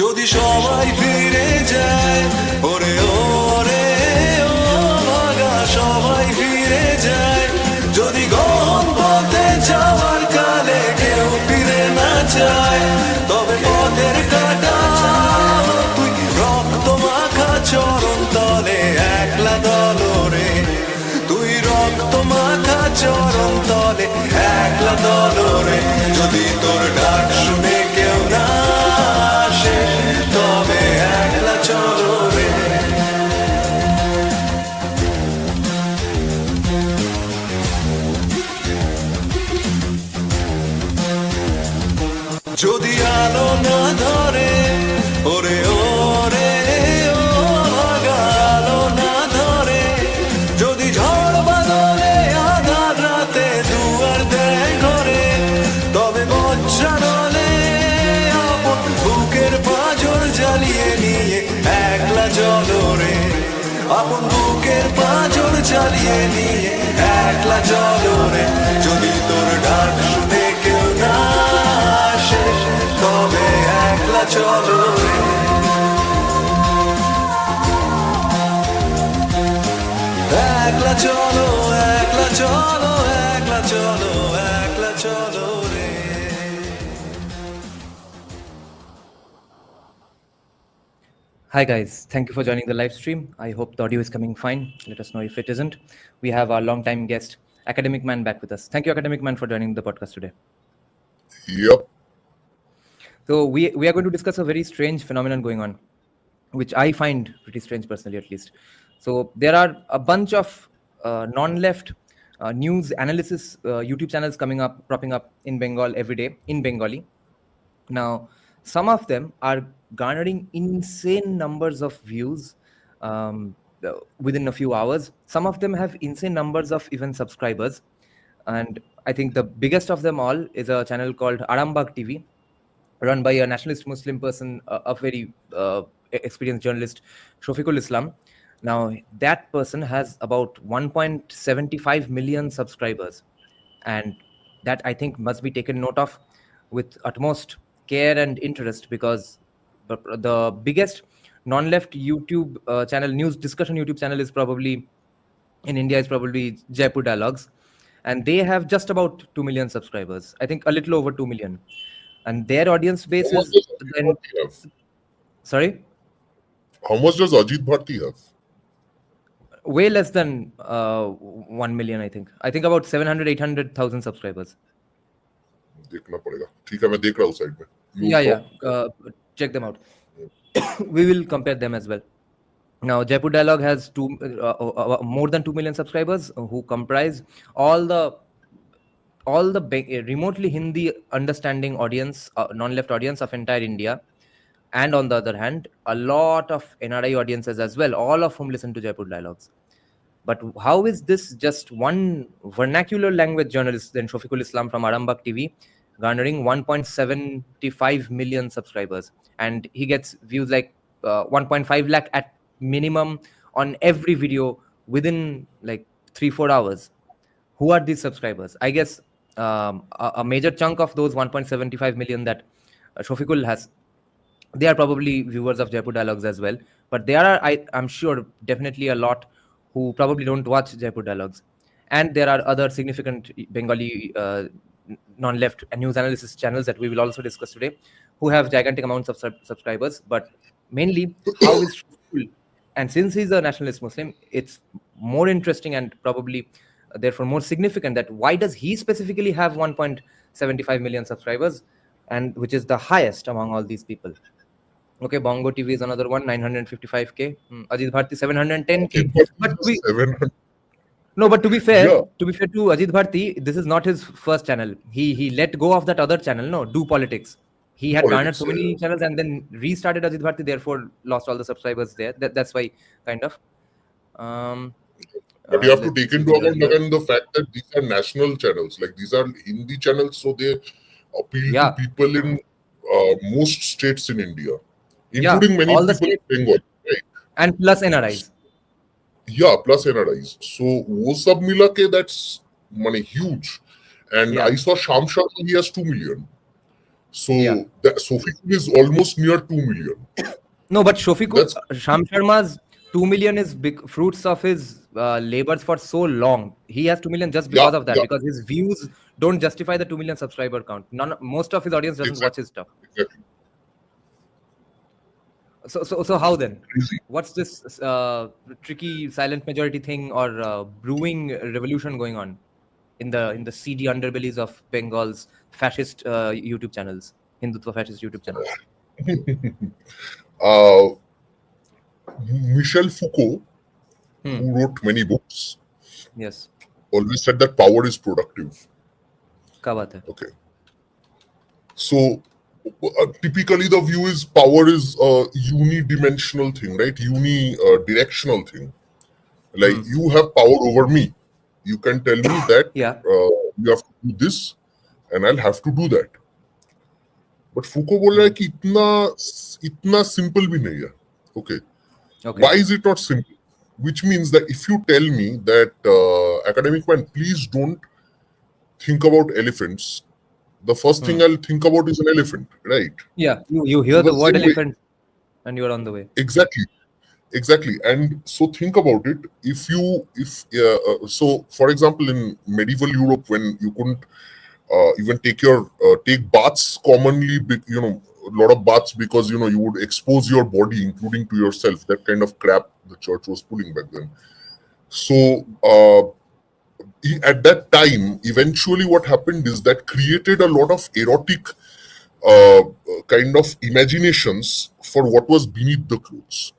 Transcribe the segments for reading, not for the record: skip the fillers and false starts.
যদি সবাই ফিরে যায়, ওরে ওরে ও ভাগা সবাই ফিরে যায়, যদি গহন পথে যাওয়ার কালে কেউ ফিরে না যায়, তবে পথের কাটা তুই রক্ত মাখা চরণ তলে একলা দলরে, তুই রক্ত মাখা চরণ তলে একলা দলরে, যদি তোর ডাক শুনে কেউ না আসে তবে একলা চলো রে। যদি আলো না ধরে, ওরে ওরে ও ভাগা আলো না ধরে, যদি ঝড় বাদলে আধার রাতে দুয়ার দেয় ঘরে, তবে বজ্রানলে আপন বুকের পাঁজর জ্বালিয়ে নিয়ে একলা চলো রে, আপন বুকের পাঁজর জ্বালিয়ে নিয়ে একলা চলো রে, যদি তোর ডাক শুনে কেউ না আসে তবে একলা চলো রে। একলা চলো, একলা চলো, একলা চলো, একলা চলো রে। Hi guys, thank you for joining the live stream. I hope the audio is coming fine. Let us know if it isn't. We have our long-time guest, Academic Man, back with us. Thank you, Academic Man, for joining the podcast today. Yep. So we are going to discuss a very strange phenomenon going on, which I find pretty strange personally, at least. So there are a bunch of non-left news analysis YouTube channels propping up in Bengal every day in Bengali. Now, some of them are garnering insane numbers of views within a few hours. Some of them have insane numbers of even subscribers. And I think the biggest of them all is a channel called Arambagh TV, run by a nationalist Muslim person, a very experienced journalist, Shafiqul Islam. Now, that person has about 1.75 million subscribers. And that, I think, must be taken note of with utmost care and interest, because the biggest non-left YouTube channel, news discussion YouTube channel is probably, in India, is probably Jaipur Dialogues. And they have just about 2 million subscribers. I think a little over 2 million. And their audience base is... Sorry? How much does Ajit Bharti have? Way less than 1 million, I think. I think about 700-800,000 subscribers. देखना पड़ेगा. ठीक है, मैं देख रहा हूँ side में. Yeah. Check them out. We will compare them as well. Now, Jaipur Dialogue has more than 2 million subscribers who comprise all the remotely Hindi understanding audience, non-left audience of entire India. And on the other hand, a lot of NRI audiences as well, all of whom listen to Jaipur Dialogues. But how is this just one vernacular language journalist, then Shafiqul Islam from Arambagh TV, garnering 1.75 million subscribers? And he gets views like 1.5 lakh at minimum on every video within like 3-4 hours. Who are these subscribers? I guess a major chunk of those 1.75 million that Shafiqul has, they are probably viewers of Jaipur Dialogues as well. But there are, I'm sure, definitely a lot who probably don't watch Jaipur Dialogues. And there are other significant Bengali non-left news analysis channels that we will also discuss today, who have gigantic amounts of subscribers. But mainly, how is Shafiqul? And since he's a nationalist Muslim, it's more interesting and probably therefore more significant that why does he specifically have 1.75 million subscribers, and which is the highest among all these people. Okay, Bongo TV is another one, 955k. Ajit Bharti 710k. But to be fair to Ajit Bharti, this is not his first channel. He let go of that other channel, Do Politics. He had garnered so many channels and then restarted Ajit Bharti, therefore lost all the subscribers there. That's why, kind of. But you have to take into account again the fact that these are national channels. Like, these are Hindi channels, so they appeal to people in most states in India, including many people in Bengal, right? And plus NRIs. Yeah, plus NRIs. So, wo sab mila ke, that's money huge. And I saw Sham Sharma, he has 2 million. So that Sophie is almost near 2 million. No, but Sham Sharma's 2 million is big fruits of his labors for so long. He has 2 million just because of that, because his views don't justify the 2 million subscriber count. Most of his audience doesn't watch his stuff. Exactly. So how then? What's this tricky silent majority thing or brewing revolution going on in the seedy underbellies of Bengal's fascist YouTube channels, Hindutva fascist YouTube channels? Michel Foucault, who wrote many books, yes, always said that power is productive. Okay. So typically the view is power is a unidimensional thing, right? Unidirectional thing. Like you have power over me. You can tell me that you have to do this and I'll have to do that. But Foucault बोल रहा है कि इतना simple भी नहीं है. Okay. Why is it not simple? Which means that if you tell me that academic man, please don't think about elephants, the first thing I'll think about is an elephant, right? Yeah, you hear the word elephant and you're on the way. Exactly. And so think about it. So for example, in medieval Europe, when you couldn't even take baths commonly, a lot of baths because you would expose your body, including to yourself. That kind of crap the church was pulling back then. So at that time, eventually what happened is that created a lot of erotic kind of imaginations for what was beneath the clothes.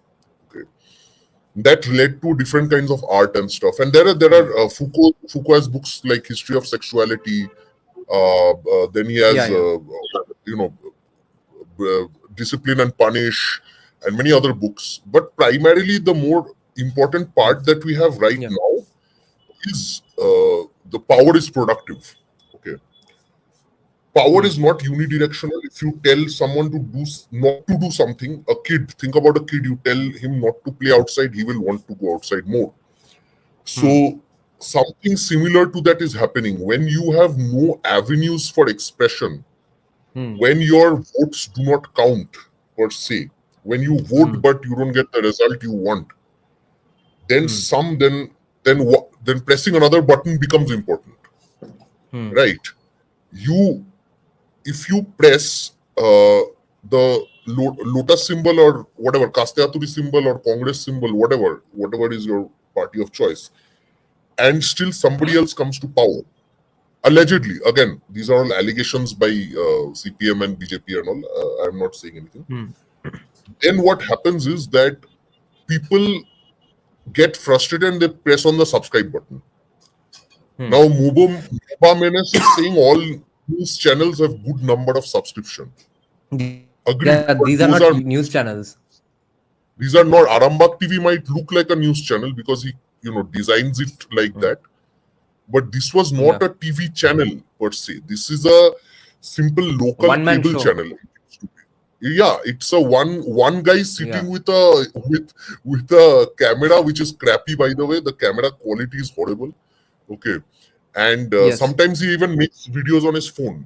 Okay, that led to different kinds of art and stuff. And there are Foucault has books like History of Sexuality. Then he has Discipline and Punish and many other books. But primarily the more important part that we have right now is the power is productive. Okay, power is not unidirectional. If you tell someone not to do something, think about a kid, you tell him not to play outside, he will want to go outside more. So something similar to that is happening when you have no avenues for expression, when your votes do not count per se, when you vote but you don't get the result you want, then then pressing another button becomes important, right? If you press the lotus symbol or whatever, Kastyaturi symbol or Congress symbol, whatever is your party of choice, and still somebody else comes to power, allegedly, again, these are all allegations by CPM and BJP and all, I'm not saying anything. Then what happens is that people get frustrated and they press on the subscribe button. Now Muba Menes is saying all news channels have good number of subscription. Agreed. Yeah, these are not news channels. These are not. Arambag TV might look like a news channel because he designs it like that. But this was not a TV channel per se. This is a simple local cable channel. Yeah, it's a one guy sitting with a camera which is crappy, by the way. The camera quality is horrible. Okay. And sometimes he even makes videos on his phone.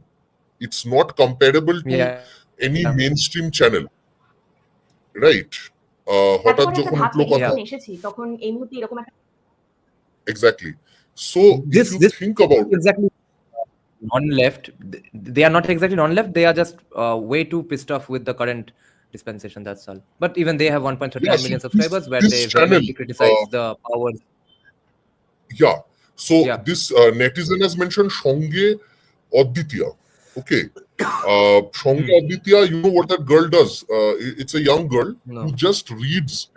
It's not comparable to any mainstream channel. Right? Exactly. So if you think about exactly non-left, they are not exactly non-left. They are just way too pissed off with the current dispensation. That's all. But even they have 1.39 million subscribers, where they vehemently criticize the powers. Yeah. So this netizen has mentioned Shonge Aditya. Okay. Shonge Aditya, you know what that girl does? It's a young girl who just reads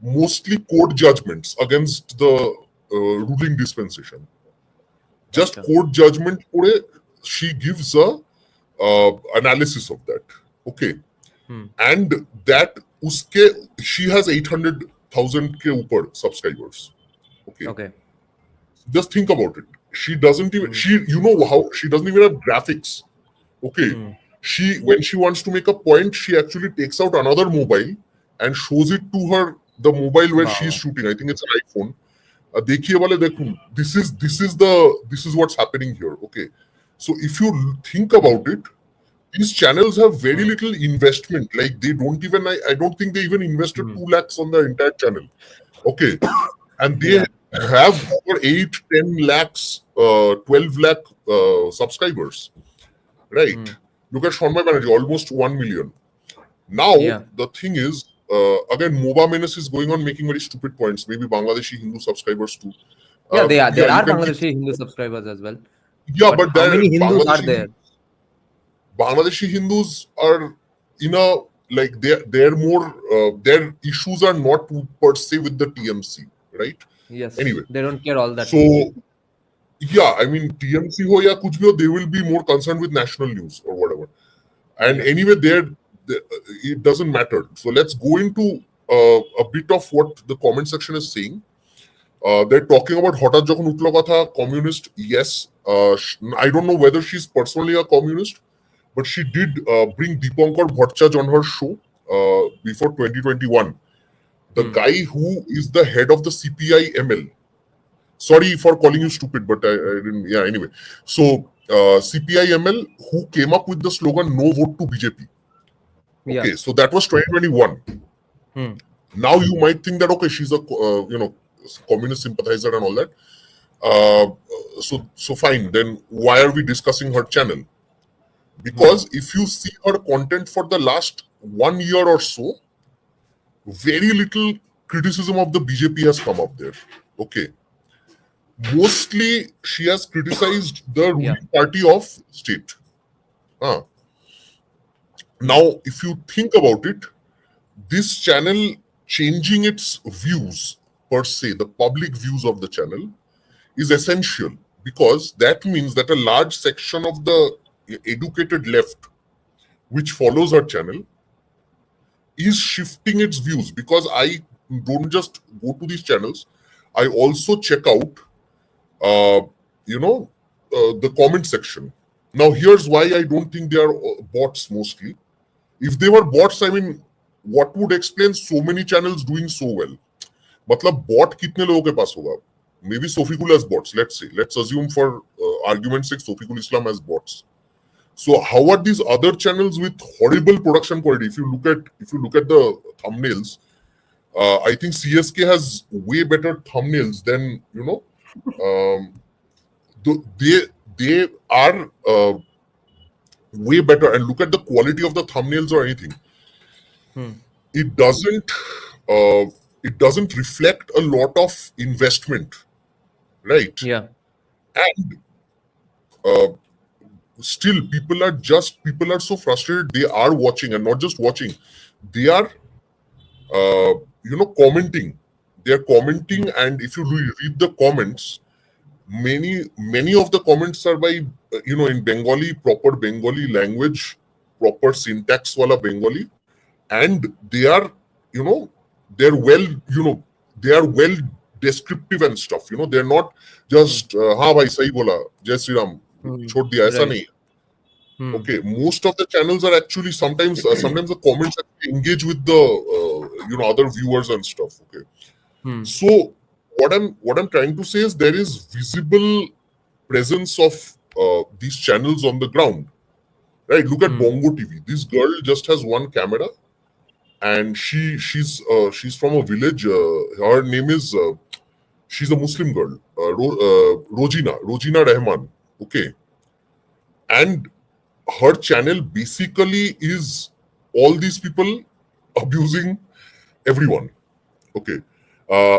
mostly court judgments against the ruling dispensation. Just court judgment, she gives a analysis of that. Okay. And that she has 800,000 ke subscribers. Okay. Just think about it. She doesn't even she doesn't even have graphics. Okay. When she wants to make a point, she actually takes out another mobile and shows it to her, the mobile where she's shooting. I think it's an iPhone. This is what's happening here. Okay. So if you think about it, these channels have very little investment. Like they don't even, I don't think they even invested 2 lakhs on the entire channel. Okay. And they have over 8, 10 lakhs, 12 lakh subscribers. Right. Look at Sharma Banerjee, almost 1 million. Now, the thing is, again, MOBA Menace is going on making very stupid points. Maybe Bangladeshi Hindu subscribers too. Yeah, there are Bangladeshi Hindu subscribers as well. Yeah, but how many Hindus are there? Bangladeshi Hindus are in a, like, they're more, their issues are not per se with the TMC, right? Yes. Anyway. They don't care all that. So, yeah, I mean, TMC ho ya kuch bhi ho, they will be more concerned with national news or whatever. And anyway, it doesn't matter. So let's go into a bit of what the comment section is saying. They're talking about Hotat Jokhon Utlo Kotha, communist. Yes. I don't know whether she's personally a communist, but she did bring Deepankar Bhattacharya on her show before 2021. The guy who is the head of the CPI ML. Sorry for calling you stupid, but I didn't. Yeah, anyway. So, CPI ML, who came up with the slogan, no vote to BJP. Okay, so that was 2021. Now you might think that, okay, she's a, communist sympathizer and all that. So fine, then why are we discussing her channel? Because if you see her content for the last 1 year or so, very little criticism of the BJP has come up there. Okay. Mostly, she has criticized the ruling party of state. Now, if you think about it, this channel changing its views per se, the public views of the channel, is essential because that means that a large section of the educated left, which follows her channel, is shifting its views. Because I don't just go to these channels, I also check out the comment section. Now, here's why I don't think they are bots mostly. If they were bots, I mean, what would explain so many channels doing so well? Matlab, bot kitne logo ke paas hoga? Maybe Sofikul has bots, let's say. Let's assume for argument's sake, Sofikul Islam has bots. So how are these other channels with horrible production quality? If you look at the thumbnails, I think CSK has way better thumbnails than, they are way better. And look at the quality of the thumbnails or anything. It doesn't reflect a lot of investment, right? Yeah. And still, people are so frustrated. They are watching, and not just watching. They are, commenting. They are commenting, and if you read the comments, many of the comments are by, in Bengali, proper Bengali language, proper syntax wala Bengali, and they are, they're well, they are well descriptive and stuff. They're not just ha bhai sahi bola, Jai Shri Ram, chhod diya, aisa nahi. Okay, most of the channels are actually sometimes the comments actually engage with the other viewers and stuff. Okay, so what I'm trying to say is there is visible presence of these channels on the ground, right? Look at Bongo TV. This girl just has one camera, and she's from a village. Her name is she's a Muslim girl, Rojina Rahman. Okay, and her channel basically is all these people abusing everyone, okay,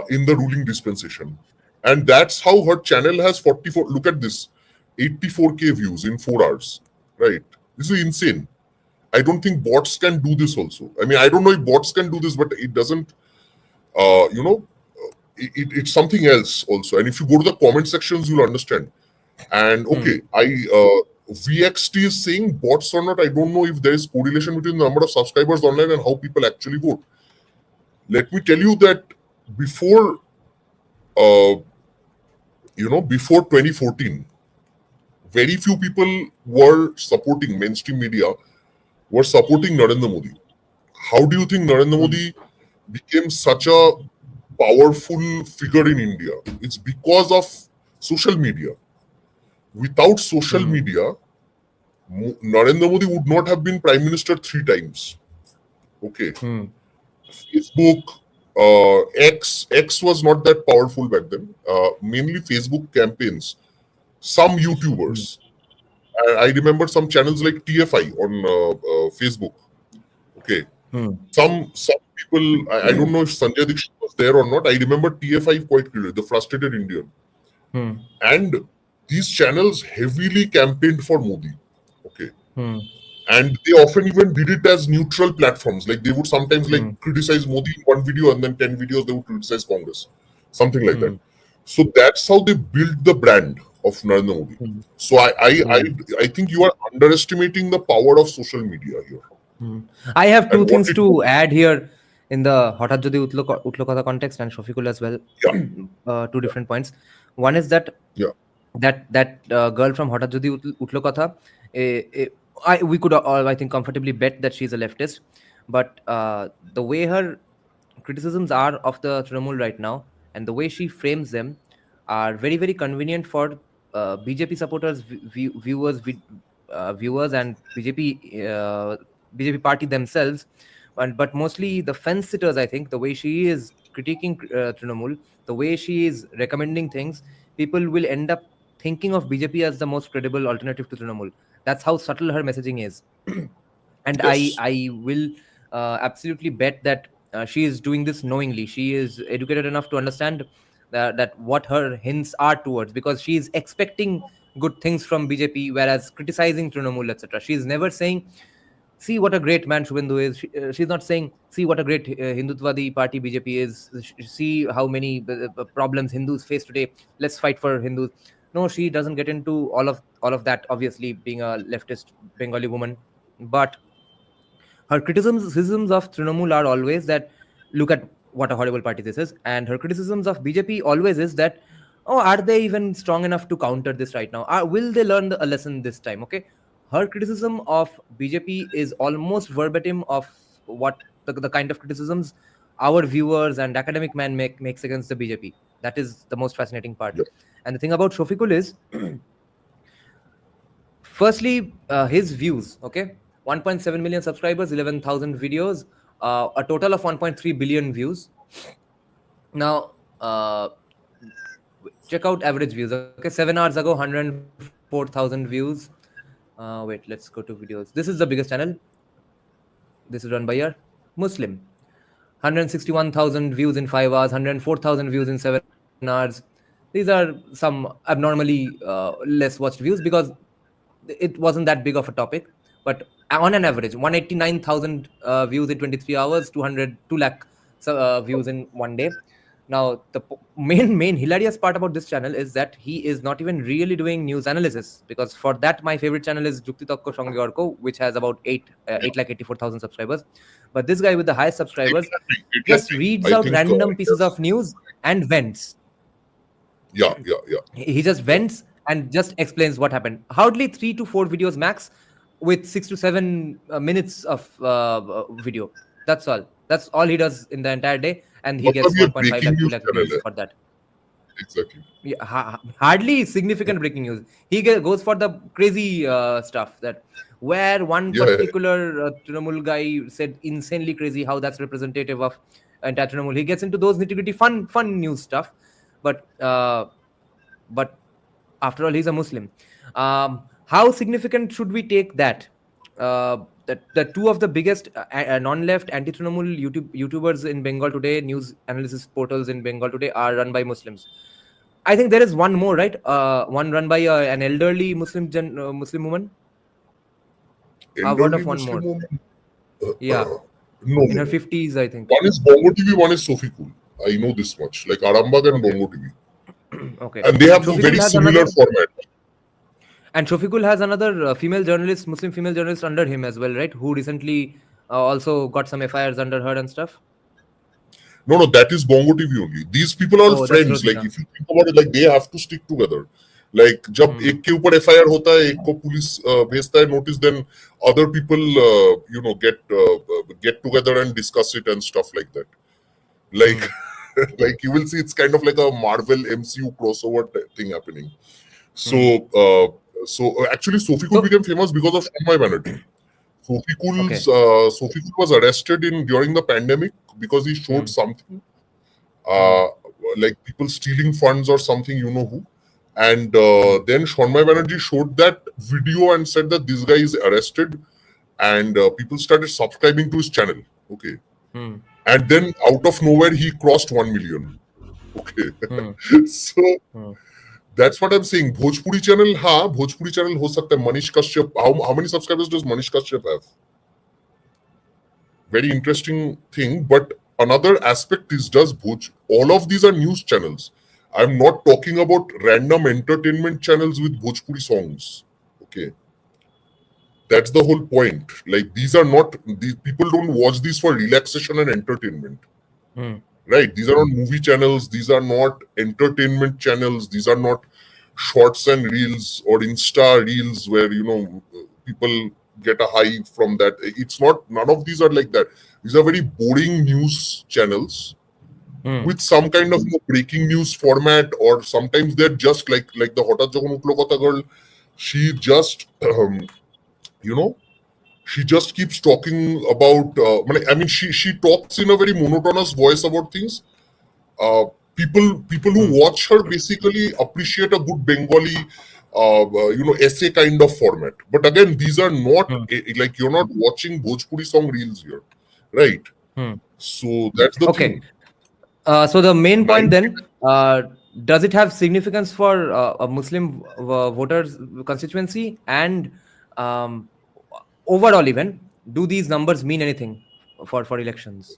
in the ruling dispensation. And that's how her channel has 44, look at this, 84K views in 4 hours, right? This is insane. I don't think bots can do this also. I mean, I don't know if bots can do this, but it doesn't, it's something else also. And if you go to the comment sections, you'll understand. And okay, VXT is saying bots or not, I don't know if there is correlation between the number of subscribers online and how people actually vote. Let me tell you that before, before 2014, very few people were supporting mainstream media, were supporting Narendra Modi. How do you think Narendra Modi became such a powerful figure in India? It's because of social media. Without social media, Narendra Modi would not have been prime minister 3 times. Okay. Facebook, X was not that powerful back then. Mainly Facebook campaigns. Some YouTubers. I remember some channels like TFI on Facebook. Okay. Some people, I don't know if Sanjay Dixit was there or not. I remember TFI quite clearly, the Frustrated Indian. And these channels heavily campaigned for Modi. Okay. And they often even did it as neutral platforms. Like they would sometimes like criticize Modi in one video and then 10 videos they would criticize Congress. Something like that. So that's how they built the brand of Narendra Modi. So I think you are underestimating the power of social media here. I have two things to add here in the Hotat Jodi Utlo Kotha context and Shafiqul as well. Two different points. One is that that girl from Hotat Jodi Utlo Kotha, we could all, I think, comfortably bet that she's a leftist. But the way her criticisms are of the Trinamool right now and the way she frames them are very, very convenient for BJP supporters, viewers and BJP party themselves. But mostly the fence sitters, I think, the way she is critiquing Trinamool, the way she is recommending things, people will end up thinking of BJP as the most credible alternative to Trinamool. That's how subtle her messaging is. And I will absolutely bet that she is doing this knowingly. She is educated enough to understand that what her hints are towards, because she is expecting good things from BJP, whereas criticizing Trinamool, etc. She is never saying, see what a great man Shubhendu is. She's not saying, see what a great Hindutvadi party BJP is. See how many problems Hindus face today. Let's fight for Hindus. No, she doesn't get into all of that, obviously, being a leftist Bengali woman. But her criticisms of Trinamool are always that, look at what a horrible party this is. And her criticisms of BJP always is that, oh, are they even strong enough to counter this right now? Will they learn a lesson this time? Okay. Her criticism of BJP is almost verbatim of what the kind of criticisms our viewers and academic man makes against the BJP. That is the most fascinating part. And the thing about Shafiqul is, firstly, his views, okay? 1.7 million subscribers, 11,000 videos, a total of 1.3 billion views. Now, check out average views. Okay, 7 hours ago, 104,000 views. Wait, let's go to videos. This is the biggest channel. This is run by a Muslim. 161,000 views in 5 hours, 104,000 views in 7 hours. These are some abnormally less watched views because it wasn't that big of a topic. But on an average, 189,000 views in 23 hours, 2 lakh views in one day. Now, the main hilarious part about this channel is that he is not even really doing news analysis, because for that, my favorite channel is Jukti Tokko Shonge Orko, which has about 884,000 subscribers. But this guy with the highest subscribers just reads out random pieces of news and vents. He just vents and just explains what happened. Hardly 3 to 4 videos max, with 6 to 7 minutes of video. That's all. That's all he does in the entire day, and he gets 1.5 lakh, 2 lakh views for that. Exactly. Yeah, hardly significant breaking news. He goes for the crazy stuff, that where one particular Trinamool guy said insanely crazy, how that's representative of entire Trinamool. He gets into those nitty-gritty fun news stuff. But after all, he's a Muslim. How significant should we take that? That two of the biggest non-left anti-Trinamool YouTubers in Bengal today, news analysis portals in Bengal today, are run by Muslims. I think there is one more, right? One run by an elderly Muslim woman. I've heard of one more. No, in her 50s, I think. One is Bongo TV, one is Shafiqul. I know this much. Like Arambag and Bongo TV. Okay. And they have a very similar format. And Shafiqul has another Muslim female journalist under him as well, right? Who recently also got some FIRs under her and stuff. No, that is Bongo TV only. These people are friends. Like if you think about it, like they have to stick together. Like जब एक के ऊपर FIR होता है, एक को police भेजता है notice, then other people get together and discuss it and stuff like that. Like like you will see, it's kind of like a Marvel MCU crossover thing happening. So Actually, Sofikul became famous because of Shanmay Banerjee. Okay. Sofikul was arrested during the pandemic because he showed something like people stealing funds or something, you know who. And then Shanmay Banerjee showed that video and said that this guy is arrested, and people started subscribing to his channel. Okay. And then out of nowhere, he crossed 1 million. Okay. So that's what I'm saying. Bhojpuri channel, Bhojpuri channel ho sakta hai. Manish Kashyap. How many subscribers does Manish Kashyap have? Very interesting thing. But another aspect is, all of these are news channels. I'm not talking about random entertainment channels with Bhojpuri songs. Okay. That's the whole point. Like, these people don't watch these for relaxation and entertainment. Right? These are not movie channels. These are not entertainment channels. These are not shorts and reels or Insta reels where, people get a high from that. None of these are like that. These are very boring news channels with some kind of breaking news format, or sometimes they're just like the Hotat Jokhon Utlo Kotha girl. She just, she just keeps talking about, she talks in a very monotonous voice about things. People who watch her basically appreciate a good Bengali, essay kind of format. But again, these are not like, you're not watching Bhojpuri song reels here, right? So that's the thing. So the main point then, does it have significance for a Muslim voters constituency, and overall even, do these numbers mean anything for elections?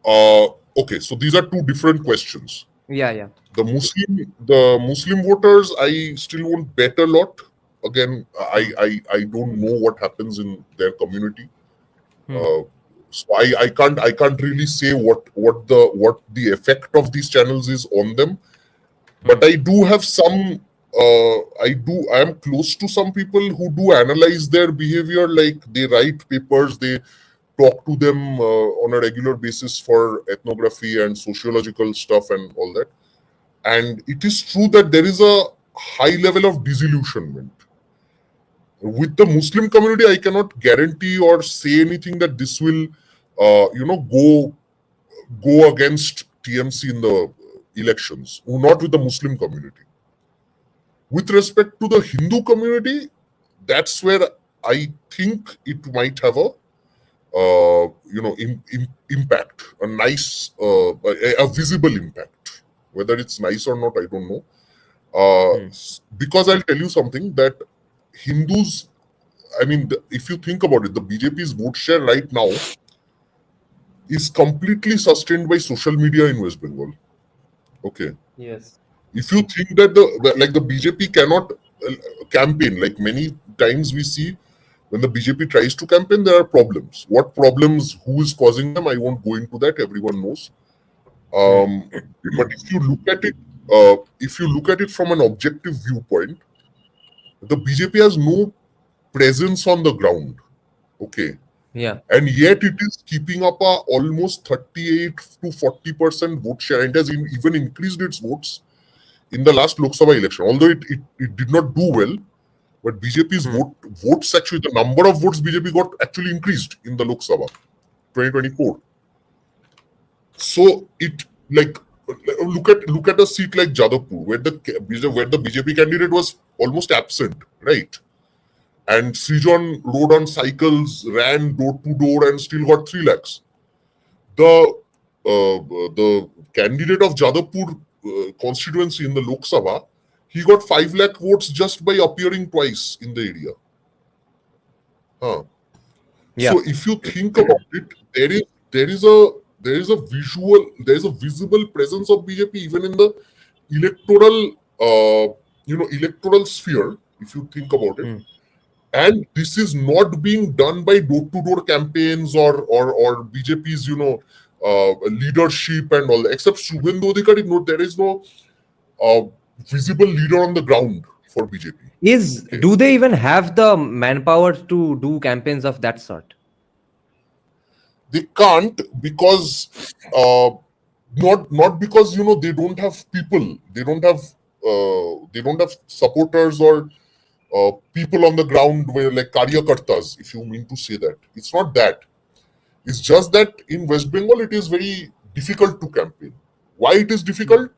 Okay, so these are two different questions. Yeah. The Muslim voters, I still won't bet a lot. Again, I don't know what happens in their community. So I can't really say what the effect of these channels is on them. But I do have some. I am close to some people who do analyze their behavior. Like, they write papers, they talk to them on a regular basis for ethnography and sociological stuff and all that. And it is true that there is a high level of disillusionment. With the Muslim community, I cannot guarantee or say anything that this will, go against TMC in the elections. Not with the Muslim community. With respect to the Hindu community, that's where I think it might have a impact, a nice, a visible impact. Whether it's nice or not, I don't know. Because I'll tell you something, that Hindus, if you think about it, the BJP's vote share right now is completely sustained by social media in West Bengal. Okay. Yes. If you think that the BJP cannot campaign, like many times we see, when the BJP tries to campaign, there are problems. What problems, who is causing them, I won't go into that. Everyone knows. But if you look at it from an objective viewpoint, the BJP has no presence on the ground. Okay. Yeah. And yet it is keeping up a almost 38 to 40% vote share. And it has even increased its votes in the last Lok Sabha election. Although it did not do well, but BJP's votes, actually, the number of votes BJP got actually increased in the Lok Sabha 2024. So look at a seat like Jadavpur, where the BJP candidate was almost absent, right? And Srijan rode on cycles, ran door to door, and still got 3 lakhs. The candidate of Jadavpur constituency in the Lok Sabha, he got 5 lakh votes just by appearing twice in the area. Yeah. So if you think about it, there is a visible presence of BJP even in the electoral sphere, if you think about it. And this is not being done by door-to-door campaigns or BJP's, leadership and all that. Except Shubhendu Adhikari, there is no visible leader on the ground for BJP. Do they even have the manpower to do campaigns of that sort? They can't, because not because they don't have people, they don't have supporters or people on the ground where like karyakartas, if you mean to say that. It's not that. It's just that in West Bengal it is very difficult to campaign. Why it is difficult?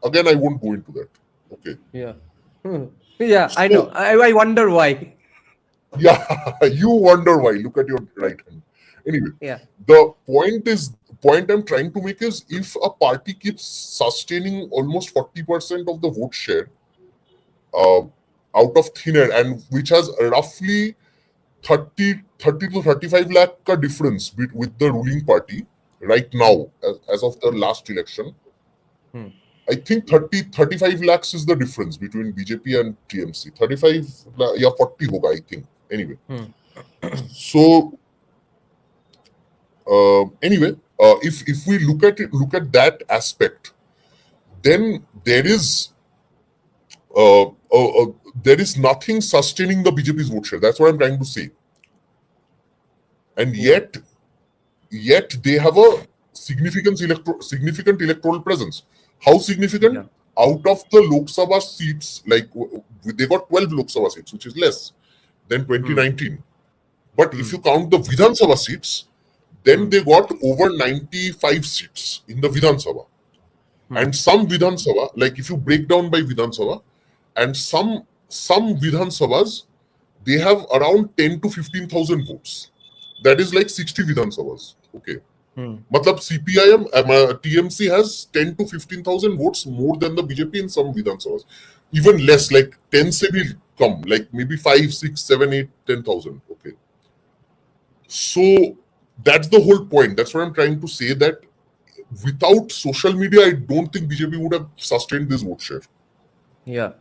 Again, I won't go into that. Okay. Yeah. Yeah, I know. I wonder why. Yeah, you wonder why. Look at your right hand. Anyway, Yeah. the point I'm trying to make is if a party keeps sustaining almost 40% of the vote share out of thin air, and which has roughly 30 to 35 lakh ka difference with the ruling party right now as of the last election. I think 35 lakhs is the difference between BJP and TMC. 35 या 40 hoga, I think. Anyway. So anyway, if we look at that aspect, then there is nothing sustaining the BJP's vote share. That's what I'm trying to say. And yet they have a significant electoral presence. How significant? Yeah. Out of the Lok Sabha seats, like they got 12 Lok Sabha seats, which is less than 2019. But if you count the Vidhan Sabha seats, then they got over 95 seats in the Vidhan Sabha. And some Vidhan Sabha, like if you break down by Vidhan Sabha, and some Vidhan Sabhas, they have around 10 to 15,000 votes. That is like 60 Vidhan Sabhas. Okay. Matlab CPIM, TMC has 10 to 15,000 votes more than the BJP in some Vidhan Sabhas. Even less, like 10 se bhi come, like maybe 5, 6, 7, 8, 10,000. Okay. So that's the whole point. That's what I'm trying to say, that without social media, I don't think BJP would have sustained this vote share. Yeah.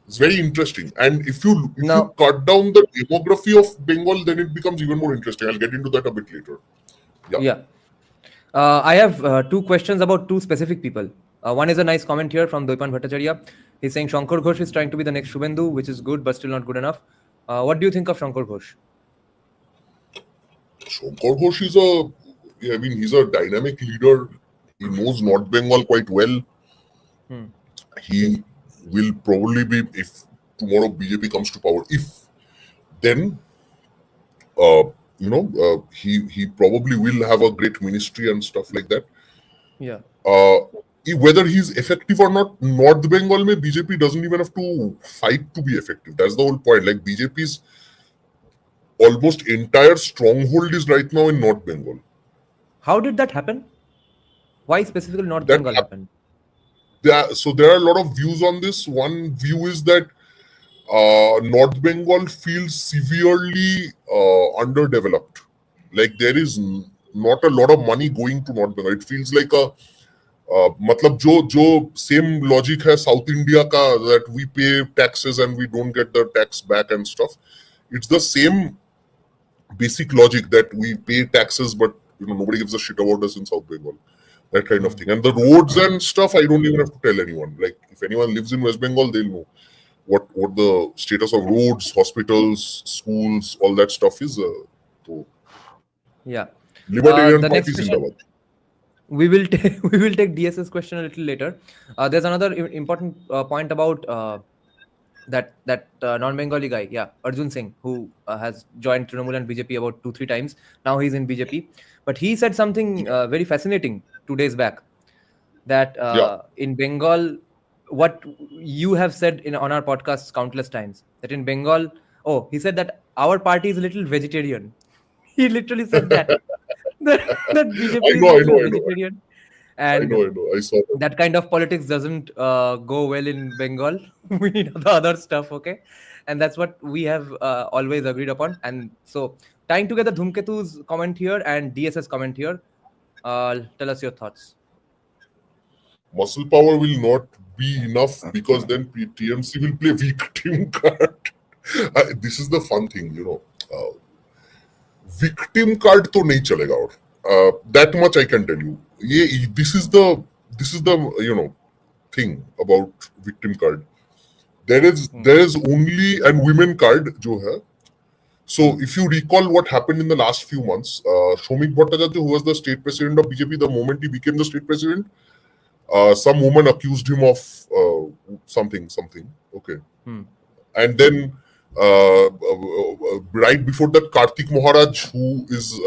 It's very interesting. And if you cut down the demography of Bengal, then it becomes even more interesting. I'll get into that a bit later. Yeah. I have two questions about two specific people. One is a nice comment here from Doipan Bhattacharya. He's saying Shankar Ghosh is trying to be the next Shubhendu, which is good, but still not good enough. What do you think of Shankar Ghosh? Shankar Ghosh is he's a dynamic leader. He knows North Bengal quite well. He will probably be, if tomorrow BJP comes to power, then he probably will have a great ministry and stuff like that. Yeah. Whether he's effective or not, North Bengal mein BJP doesn't even have to fight to be effective. That's the whole point. Like BJP's almost entire stronghold is right now in North Bengal. How did that happen? Why specifically North Bengal happened? So there are a lot of views on this. One view is that North Bengal feels severely underdeveloped. Like there is not a lot of money going to North Bengal. It feels like मतलब जो same logic है South India का, that we pay taxes and we don't get the tax back and stuff. It's the same basic logic that we pay taxes, but nobody gives a shit about us in South Bengal. That kind of thing. And the roads and stuff, I don't even have to tell anyone. Like if anyone lives in West Bengal, they'll know what the status of roads, hospitals, schools, all that stuff is. Yeah. Libertarian the Party next question, we will take DS's question a little later. There's another important point about that non-Bengali guy, Arjun Singh, who has joined Trinamool and BJP about 2-3 times. Now he's in BJP, but he said something very fascinating 2 days back, that in Bengal, what you have said on our podcasts countless times, that in Bengal, he said that our party is a little vegetarian. He literally said that BJP is a little vegetarian. And I know. I saw that kind of politics doesn't go well in Bengal. We need the other stuff, okay? And that's what we have always agreed upon. And so, tying together Dhumketu's comment here and DS's comment here, tell us your thoughts. Muscle power will not be enough, because then TMC will play victim card. This is the fun thing, victim card to nahi chalega aur. That much I can tell you. This is the thing about victim card. There is only, and women card jo hai. So if you recall what happened in the last few months, Shomik Bhattacharya, who was the state president of BJP, the moment he became the state president, some woman accused him of something. Okay. And then right before that, Kartik Maharaj, who is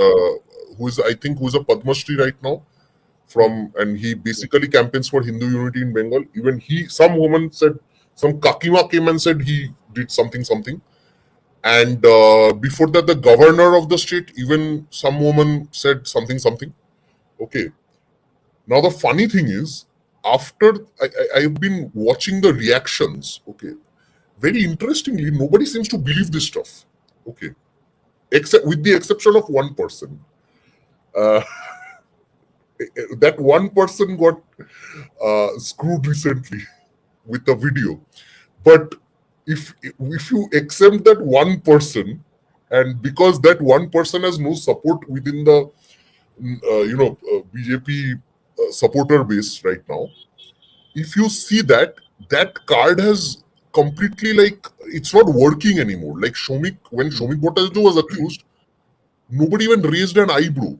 I think who is a Padma Shri right now, and he basically campaigns for Hindu unity in Bengal. Even some woman said, some Kakima came and said he did something. And before that, the governor of the state, even some woman said something. Okay. Now the funny thing is, after I've been watching the reactions, okay, very interestingly, nobody seems to believe this stuff. Okay. Except with the exception of one person. That one person got screwed recently with a video. But if you accept that one person, and because that one person has no support within the BJP supporter base right now, if you see that card has completely, like, it's not working anymore. Like when Shomik Bhattacharya was accused, nobody even raised an eyebrow.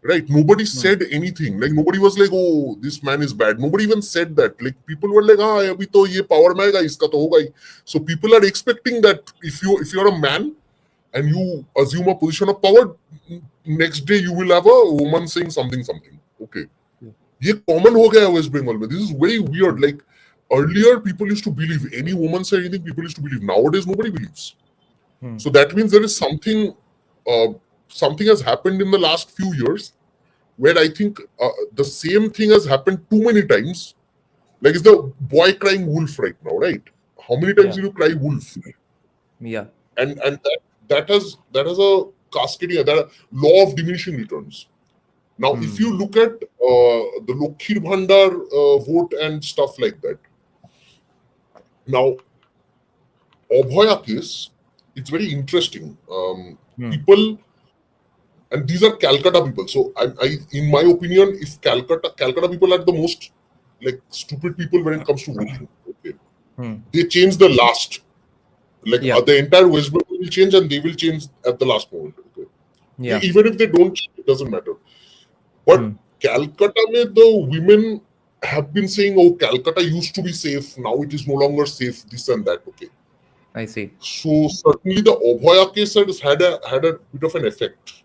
Right? Nobody said anything. Like, nobody was like, oh, this man is bad. Nobody even said that. Like, people were like, abhi to ye power mein aayega, iska to hoga hi. So people are expecting that if you're a man and you assume a position of power, next day you will have a woman saying something. Okay. Ye common ho gaya West Bengal mein. This is very weird. Like, earlier people used to believe any woman said anything, people used to believe. Nowadays nobody believes. So that means there is something has happened in the last few years where I think the same thing has happened too many times. Like, it's the boy crying wolf right now, right? How many times did you cry wolf? Yeah. And that has a cascading, that law of diminishing returns. Now, if you look at the Lokhir Bhandar vote and stuff like that, now, Abhaya case, it's very interesting. People, and these are Calcutta people. So, I in my opinion, if Calcutta people are the most, like, stupid people when it comes to voting. Okay, they change the last, like, the entire West Bengal will change, and they will change at the last moment. Okay, even if they don't, it doesn't matter. But Calcutta, the women have been saying, "Oh, Calcutta used to be safe. Now it is no longer safe. This and that." Okay. I see. So certainly the Abhaya case has had a bit of an effect.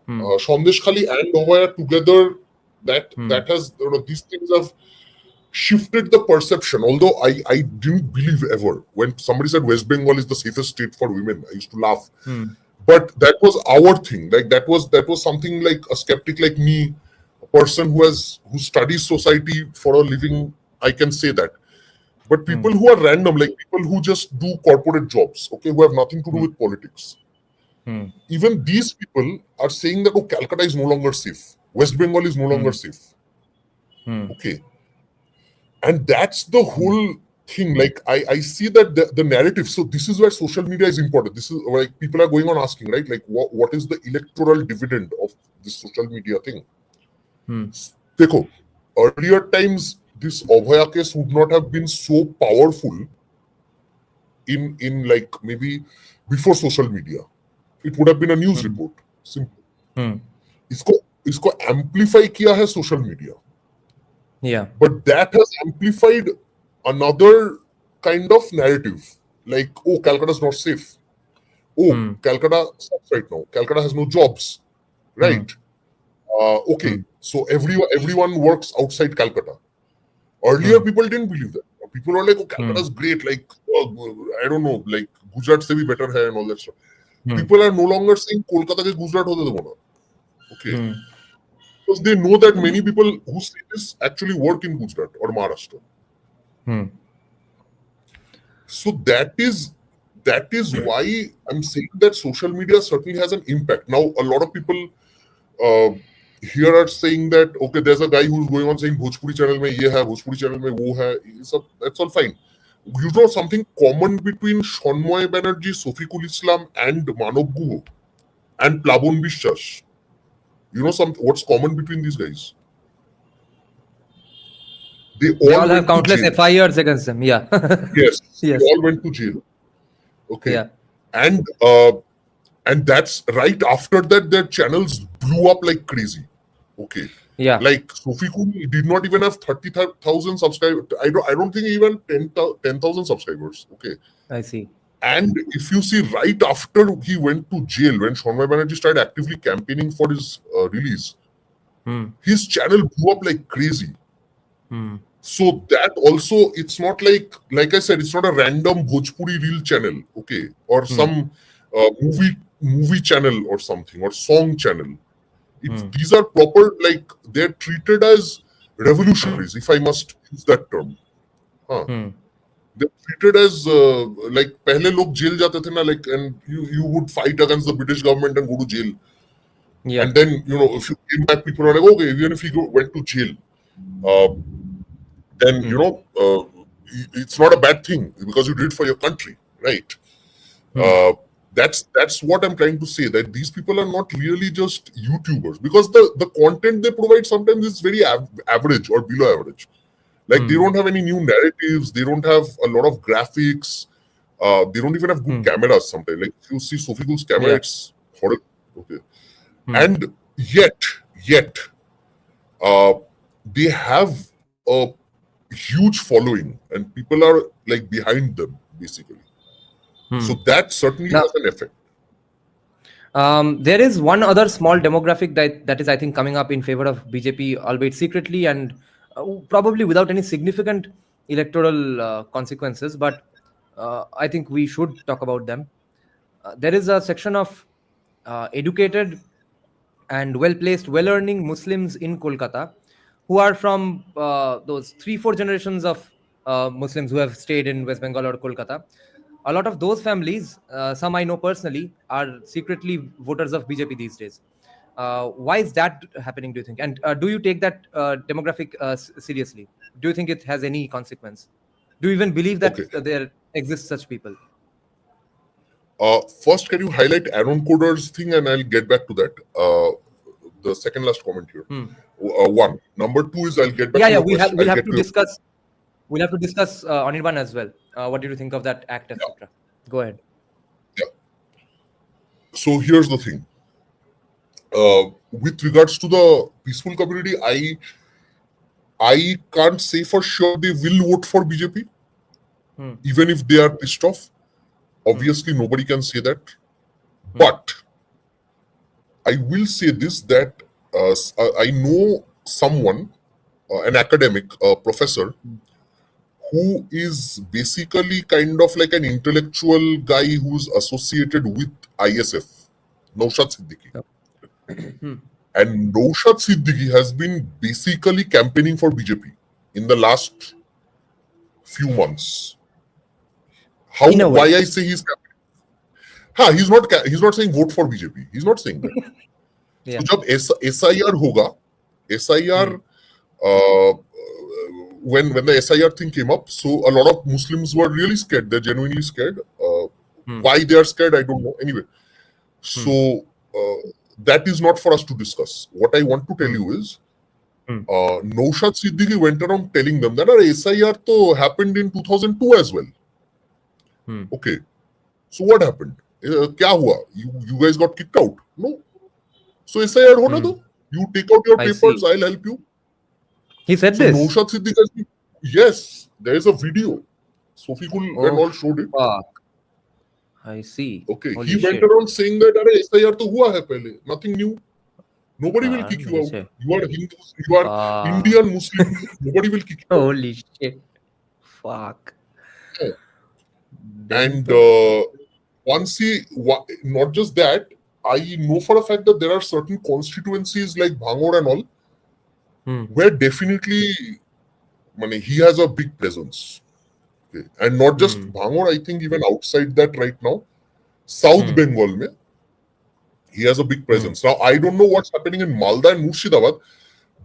Sandeshkhali and Abhaya together, that has, these things have shifted the perception. Although I didn't believe ever when somebody said West Bengal is the safest state for women, I used to laugh. But that was our thing. Like, that was something like a skeptic like me, a person who studies society for a living, I can say that. But people who are random, like people who just do corporate jobs, okay, who have nothing to do with politics, even these people are saying that, oh, Calcutta is no longer safe. West Bengal is no longer safe. Okay. And that's the whole thing. Like, I see that the narrative. So this is where social media is important. This is like people are going on asking, right? Like, what is the electoral dividend of this social media thing? Dekho, earlier times, this Abhaya case would not have been so powerful in like maybe before social media. It would have been a news report. Simple. Isko amplify kiya hai social media. Yeah. But that has amplified another kind of narrative. Like, oh, Calcutta is not safe. Oh, Calcutta sucks right now. Calcutta has no jobs. Right? Okay. So everyone works outside Calcutta. Earlier, people didn't believe that. People were like, oh, Calcutta is great. Like, I don't know, like, Gujarat se bhi better hai and all that stuff. People are no longer saying Kolkata ke Gujarat hote debo na. Okay. Because they know that many people who say this actually work in Gujarat or Maharashtra. So that is why I'm saying that social media certainly has an impact. Now, a lot of people here are saying that, okay, there's a guy who's going on saying Bhojpuri channel mein ye hai, Bhojpuri channel mein wo hai. That's all fine. You know something common between Shanmoy Banerjee, Sofikul Islam and Manav Guho and Plabon Bishwas? You know what's common between these guys? They all have countless FIRs against them. Yeah. Yes. They all went to jail. Okay. Yeah. And that's right after that, their channels blew up like crazy. Okay. Yeah. Like Sofikul did not even have 30,000 subscribers. I don't think even 10,000 subscribers. Okay. I see. And if you see, right after he went to jail, when Shanmay Banerjee started actively campaigning for his release, his channel blew up like crazy. So that also, it's not like I said, it's not a random Bhojpuri reel channel, okay, or some movie channel or something, or song channel. These are proper, like, they're treated as revolutionaries, if I must use that term. They're treated as like pehle log jail jate the na, like, and you would fight against the British government and go to jail. Yeah. And then, if you came back, people are like, okay, even if you went to jail, then it's not a bad thing because you did it for your country, right? That's what I'm trying to say, that these people are not really just YouTubers, because the content they provide sometimes is very average or below average. Like, they don't have any new narratives, they don't have a lot of graphics, they don't even have good cameras sometimes. Like, if you see Sofikul's camera, it's horrible. Okay. And yet they have a huge following and people are like behind them, basically. So that certainly has an effect. There is one other small demographic that is, I think, coming up in favor of BJP, albeit secretly and probably without any significant electoral consequences, but I think we should talk about them. There is a section of educated and well-placed, well-earning Muslims in Kolkata who are from those 3-4 generations of Muslims who have stayed in West Bengal or Kolkata. A lot of those families, some I know personally, are secretly voters of BJP these days. Why is that happening, do you think? And do you take that demographic seriously? Do you think it has any consequence? Do you even believe that there exist such people? First, can you highlight Aaron Coder's thing, and I'll get back to that. The second last comment here. One. Number two is I'll get back. Yeah, we'll have to discuss. We'll have to discuss Anirban as well. What did you think of that act, etc.? Go ahead. Yeah. So here's the thing. With regards to the peaceful community, I can't say for sure they will vote for BJP, even if they are pissed off. Obviously, nobody can say that. But I will say this, that I know someone, an academic, a professor, who is basically kind of like an intellectual guy who's associated with ISF, Naushad Siddiqui. And Naushad Siddiqui has been basically campaigning for BJP in the last few months. Why I say he's campaigning? He's not saying vote for BJP. He's not saying that. Yeah. So जब SIR होगा, SIR when the SIR thing came up, so a lot of Muslims were really scared. They're genuinely scared. Why they are scared, I don't know. Anyway, so that is not for us to discuss. What I want to tell you is, Naushad Siddiqui went around telling them that our SIR to happened in 2002 as well. Okay, so what happened? Kya hua? You guys got kicked out? No. So SIR hona do. You take out your papers. I'll help you. He said this. Naushad Siddiqui, yes, there is a video. Sofikul and all showed it. I see. Okay, he went around saying that SIR to hua hai pehle. Nothing new. Nobody will kick you out. You are Hindus. You are Indian Muslim. Nobody will kick you out. Holy shit! Fuck. And once not just that, I know for a fact that there are certain constituencies like Bhangor and all, where definitely, he has a big presence. Okay. And not just Bhangor, I think even outside that right now, South Bengal, he has a big presence. Now, I don't know what's happening in Malda and Murshidabad,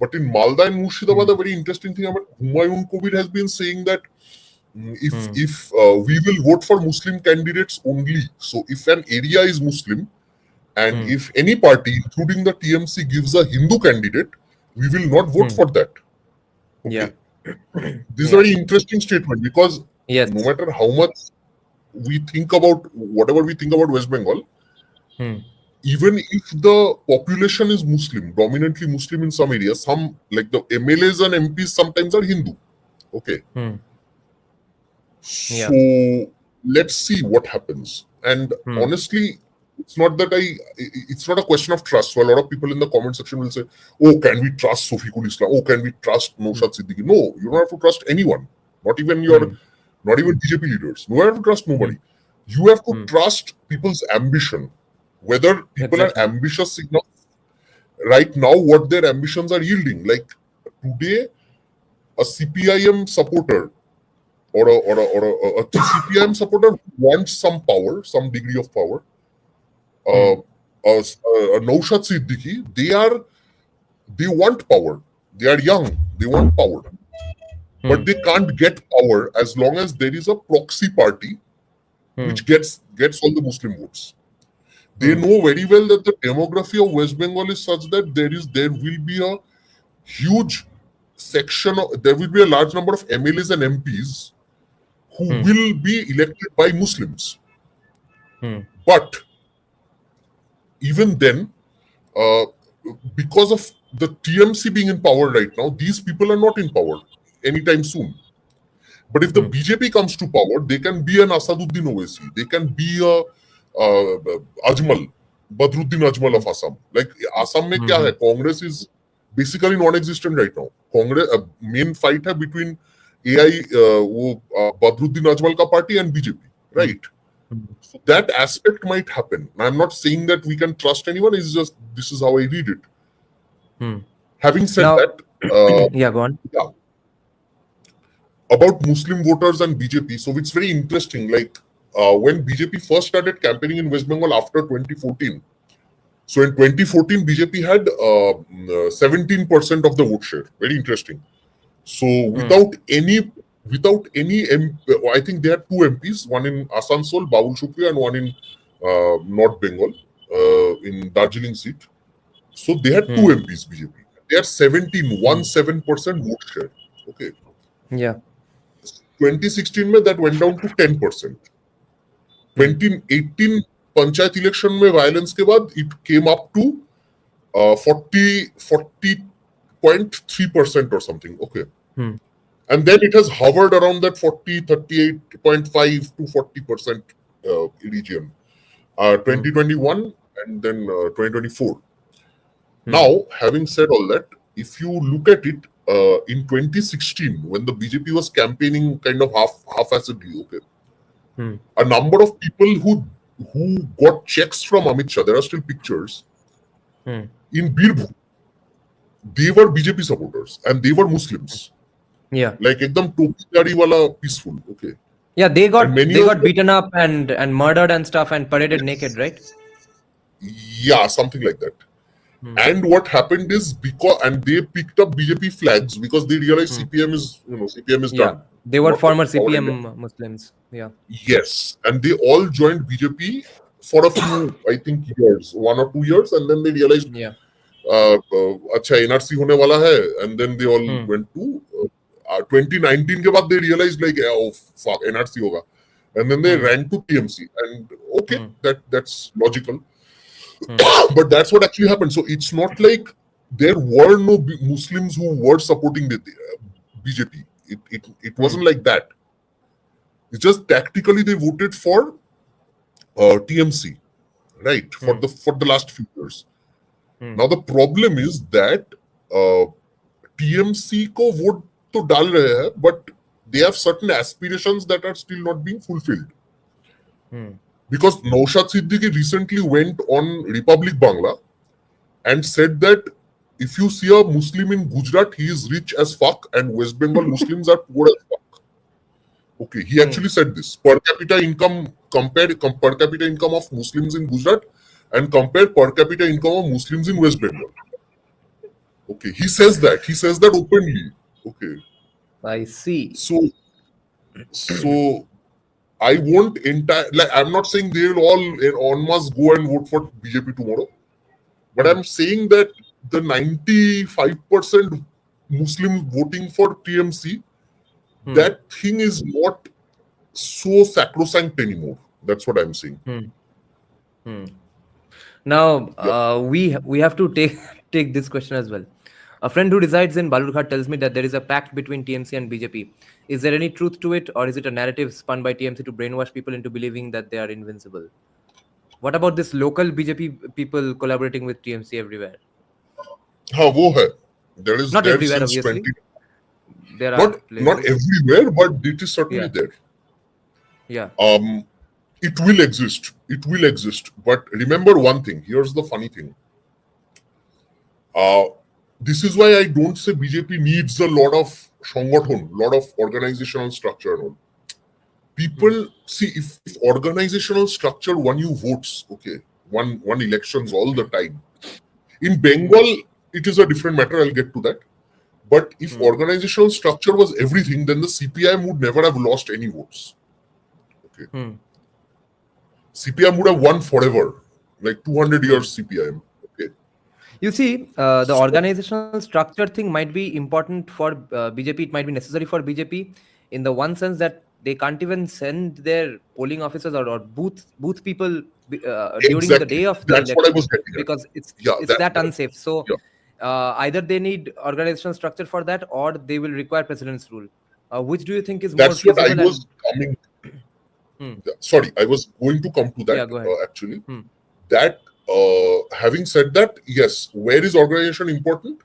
but in Malda and Murshidabad, a very interesting thing about Humayun Kabir has been saying that if we will vote for Muslim candidates only, so if an area is Muslim, and if any party, including the TMC, gives a Hindu candidate, we will not vote for that. Okay. Yeah. This is a very interesting statement, because no matter how much we think about, whatever we think about West Bengal, even if the population is Muslim, dominantly Muslim in some areas, some like the MLAs and MPs sometimes are Hindu. Okay. So let's see what happens. And honestly, it's not a question of trust. So a lot of people in the comment section will say, oh, can we trust Sofiqul Islam? Oh, can we trust Naushad Siddiqui? No, you don't have to trust anyone. Not even BJP leaders. You have to trust nobody. You have to trust people's ambition. Whether people are ambitious enough right now, what their ambitions are yielding. Like today, a CPIM supporter or a CPIM supporter wants some power, some degree of power. Naushad Siddiqui, they want power. They are young. They want power. But they can't get power as long as there is a proxy party which gets all the Muslim votes. They know very well that the demography of West Bengal is such that there will be a huge there will be a large number of MLAs and MPs who will be elected by Muslims. But even then, because of the TMC being in power right now, these people are not in power anytime soon. But if the BJP comes to power, they can be an Asaduddin Owaisi. They can be a Ajmal, Badruddin Ajmal of Assam. Like Assam mein kya hai? Congress is basically non-existent right now. Congress main fight hai between AI, Badruddin Ajmal ka party and BJP, right? So that aspect might happen. I'm not saying that we can trust anyone. It's just this is how I read it. Having said that, go on. Yeah. About Muslim voters and BJP, so it's very interesting. Like when BJP first started campaigning in West Bengal after 2014. So in 2014, BJP had 17% of the vote share. Very interesting. So without any I think they had two MPs, one in Asansol, Babul Shukriya, and one in North Bengal, in Darjeeling seat. So they had two MPs, BJP. They had 17% vote share. Okay. Yeah. 2016 mein that went down to 10%. 2018 panchayat election mein violence ke baad it came up to 40.3% or something. Okay. And then it has hovered around that 38.5 to 40% region. 2021 and then 2024. Now, having said all that, if you look at it, in 2016, when the BJP was campaigning kind of half-assedly, okay, a number of people who got checks from Amit Shah, there are still pictures, in Birbhum, they were BJP supporters and they were Muslims. Yeah. Like ekdam topi dadi wala peaceful, okay. Yeah, they got beaten up and murdered and stuff and paraded naked, right? Yeah, something like that. And what happened is and they picked up BJP flags because they realized CPM is done. They were former CPM Muslims. Yeah. Yes, and they all joined BJP for a few, I think, years, 1 or 2 years, and then they realized, acha NRC hone wala hai, and then they all went to 2019 ke baad they realized like, oh fuck, NRC hoga, and then they ran to TMC, and okay, that's logical. But that's what actually happened. So it's not like there were no Muslims who were supporting the BJP. It wasn't like that. It's just tactically they voted for TMC, right? For the last few years. Now the problem is that TMC ko vote to dal rahe hai, but they have certain aspirations that are still not being fulfilled. Because Naushad Siddiqui recently went on Republic Bangla and said that if you see a Muslim in Gujarat, he is rich as fuck and West Bengal Muslims are poor as fuck. Okay, he actually said this. Compare per capita income of Muslims in Gujarat and compare per capita income of Muslims in West Bengal. Okay, he says that. He says that openly. Okay. I see. So I won't I'm not saying they will all en masse go and vote for BJP tomorrow. But I'm saying that the 95% Muslims voting for TMC, that thing is not so sacrosanct anymore. That's what I'm saying. Now, we have to take this question as well. A friend who resides in Balurghat tells me that there is a pact between TMC and BJP. Is there any truth to it, or is it a narrative spun by TMC to brainwash people into believing that they are invincible? What about this local BJP people collaborating with TMC everywhere? हाँ वो है. That is Not there everywhere, since obviously. 20. There are Not places. everywhere, but it is certainly Yeah. there. Yeah. It will exist. It will exist. But remember one thing. Here's the funny thing. This is why I don't say BJP needs a lot of সংগঠন, lot of organizational structure and all. People see if organizational structure won you votes, okay, won elections all the time. In Bengal, it is a different matter. I'll get to that. But if organizational structure was everything, then the CPIM would never have lost any votes. Okay. CPIM would have won forever, like 200 years CPIM. Okay. You see, the organizational structure thing might be important for BJP. It might be necessary for BJP in the one sense that they can't even send their polling officers or booth people during the day of the That's election, what I was getting at. because it's that unsafe. So either they need organizational structure for that, or they will require president's rule. Which do you think is more feasible? That's what I was coming. Sorry, I was going to come to that. Yeah, go ahead. Actually, that having said that, yes, where is organization important?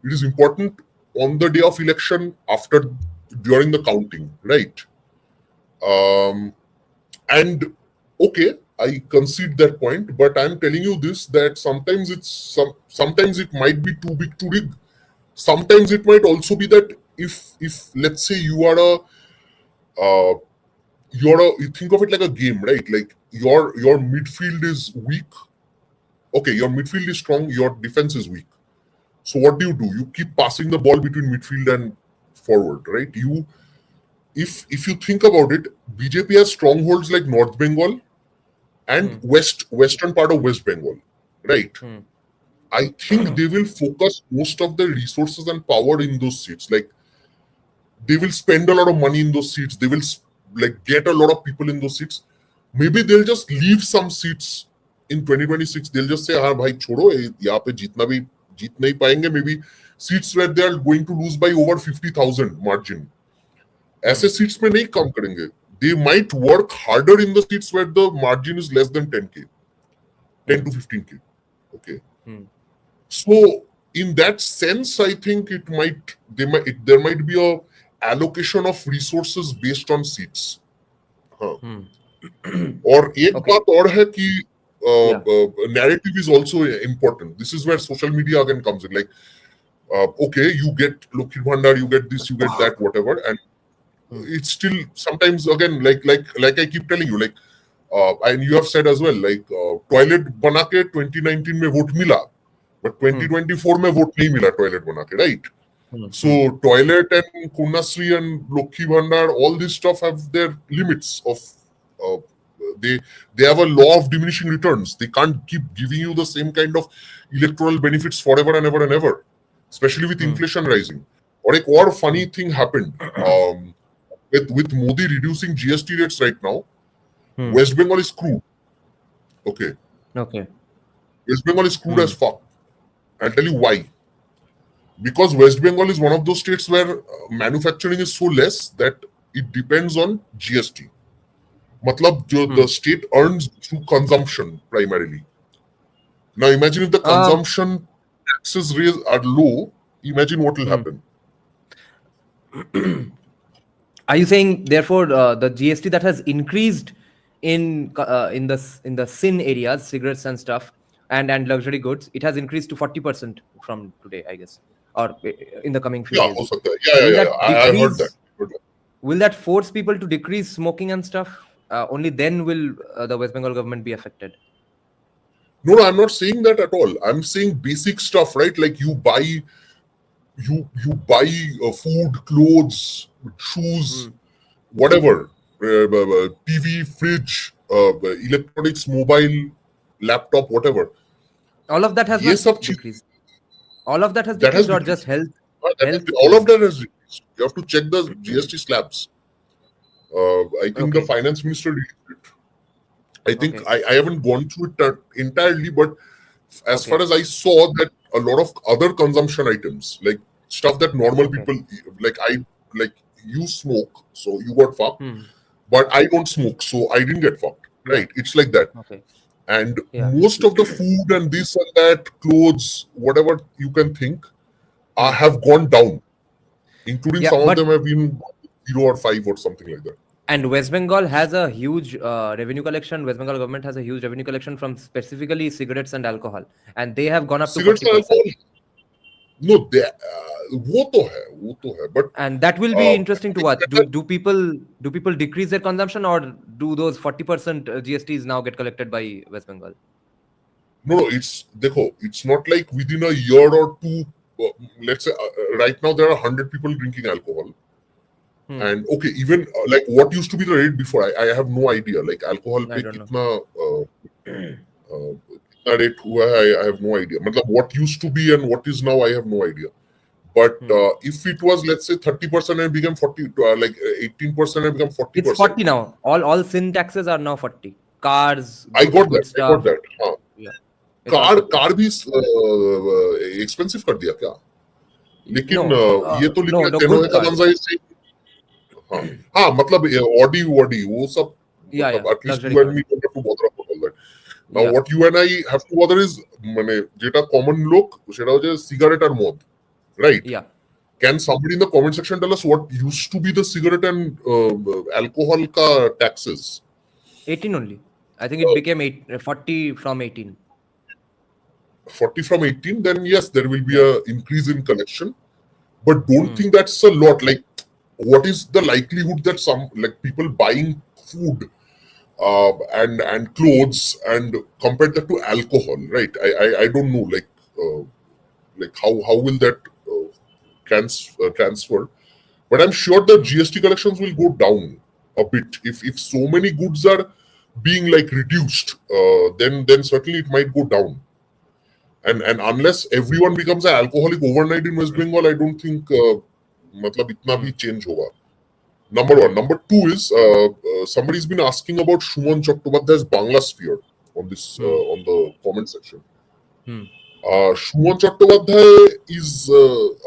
It is important on the day of election, during the counting, right? And okay, I concede that point, but I'm telling you this, that sometimes it might be too big to rig. Sometimes it might also be that if let's say you think of it like a game, right? Like your midfield is weak. Okay, your midfield is strong, your defense is weak. So what do? You keep passing the ball between midfield and forward, right? If you think about it, BJP has strongholds like North Bengal and western part of West Bengal, right? I think they will focus most of their resources and power in those seats. Like they will spend a lot of money in those seats. They will like get a lot of people in those seats. Maybe they'll just leave some seats in 2026. They'll just say, "हाँ भाई छोड़ो, यहाँ पे जीत नहीं पाएंगे." Maybe seats where they are going to lose by over 50,000 margin. ऐसे seats में नहीं काम करेंगे. They might work harder in the seats where the margin is less than 10K, 10 to 15K. Okay. So in that sense, I think there might be a allocation of resources based on seats. और एक बात और है कि narrative is also important. This is where social media again comes in. Like, okay, you get Lokhir Bhandar, you get this, you get that, whatever, and it's still sometimes again like I keep telling you, like, and you have said as well, like toilet बना के 2019 में vote मिला, but 2024 में vote नहीं मिला toilet बना के, right? So toilet and Kunnasri and Lokhir Bhandar, all this stuff have their limits of. They have a law of diminishing returns. They can't keep giving you the same kind of electoral benefits forever and ever and ever, especially with inflation rising. Or एक और funny thing happened with Modi reducing GST rates right now. West Bengal is screwed. Okay. West Bengal is screwed as fuck. I'll tell you why. Because West Bengal is one of those states where manufacturing is so less that it depends on GST. Matlab, the state earns through consumption primarily. Now imagine if the consumption taxes are low, imagine what will happen. Are you saying therefore the GST that has increased in the sin areas, cigarettes and stuff, and luxury goods, it has increased to 40% from today, I guess, or in the coming few days? I heard that. Will that force people to decrease smoking and stuff? Only then will the West Bengal government be affected. No, I'm not saying that at all. I'm saying basic stuff, right? Like you buy food, clothes, shoes, whatever, TV, fridge, electronics, mobile, laptop, whatever. All of that has decreased. All of that has decreased, or just health? All of that has decreased. You have to check the GST slabs. I think the finance minister released it. I think Okay. I haven't gone through it entirely, but as far Okay. as I saw, that a lot of other consumption items, like stuff that normal Okay. people like you smoke, so you got fucked, Hmm. but I don't smoke, so I didn't get fucked. Yeah. Right? It's like that. Okay. And Yeah. most of the food and this and that, clothes, whatever you can think, Hmm. have gone down, including Yeah. some of But them have been 0 or 5 or something like that. and West Bengal has a huge revenue collection. West Bengal government has a huge revenue collection from specifically cigarettes and alcohol, and they have gone up to Cigarettes and 40%. alcohol, no, वो तो है, but And that will be uh, interesting to watch. Do people decrease their consumption, or do those 40% GSTs now get collected by West Bengal? no, it's not like within a year or two. Let's say right now there are 100 people drinking alcohol, and okay, even like what used to be the rate before, I have no idea. Like alcohol I पे don't know. कितना rate हुआ है, I have no idea. मतलब what used to be and what is now, I have no idea. But if it was, let's say, 30% and became 40, like 18% and become 40%. It's 40 now. All sin taxes are now 40. Cars, I got good that. stuff. हाँ. Yeah. It's all 40. Car भी expensive कर दिया क्या? लेकिन No, ये तो लिखा है no, तेनों good का cars. गंजा, हाँ हाँ, मतलब ऑडी वो सब, Yeah, मतलब at least luxury you and cars. me don't have to bother about all that. Now Yeah. what you and I have to bother is, মানে যেটা কমন লোক সেটা হচ্ছে সিগারেট আর মদ, right? Yeah. Can somebody in the comment section tell us what used to be the cigarette and alcohol ka taxes? 18 only. I think it became 40 from 18. 40 from 18, then yes, there will be Yeah. a increase in collection, but don't think that's a lot. Like, what is the likelihood that some, like, people buying food and clothes and compare that to alcohol, right? I don't know, like how will that transfer? But I'm sure the GST collections will go down a bit if so many goods are being like reduced. Then certainly it might go down. And unless everyone becomes an alcoholic overnight in West Bengal, I don't think मतलब इतना भी change होगा. Number one. Number two is somebody's been asking about Shuman Chattopadhyay's Bangla Sphere on this on the comment section. Shuman Chattopadhyay is,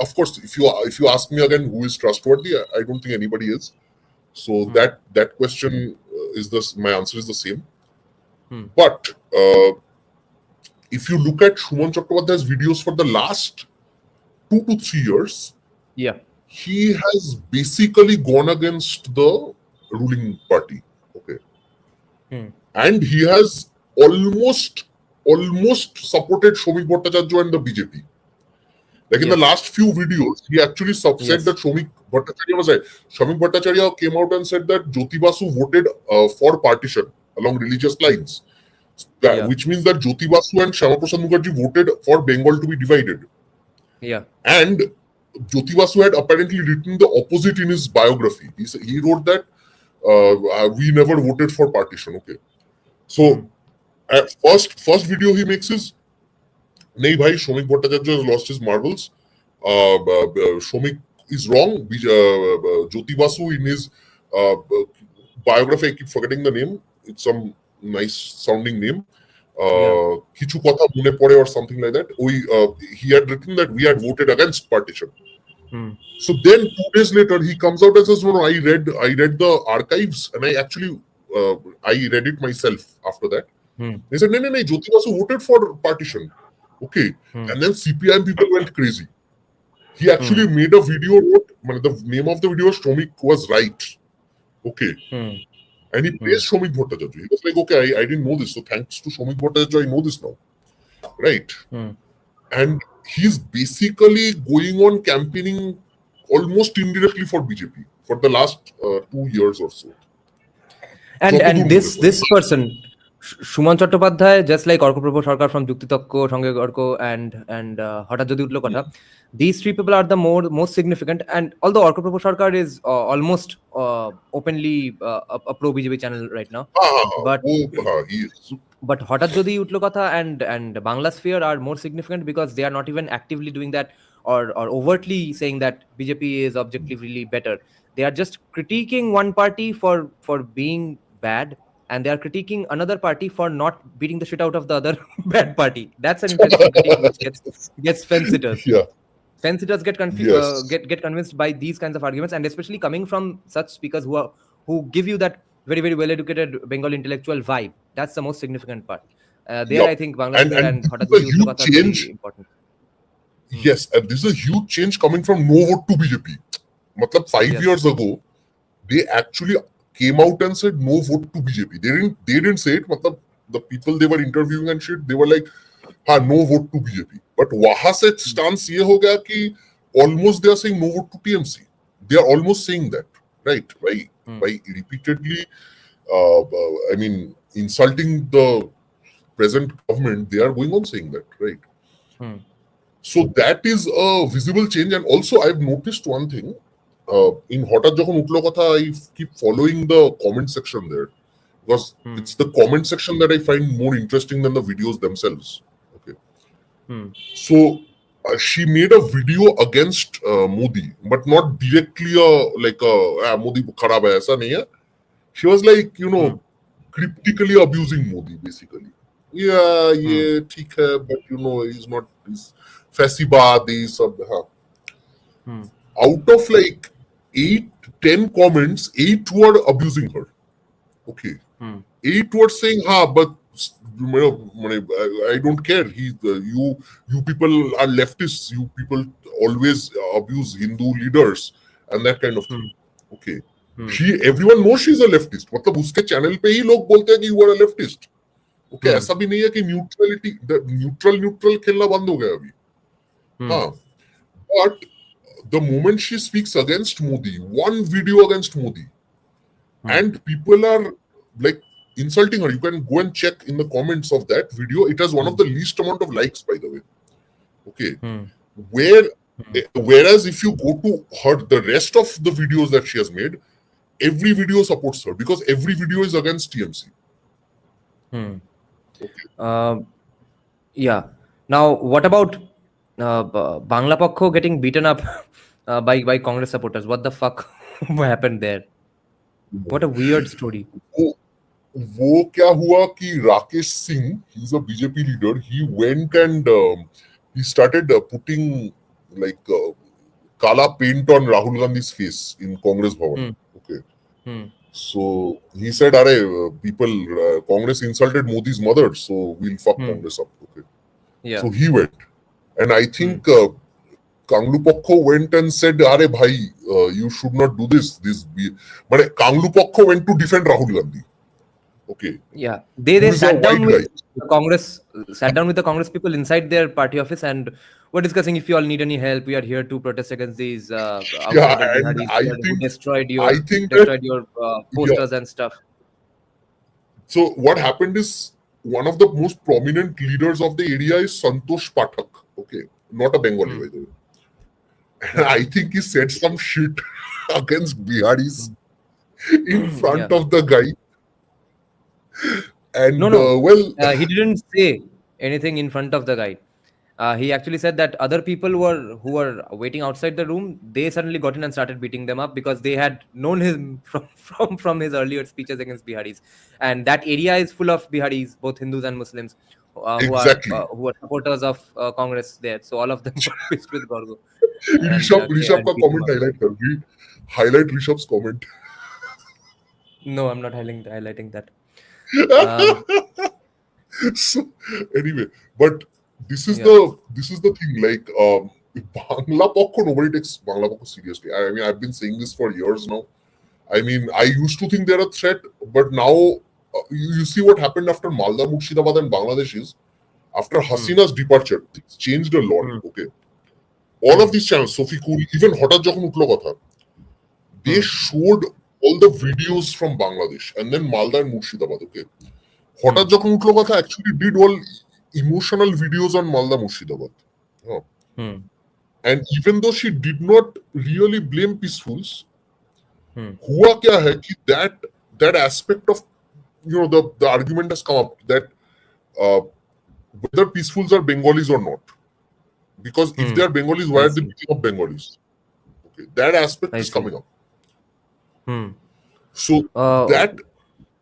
of course, if you ask me again who is trustworthy, I don't think anybody is. So that question is my answer is the same. But if you look at Shuman Chattopadhyay's videos for the last 2 to 3 years, Yeah. he has basically gone against the ruling party. Okay. And he has almost supported Shomik Bhattacharya and the BJP. Like in the last few videos, he actually said that Shomik Bhattacharya was right. Shomik Bhattacharya came out and said that Jyoti Basu voted for partition along religious lines. Which means that Jyoti Basu and Shyama Prasad Mukherjee voted for Bengal to be divided. Yeah. And Jyoti Basu had apparently written the opposite in his biography. He wrote that we never voted for partition. Okay. So first video he makes is, nahi bhai, Shomik Bhattacharya has lost his marbles. Shomik is wrong. Jyoti Basu in his biography, I keep forgetting the name. It's some nice sounding name. Kichu Kotha Mune Pore or something like that. He had written that we had voted against partition. So then 2 days later he comes out and says, no, I read the archives and I read it myself after that. They said, no, Jyoti Basu voted for partition. Okay. And then CPIM people went crazy. He actually made a video, the name of the video was Shomik was right. Okay. And he praised Shomik Bhattacharya. He was like, okay, I didn't know this. So thanks to Shomik Bhattacharya, I know this now. Right. And he's basically going on campaigning almost indirectly for BJP for the last 2 years or so. And this person, Shuman Chattopadhyay, just like Orkoprabha Sarkar from Juktitakko, Sange Gorko, and Hotat Jodi Utlo Kotha, these three people are the most significant. And although Orkoprabha Sarkar is almost openly a pro BJP channel right now, but Hotat Jodi Utlo Kotha and Bangla Sphere are more significant because they are not even actively doing that or overtly saying that BJP is objectively better. They are just critiquing one party for being bad and they are critiquing another party for not beating the shit out of the other bad party. That's an interesting critique which gets fence sitters. Yeah. Fence sitters get Yes. get convinced by these kinds of arguments, and especially coming from such speakers who give you that very, very well educated Bengal intellectual vibe. That's the most significant part. There, I think Bangladesh and this is a huge are change. very important. Yes, and this is a huge change coming from no vote to BJP. Matlab 5 years ago, they actually came out and said no vote to BJP. They didn't say it. Matlab, the people they were interviewing and shit, they were like, "Ha, no vote to BJP." But wahan se stance ye ho gaya ki almost they are saying no vote to TMC. They are almost saying that, right? By repeatedly, I mean, insulting the present government, they are going on saying that, right? So that is a visible change. And also I've noticed one thing, in Hotat Jokhon Utlo Kotha, I keep following the comment section there, because it's the comment section that I find more interesting than the videos themselves. Okay. So she made a video against Modi, but not directly like Modi kharab hai, aisa nahi hai. She was like, you know, cryptically abusing Modi, basically. Yeah, yeah, theek hai, but you know, he's not, he's fascibad, he's sab, Out of like 8-10 comments, 8 were abusing her. Okay. 8 were saying, but I don't care. You people are leftists. You people always abuse Hindu leaders and that kind of thing. Okay. Everyone knows she's a leftist. मतलब उसके channel पे ही लोग बोलते हैं कि you are a leftist. Okay, ऐसा भी नहीं है कि neutral खेलना बंद हो गया अभी. But the moment she speaks against Modi, one video against Modi, and people are like insulting her. You can go and check in the comments of that video. It has one of the least amount of likes, by the way. Okay. Whereas if you go to her, the rest of the videos that she has made, every video supports her because every video is against TMC. Okay. Yeah. Now, what about Bangla Pakho getting beaten up by Congress supporters? What the fuck happened there? What a weird story. वो क्या हुआ कि Rakesh Singh, he's a BJP leader, he went and he started putting like kala paint on Rahul Gandhi's face in Congress Bhavan. Okay. So he said, people, Congress insulted Modi's mother, so we'll fuck Congress up. Okay. Yeah. So he went. And I think Kanglu Pakho went and said, bhai, you should not do this. But Kanglu Pakho went to defend Rahul Gandhi. Okay. Yeah. They sat down with the Congress, the Congress people inside their party office and were discussing if you all need any help. We are here to protest against these who destroyed your posters and stuff. So what happened is one of the most prominent leaders of the area is Santosh Pathak. Okay. Not a Bengali, by the way. And I think he said some shit against Biharis in front of the guy. And he didn't say anything in front of the guy. He actually said that other people who were waiting outside the room, they suddenly got in and started beating them up because they had known him from his earlier speeches against Biharis. And that area is full of Biharis, both Hindus and Muslims, who are supporters of Congress there. So all of them got pissed with Gorgo. Rishabh ka comment highlight kar. Highlight Rishabh's comment. No, I'm not highlighting that. So anyway, but this is the thing, like Bangla Pakho, nobody takes Bangla Pakho seriously. I mean, I've been saying this for years now. I mean, I used to think they're a threat, but now you see what happened after Malda, Murshidabad and Bangladesh is, after Hasina's departure, things changed a lot. Okay. All of these channels, Sophie Cool, even Hotat Jokhon Utlo Kotha, they showed all the videos from Bangladesh and then Malda and Murshidabad. Okay. Hotat Jokhon Utlo Kotha actually did all emotional videos on Malda Murshidabad. And even though she did not really blame peacefuls, hua kya hai ki that aspect of, you know, the argument has come up that whether peacefuls are Bengalis or not. Because if they are Bengalis, why are they beating up Bengalis? Okay, that aspect is coming up. So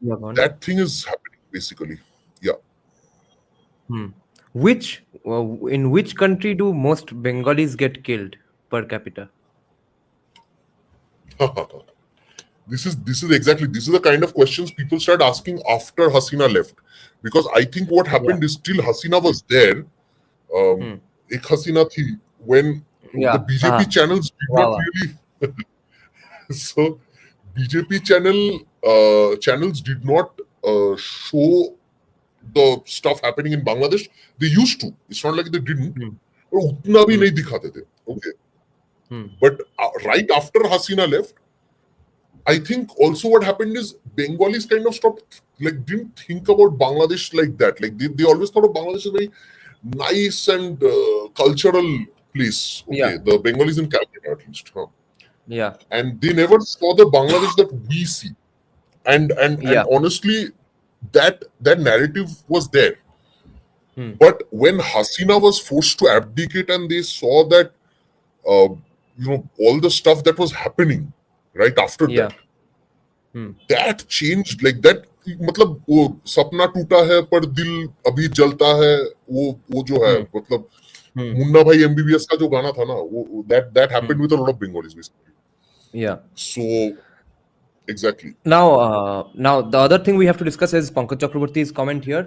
Yeah, go on. That thing is happening basically. Yeah. In which country do most Bengalis get killed per capita? This is exactly, this is the kind of questions people start asking after Hasina left, because I think what Yeah. happened is still Hasina was there. Ek Hasina thi, when the Yeah. BJP channels did not Wow. really so BJP channels did not show the stuff happening in Bangladesh. They used to. It's not like they didn't. But उतना भी नहीं दिखाते थे. Okay. But right after Hasina left, I think also what happened is Bengalis kind of stopped, like didn't think about Bangladesh like that. Like they always thought of Bangladesh as a very nice and cultural place. Okay, Yeah. the Bengalis in Calcutta at least. Huh? Yeah. And they never saw the Bangladesh that we see. And Yeah. honestly, that narrative was there. But when Hasina was forced to abdicate and they saw that all the stuff that was happening right after Yeah. that changed, like that. मतलब वो सपना टूटा है पर दिल अभी जलता है, वो जो है, मतलब मुन्ना भाई एमबीबीएस का जो गाना था ना, वो that happened with a lot of Bengalis basically. Yeah. So exactly. Now the other thing we have to discuss is Pankaj Chakraborty's comment here.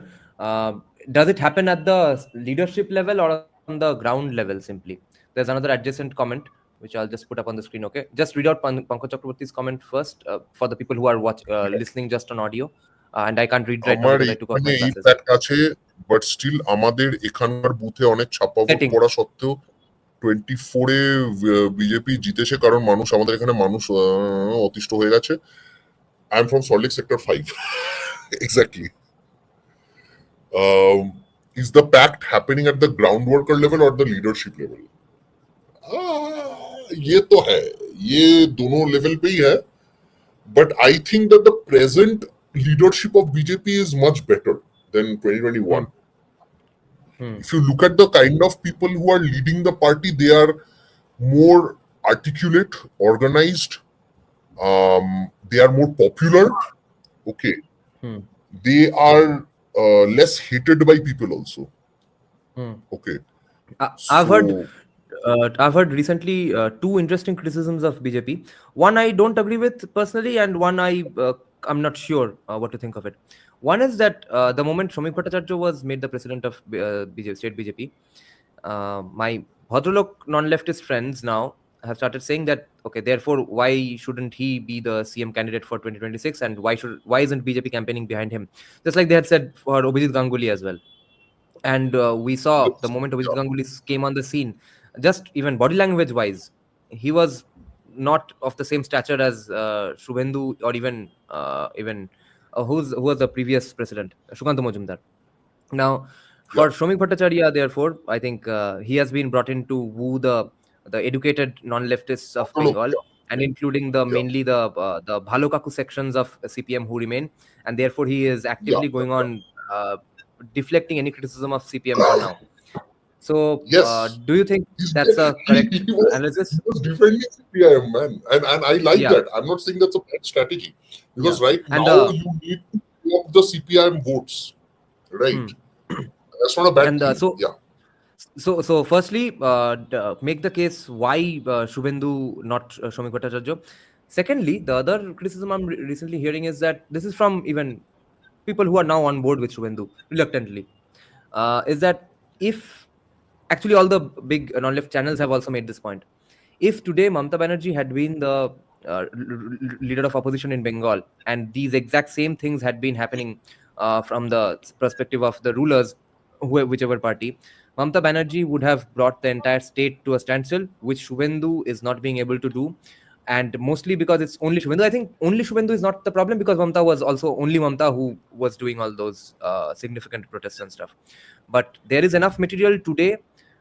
Does it happen at the leadership level or on the ground level simply? There's another adjacent comment which I'll just put up on the screen. Okay, just read out Pankaj Chakraborty's comment first for the people who are listening just on audio. And I can't read right now because I took off my glasses. Impact আছে, but still আমাদের এখানকার বুথে অনেক ছাপ্পা vote পড়া সত্ত্বেও 24-এ BJP জিতেছে, কারণ আমাদের এখানে মানুষ অতিষ্ঠ হয়ে গেছে। I am from Salt Lake sector 5 exactly. Is the pact happening at the ground worker level or the leadership level? ये तो है, ये दोनों लेवल पे ही है, but I think that the present leadership of BJP is much better than 2021. If you look at the kind of people who are leading the party, they are more articulate, organized, they are more popular. Okay, they are less hated by people also. Okay, I've heard recently two interesting criticisms of BJP. One I don't agree with personally, and one I'm not sure what to think of it. One is that the moment Shomik Bhattacharya was made the president of state BJP, my Bhadralok non-leftist friends now have started saying that, okay, therefore why shouldn't he be the CM candidate for 2026, and why isn't BJP campaigning behind him, just like they had said for Abhijit Ganguly as well. And we saw the moment Abhijit Ganguly came on the scene, just even body language wise, he was not of the same stature as Shubhendu, or even who was the previous president, Shukanta Majumdar. Now for Shomik Bhattacharya, therefore I think he has been brought in to woo the educated non-leftists of Bengal, and including mainly the Bhalo Kaku sections of CPM who remain, and therefore he is actively going on deflecting any criticism of CPM for now. So do you think that's a correct analysis? He was defending CPIM, man, and I like that. I'm not saying that's a bad strategy, because right now you need to block the CPIM votes, right? That's not a bad thing. So firstly, make the case why Shubhendu, not Shomik Bhattacharya. Secondly, the other criticism I'm recently hearing is that this is from even people who are now on board with Shubhendu reluctantly, is that if actually all the big non-left channels have also made this point, if today Mamata Banerjee had been the leader of opposition in Bengal, and these exact same things had been happening from the perspective of the rulers, whichever party, Mamata Banerjee would have brought the entire state to a standstill, which Shubhendu is not being able to do. And mostly because it's only Shubhendu. I think only Shubhendu is not the problem, because Mamata was also only Mamata who was doing all those significant protests and stuff. But there is enough material today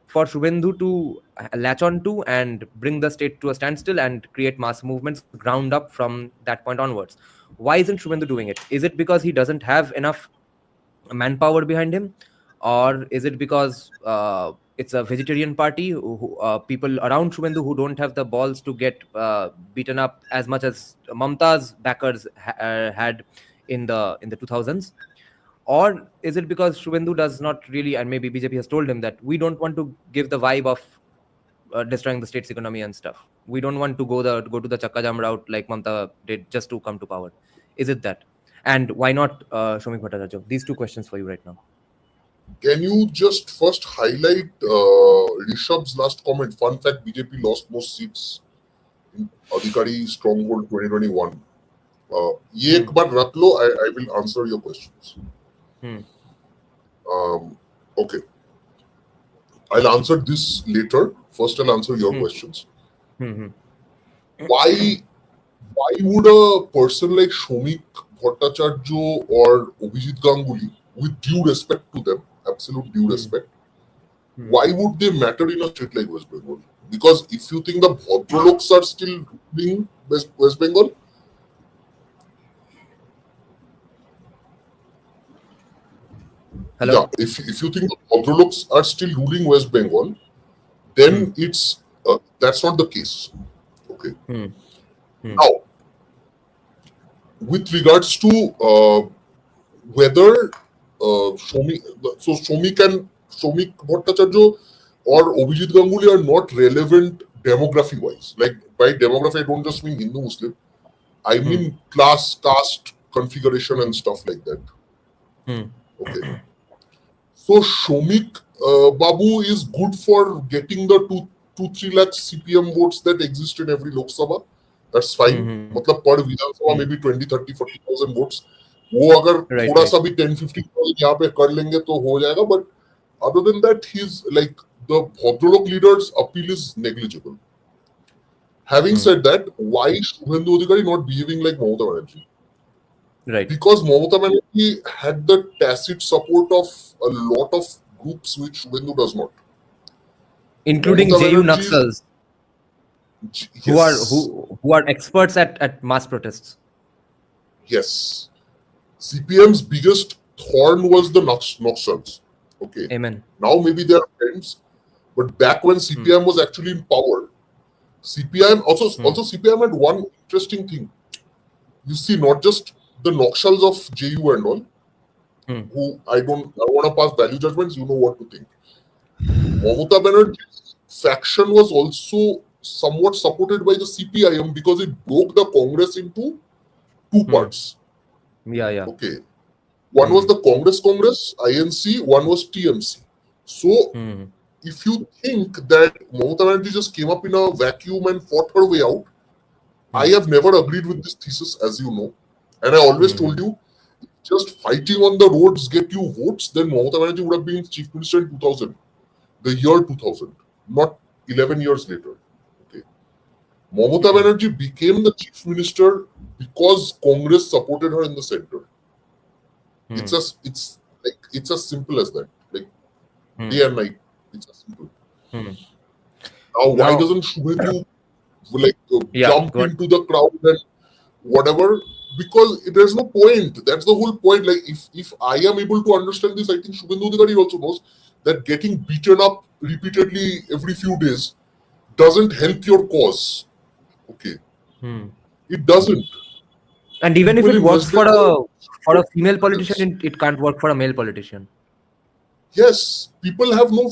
for Shubhendu to latch on to and bring the state to a standstill and create mass movements ground up from that point onwards. Why isn't Shubhendu doing it? Is it because he doesn't have enough manpower behind him, or is it because it's a vegetarian party, people around Shubhendu who don't have the balls to get beaten up as much as Mamta's backers had in the 2000s? Or is it because Shubhendu does not really, and maybe BJP has told him that we don't want to give the vibe of destroying the state's economy and stuff. We don't want to go to the Chakka Jam route like Mamata did just to come to power. Is it that? And why not Shomik Bhattacharya? These two questions for you right now. Can you just first highlight Rishabh's last comment? Fun fact: BJP lost most seats in Adhikari Stronghold 2021. ये एक बार रख लो. I will answer your questions. Okay. I'll answer this later. First, I'll answer your questions. Why would a person like Shomik Bhattacharya or Abhijit Ganguly, with due respect to them, absolute due respect, why would they matter in a state like West Bengal? Because if you think the Bhadraloks are still ruling West Bengal, hello? Yeah, if you think the Bhadraloks are still ruling West Bengal, then it's that's not the case. Okay. Now, with regards to whether Shomik Bhattacharya or Abhijit Ganguly are not relevant demography wise. Like by demography, I don't just mean Hindu Muslim. I mean class, caste, configuration and stuff like that. Okay. So Shomik Babu is good for getting the 2-3 lakh CPM votes that exist in every Lok Sabha. That's fine. मतलब per Vidhan Sabha maybe 20, 30, 40,000 votes. वो अगर थोड़ा सा भी 10-15,000 यहाँ पे कर लेंगे तो हो जाएगा. But other than that, he's like the Bhadralok leader's appeal is negligible. Having said that, why Shubhendu Adhikari not behaving like Mamata Banerjee? Right. Because Mamata Banerjee had the tacit support of a lot of groups which Shubhendu does not. Including JU Naxals, Yes. who are experts at mass protests. Yes. CPM's biggest thorn was the Naxals. Okay. Amen. Now maybe they are friends, but back when CPM was actually in power, CPM also CPM had one interesting thing. You see, not just the Naxals of JU and all, who I don't want to pass value judgments. You know what to think. Mamata Banerjee's faction was also somewhat supported by the CPIM because it broke the Congress into two parts. Yeah. Okay. One was the Congress, INC, one was TMC. So, if you think that Mamata Banerjee just came up in a vacuum and fought her way out, I have never agreed with this thesis, as you know. And I always told you, just fighting on the roads get you votes, then Mamata Banerjee would have been Chief Minister in 2000, the year 2000, not 11 years later. Okay. Mamata Banerjee became the Chief Minister because Congress supported her in the center. It's as simple as that. Like day and night. It's as simple. Now, why doesn't Shubhendu jump into the crowd and whatever? Because there's no point. That's the whole point. Like if I am able to understand this, I think Shubhendu Adhikari also knows that getting beaten up repeatedly every few days doesn't help your cause. Okay. It doesn't. And even if it works for a female politician, it can't work for a male politician. Yes, people have no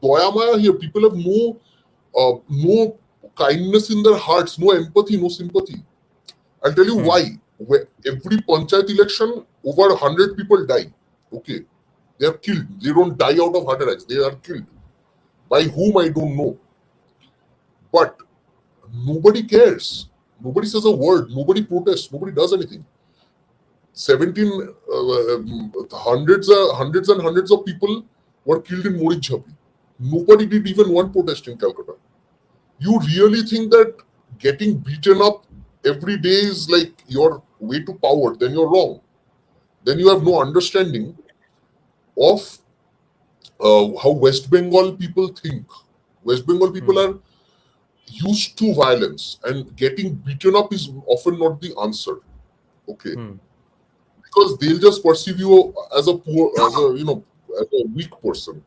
doya maya here. People have no kindness in their hearts, no empathy, no sympathy. I'll tell you why. Every panchayat election, over 100 people die. Okay, they are killed. They don't die out of heart attacks. They are killed. By whom I don't know. But nobody cares. Nobody says a word. Nobody protests. Nobody does anything. Hundreds and hundreds of people were killed in Morikjhapi. Nobody did even one protest in Calcutta. You really think that getting beaten up every day is like your way to power? Then you're wrong. Then you have no understanding of how West Bengal people think. West Bengal people are used to violence, and getting beaten up is often not the answer. Okay. Because they'll just perceive you as a weak person.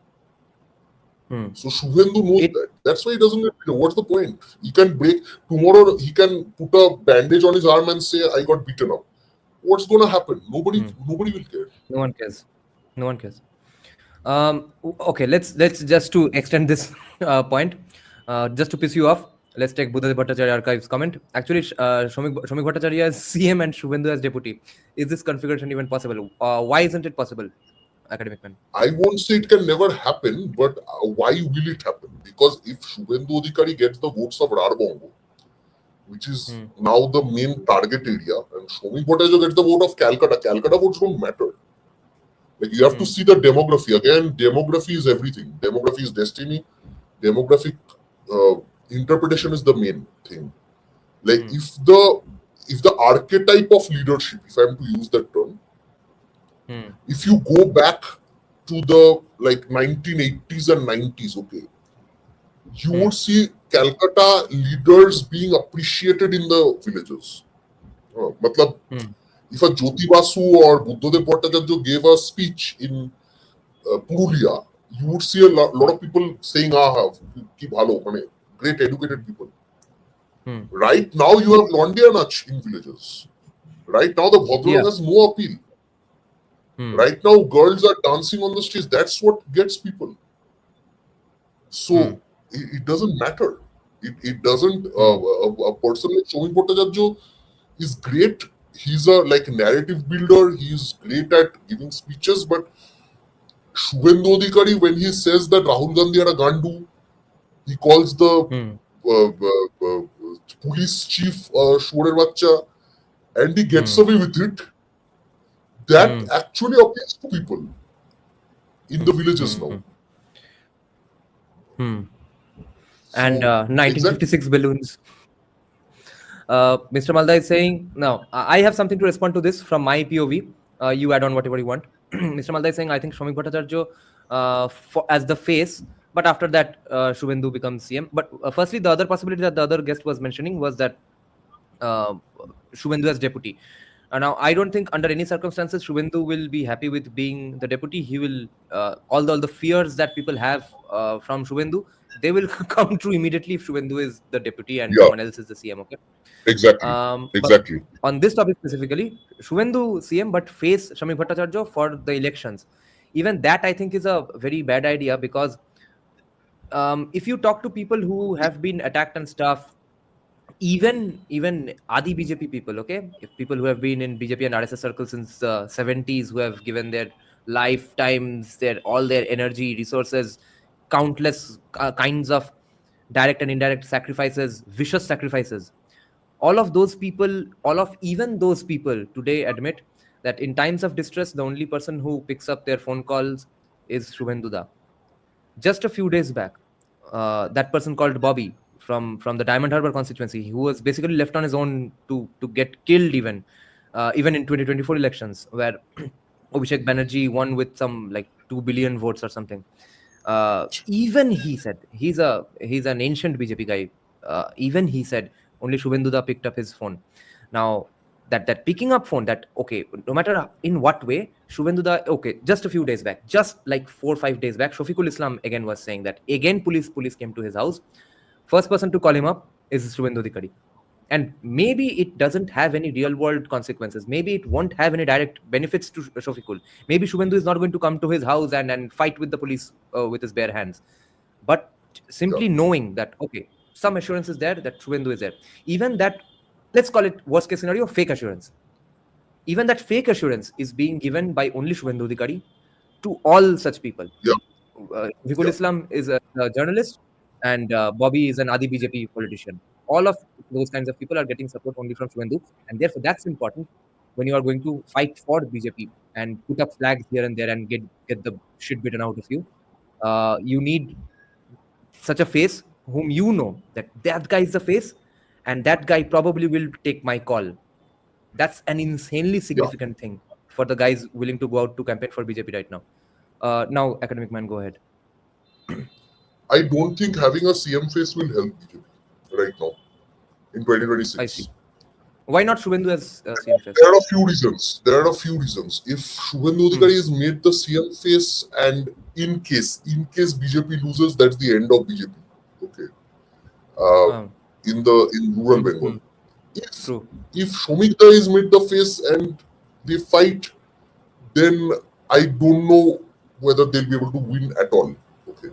So Shubhendu knows that. That's why he doesn't get beaten. What's the point? He can break tomorrow. He can put a bandage on his arm and say, "I got beaten up." what's going to happen? Nobody will care. No one cares. No one cares. Okay, let's just to extend this point, just to piss you off. Let's take Buddhadev Bhattacharya archives comment. Actually, Shomik Bhattacharya as CM and Shubhendu as deputy. Is this configuration even possible? Why isn't it possible, academic man? I won't say it can never happen, but why will it happen? Because if Shubhendu Adhikari gets the votes of Rarbongo, which is now the main target area, and Shomik Bhattacharya gets the vote of Calcutta votes don't matter. Like, you have to see the demography. Again, demography is everything. Demography is destiny. Demographic interpretation is the main thing. Like, if the archetype of leadership, if I am to use that term, if you go back to the like 1980s and 90s, okay, you would see Calcutta leaders being appreciated in the villages. Matlab, if a Jyoti Basu or Buddhadev Bhattacharya gave a speech in Purulia, you would see a lot of people saying, ki bhalo, great educated people. Right now, you have Londia Nach in villages. Right now, the Bhadrang has no appeal. Right now, girls are dancing on the streets. That's what gets people. So, it doesn't matter. It doesn't. A person like Shomik Bhattacharya is great. He's a narrative builder. He's great at giving speeches. But Shubhendu Adhikari, when he says that Rahul Gandhi had a gandu, he calls the police chief Shorer Bacha, and he gets away with it. That actually appeals to people in the villages now. And 1956 balloons. Mr. Malda is saying, now, I have something to respond to this from my POV. You add on whatever you want. Mr. Malda is saying, I think Shomik Bhattacharya as the face, but after that, Shubhendu becomes CM. But firstly, the other possibility that the other guest was mentioning was that Shubhendu as deputy. Now, I don't think under any circumstances Shubhendu will be happy with being the deputy. He will, all the fears that people have from Shubhendu, they will come true immediately if Shubhendu is the deputy and someone else is the CM. Okay. Exactly. On this topic specifically, Shubhendu CM but face Shomik Bhattacharya for the elections. Even that I think is a very bad idea, because if you talk to people who have been attacked and stuff, even Adi BJP people, okay, if people who have been in BJP and RSS circles since the 70s, who have given their lifetimes, all their energy, resources, countless kinds of direct and indirect sacrifices, vicious sacrifices, all of those people, even those people today admit that in times of distress, the only person who picks up their phone calls is Shubhendu Da. Just a few days back, that person called Bobby from the Diamond Harbour constituency, who was basically left on his own to get killed even in 2024 elections, where Abhishek Banerjee won with some 2 billion votes or something. Even he said, he's an ancient BJP guy. Even he said only Shubhendu Da picked up his phone. Now that picking up phone, that okay, no matter in what way, Shubhendu Da, okay, just a few days back, just 4 or 5 days back, Shafiqul Islam again was saying that again police came to his house. First person to call him up is Shubhendu Adhikari. And maybe it doesn't have any real world consequences. Maybe it won't have any direct benefits to Shafiqul. Maybe Shubhendu is not going to come to his house and fight with the police with his bare hands. But simply knowing that, okay, some assurance is there that Shubhendu is there. Even that, let's call it worst case scenario, fake assurance. Even that fake assurance is being given by only Shubhendu Adhikari to all such people. Shafiqul Islam is a journalist, and Bobby is an Adi BJP politician. All of those kinds of people are getting support only from Shubhendu, and therefore that's important when you are going to fight for BJP and put up flags here and there and get the shit beaten out of you. You need such a face whom you know that guy is the face, and that guy probably will take my call. That's an insanely significant thing for the guys willing to go out to campaign for BJP right now. Now, academic man, go ahead. I don't think having a CM face will help BJP right now in 2026. I see. Why not Shubhendu as CM face? There are a few reasons. If Shubhendu Adhikari is made the CM face, and in case BJP loses, that's the end of BJP. Okay. In rural Bengal. If Shomik Da is made the face and they fight, then I don't know whether they'll be able to win at all. Okay.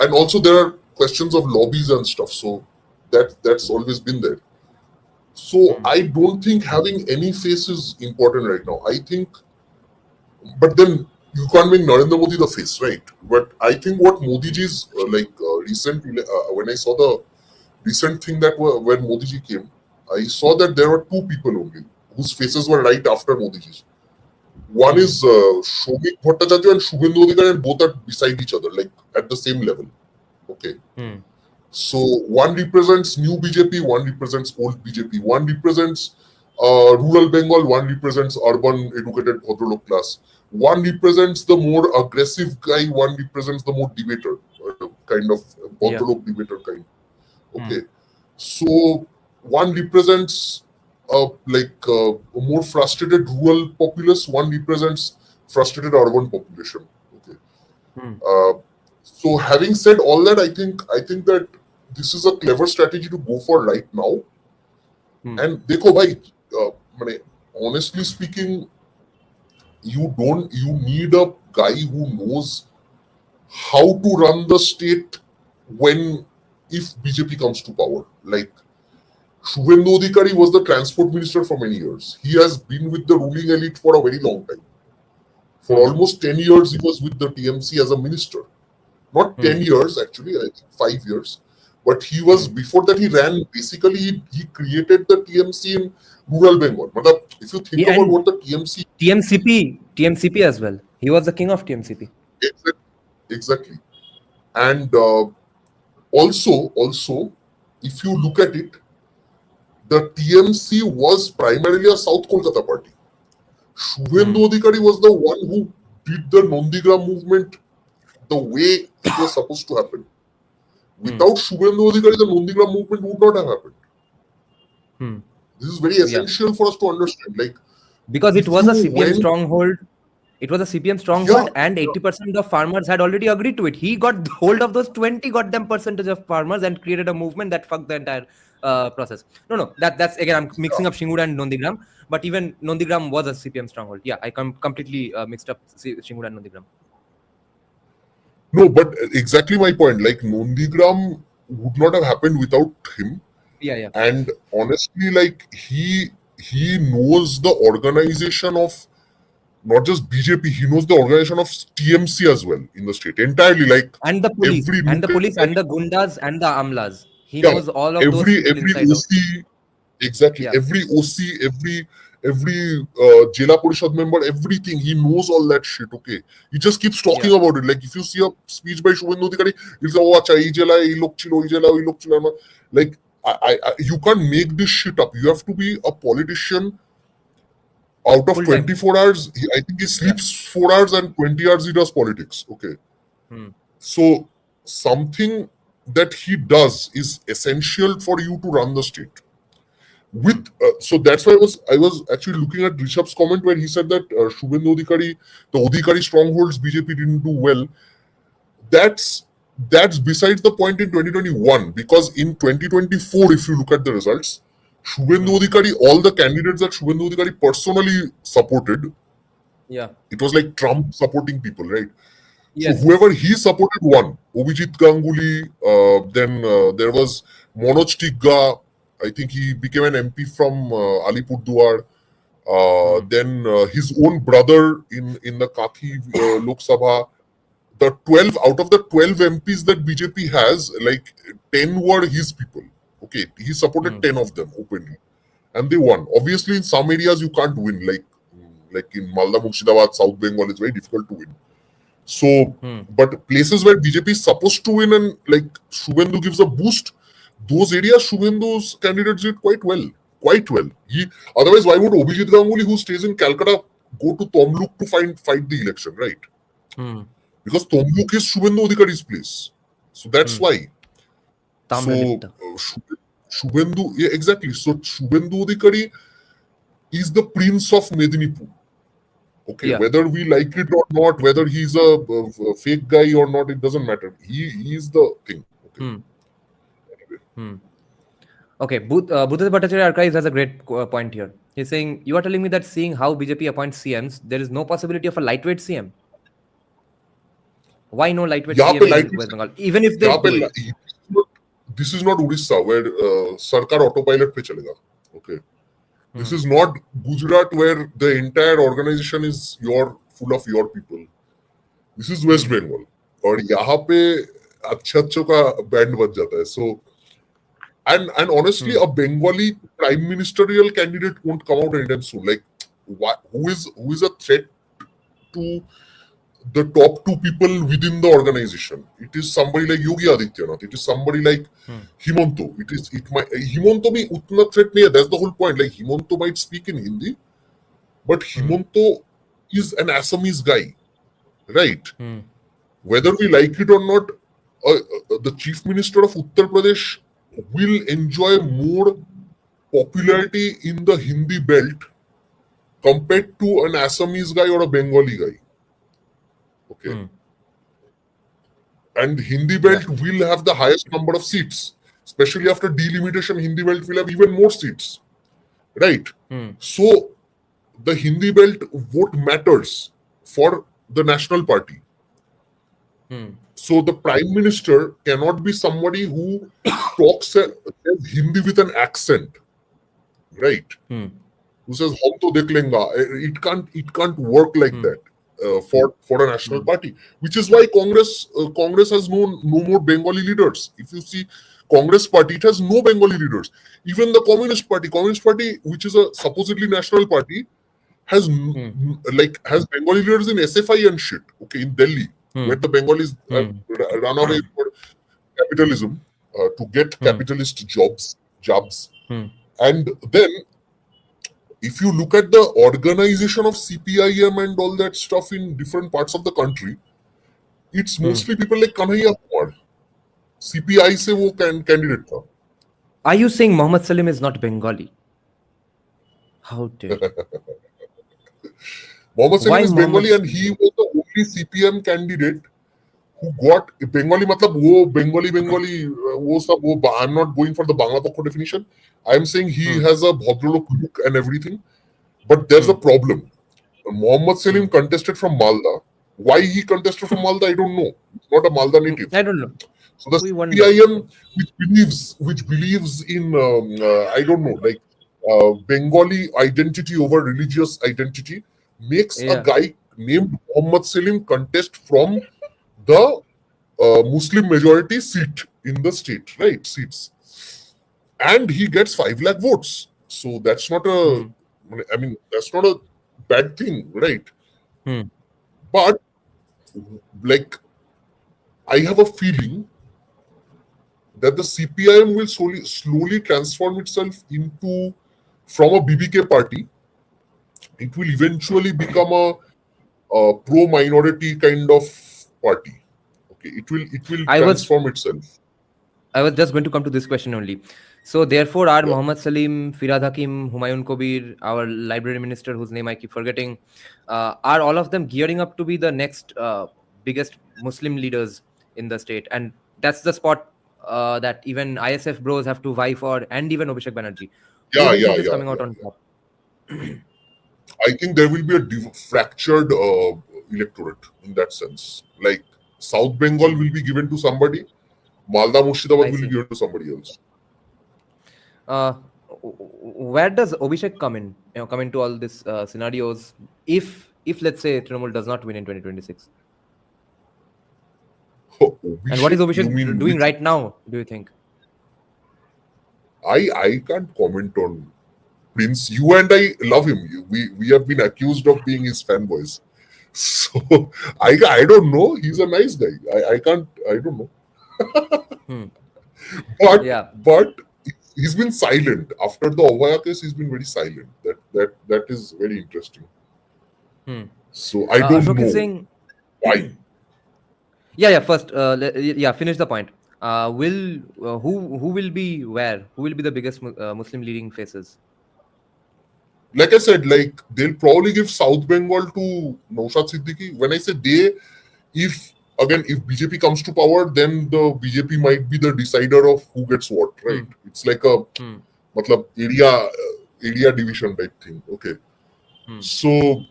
And also there are questions of lobbies and stuff, so that's always been there. So I don't think having any face is important right now. I think, but then you can't make Narendra Modi the face, right? But I think what Modi ji's recent, when I saw the recent thing that when Modi ji came, I saw that there were two people only whose faces were right after Modi ji's. One is Shomik Bhattacharya and Shubhendu Adhikari, and both are beside each other, like at the same level. Okay. So one represents new BJP, one represents old BJP, one represents rural Bengal, one represents urban educated Bhadralok class, one represents the more aggressive guy, one represents the more debater, kind of Bhadralok debater kind. Okay. So one represents a more frustrated rural populace, one represents frustrated urban population. Okay. So having said all that, I think that this is a clever strategy to go for right now. And dekho bhai, honestly speaking, you need a guy who knows how to run the state if BJP comes to power. Like Shubhendu Adhikari was the transport minister for many years. He has been with the ruling elite for a very long time. For almost 10 years, he was with the TMC as a minister. Not 10 years, actually, I think 5 years. But he was, before that, he ran, basically, he created the TMC in rural Bengal. But if you think about what the TMC... TMCP as well. He was the king of TMCP. Exactly. And also, if you look at it, the TMC was primarily a South Kolkata party. Shubhendu Adhikari was the one who did the Nondigram movement the way it was supposed to happen. Without Shubhendu Adhikari, the Nondigram movement would not have happened. This is very essential for us to understand. Because it was a CPM stronghold. It was a CPM stronghold, and 80% of farmers had already agreed to it. He got hold of those 20 goddamn percentage of farmers and created a movement that fucked the entire process. No, that's again, I'm mixing up Shinguda and Nondigram, but even Nondigram was a CPM stronghold. Yeah, I completely mixed up Shinguda and Nondigram. No, but exactly my point. Like Nondigram would not have happened without him. Yeah. And honestly, like he knows the organization of not just BJP, he knows the organization of TMC as well in the state entirely. Like and the police, and the Gundas and the Amlas. He knows all of those every OC, exactly. Yeah. Every OC, every Jela Parishad member, everything. He knows all that shit. Okay, he just keeps talking about it. Like if you see a speech by Shubhendu Adhikari, he'll say, "Oh, acha, ei jela, ei lok chilo." Like you can't make this shit up. You have to be a politician. Out of 24 hours, I think he sleeps 4 hours and 20 hours he does politics. Okay. So something that he does is essential for you to run the state. So that's why I was actually looking at Rishabh's comment where he said that Shubhendu Adhikari, the Adhikari strongholds, BJP didn't do well. That's besides the point in 2021, because in 2024, if you look at the results, Shubhendu Adhikari, all the candidates that Shubhendu Adhikari personally supported, it was like Trump supporting people, right? Yes. So whoever he supported won. Abhijit Ganguly, then there was Manoj Tigga, I think he became an MP from Alipurduar. Then his own brother in the Kathi Lok Sabha. The 12 out of the 12 MPs that BJP has, like 10 were his people. Okay, he supported 10 of them openly, and they won. Obviously, in some areas you can't win, like in Malda, Murshidabad, South Bengal, it's very difficult to win. So, but places where BJP is supposed to win and like Shubhendu gives a boost, those areas Shubhendu's candidates did quite well. Otherwise, why would Abhijit Ganguly, who stays in Calcutta, go to Tomluk to fight the election, right? Because Tomluk is Shubhendu Adhikari's place, so that's why. So Shubhendu, exactly. So Shubhendu Adhikari is the prince of Medinipur. Okay, whether we like it or not, whether he's a fake guy or not, it doesn't matter. He is the king. Okay. Okay, Buddha Bhattacharya Archives has a great point here. He's saying, you are telling me that seeing how BJP appoints CMs, there is no possibility of a lightweight CM. Why no lightweight यहाँ CM पे in lightweight West Bengal? Even if they do it. This is not Odisha where सरकार autopilot पे चलेगा. Okay. This is not Gujarat where the entire organization is full of your people. This is West Bengal. और यहाँ पे अच्छों का band बज जाता है. So and honestly, a Bengali prime ministerial candidate won't come out anytime soon. Like, who is a threat to the top two people within the organization? It is somebody like Yogi Adityanath. It is somebody like Himanto. Himanto bhi utna threat nahi hai. That's the whole point. Like, Himanto might speak in Hindi, but Himanto is an Assamese guy, right? Whether we like it or not, the chief minister of Uttar Pradesh will enjoy more popularity in the Hindi belt compared to an Assamese guy or a Bengali guy. Okay. And Hindi belt will have the highest number of seats. Especially after delimitation, Hindi belt will have even more seats. Right? So, the Hindi belt vote matters for the national party. So, the prime minister cannot be somebody who talks Hindi with an accent. Right? Who says, "Hum to dekh lenga." It can't work like that. For a national party, which is why Congress has no more Bengali leaders. If you see Congress party, it has no Bengali leaders. Even the Communist Party, which is a supposedly national party, has Bengali leaders in SFI and shit. Okay, in Delhi, where the Bengalis run away for capitalism to get capitalist jobs, and then. If you look at the organization of CPIM and all that stuff in different parts of the country, it's mostly people like Kanhaiya Kumar. CPI se wo candidate tha. Are you saying Mohammed Salim is not Bengali? How dare you? Mohammed Salim is Bengali and he was the only CPM candidate who got Bengali. Matlab wo Bengali wo sab wo. I'm not going for the Bangla Pakho definition. I'm saying he has a Bhadralok look and everything. But there's a problem. Mohammed Salim contested from Malda. Why he contested from Malda, I don't know. He's not a Malda native. I don't know. So the CPIM, which believes in, I don't know, like Bengali identity over religious identity, makes a guy named Mohammed Salim contest from the Muslim majority seat in the state, right? Seats. And he gets 5 lakh votes. So that's not that's not a bad thing, right? But like, I have a feeling that the CPIM will slowly transform itself into, from a BBK party, it will eventually become a pro-minority kind of party. Okay, it will transform itself. I was just going to come to this question only. So therefore, are Mohammed Salim, Firad Hakim, Humayun Kabir, our library minister whose name I keep forgetting, are all of them gearing up to be the next biggest Muslim leaders in the state? And that's the spot that even ISF bros have to vie for, and even Abhishek Banerjee. Who do you think is coming out on top? I think there will be a fractured electorate in that sense. Like, South Bengal will be given to somebody, Malda Murshidabad will be given to somebody else. Where does Abhishek come in? Come into all these scenarios if let's say Trinamool does not win in 2026? And what is Abhishek doing right now, do you think? I can't comment on Prince. You and I love him. We have been accused of being his fanboys. So I don't know. He's a nice guy. I don't know. But he's been silent. After the Ovaya case, he's been very silent. That is very interesting. So I don't know why. First, finish the point. Who will be where? Who will be the biggest Muslim leading faces? Like I said, they'll probably give South Bengal to Naushad Siddiqui. When I say they, if again, if BJP comes to power, then the BJP might be the decider of who gets what, right? It's like a matlab area division type thing. Okay. So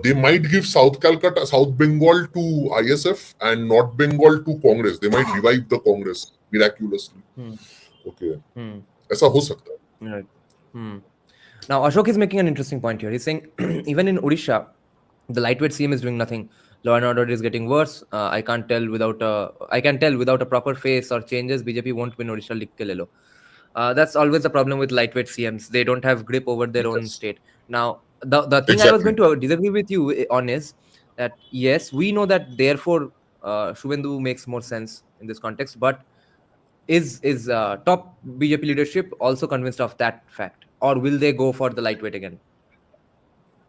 they might give South Bengal to ISF and North Bengal to Congress. They might revive the Congress miraculously. Okay. ऐसा हो सकता है. Right. Now, Ashok is making an interesting point here. He's saying even in Odisha, the lightweight CM is doing nothing. Law and order is getting worse. I can tell without a proper face or changes, BJP won't win Odisha. Likh ke le lo. That's always the problem with lightweight CMs. They don't have grip over their own state. Now, the thing I was going to disagree with you on is that yes, we know that therefore Shubhendu makes more sense in this context, but is top BJP leadership also convinced of that fact, or will they go for the lightweight again?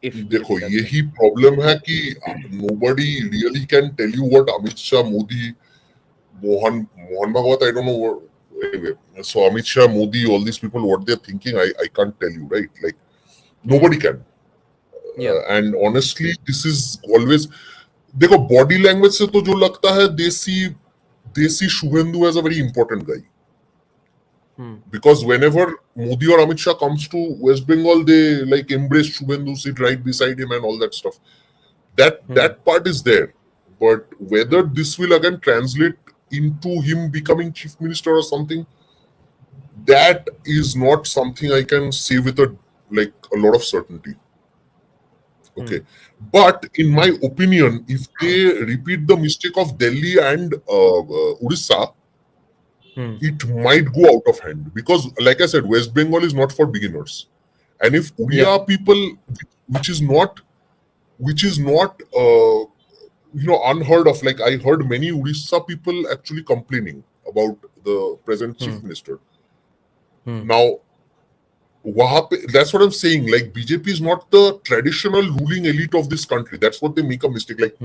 देखो यही problem है कि nobody really can tell you what Amit Shah, Modi, Mohan Bhagwat, I don't know what, anyway. So Amit Shah, Modi, all these people, what they're thinking, I can't tell you, right? Like nobody can. And honestly, this is always, देखो body language से तो जो लगता है देसी Shubhendu as a very important guy. Because whenever Modi or Amit Shah comes to West Bengal, they like embrace Shubhendu, sit right beside him and all that stuff. That part is there. But whether this will again translate into him becoming chief minister or something, that is not something I can say with a lot of certainty. Okay. But in my opinion, if they repeat the mistake of Delhi and Odisha, it might go out of hand, because like I said, West Bengal is not for beginners, and if Odia people, which is not unheard of, like I heard many Odisha people actually complaining about the present chief minister. Now that's what I'm saying, like BJP is not the traditional ruling elite of this country. That's what they make a mistake. Like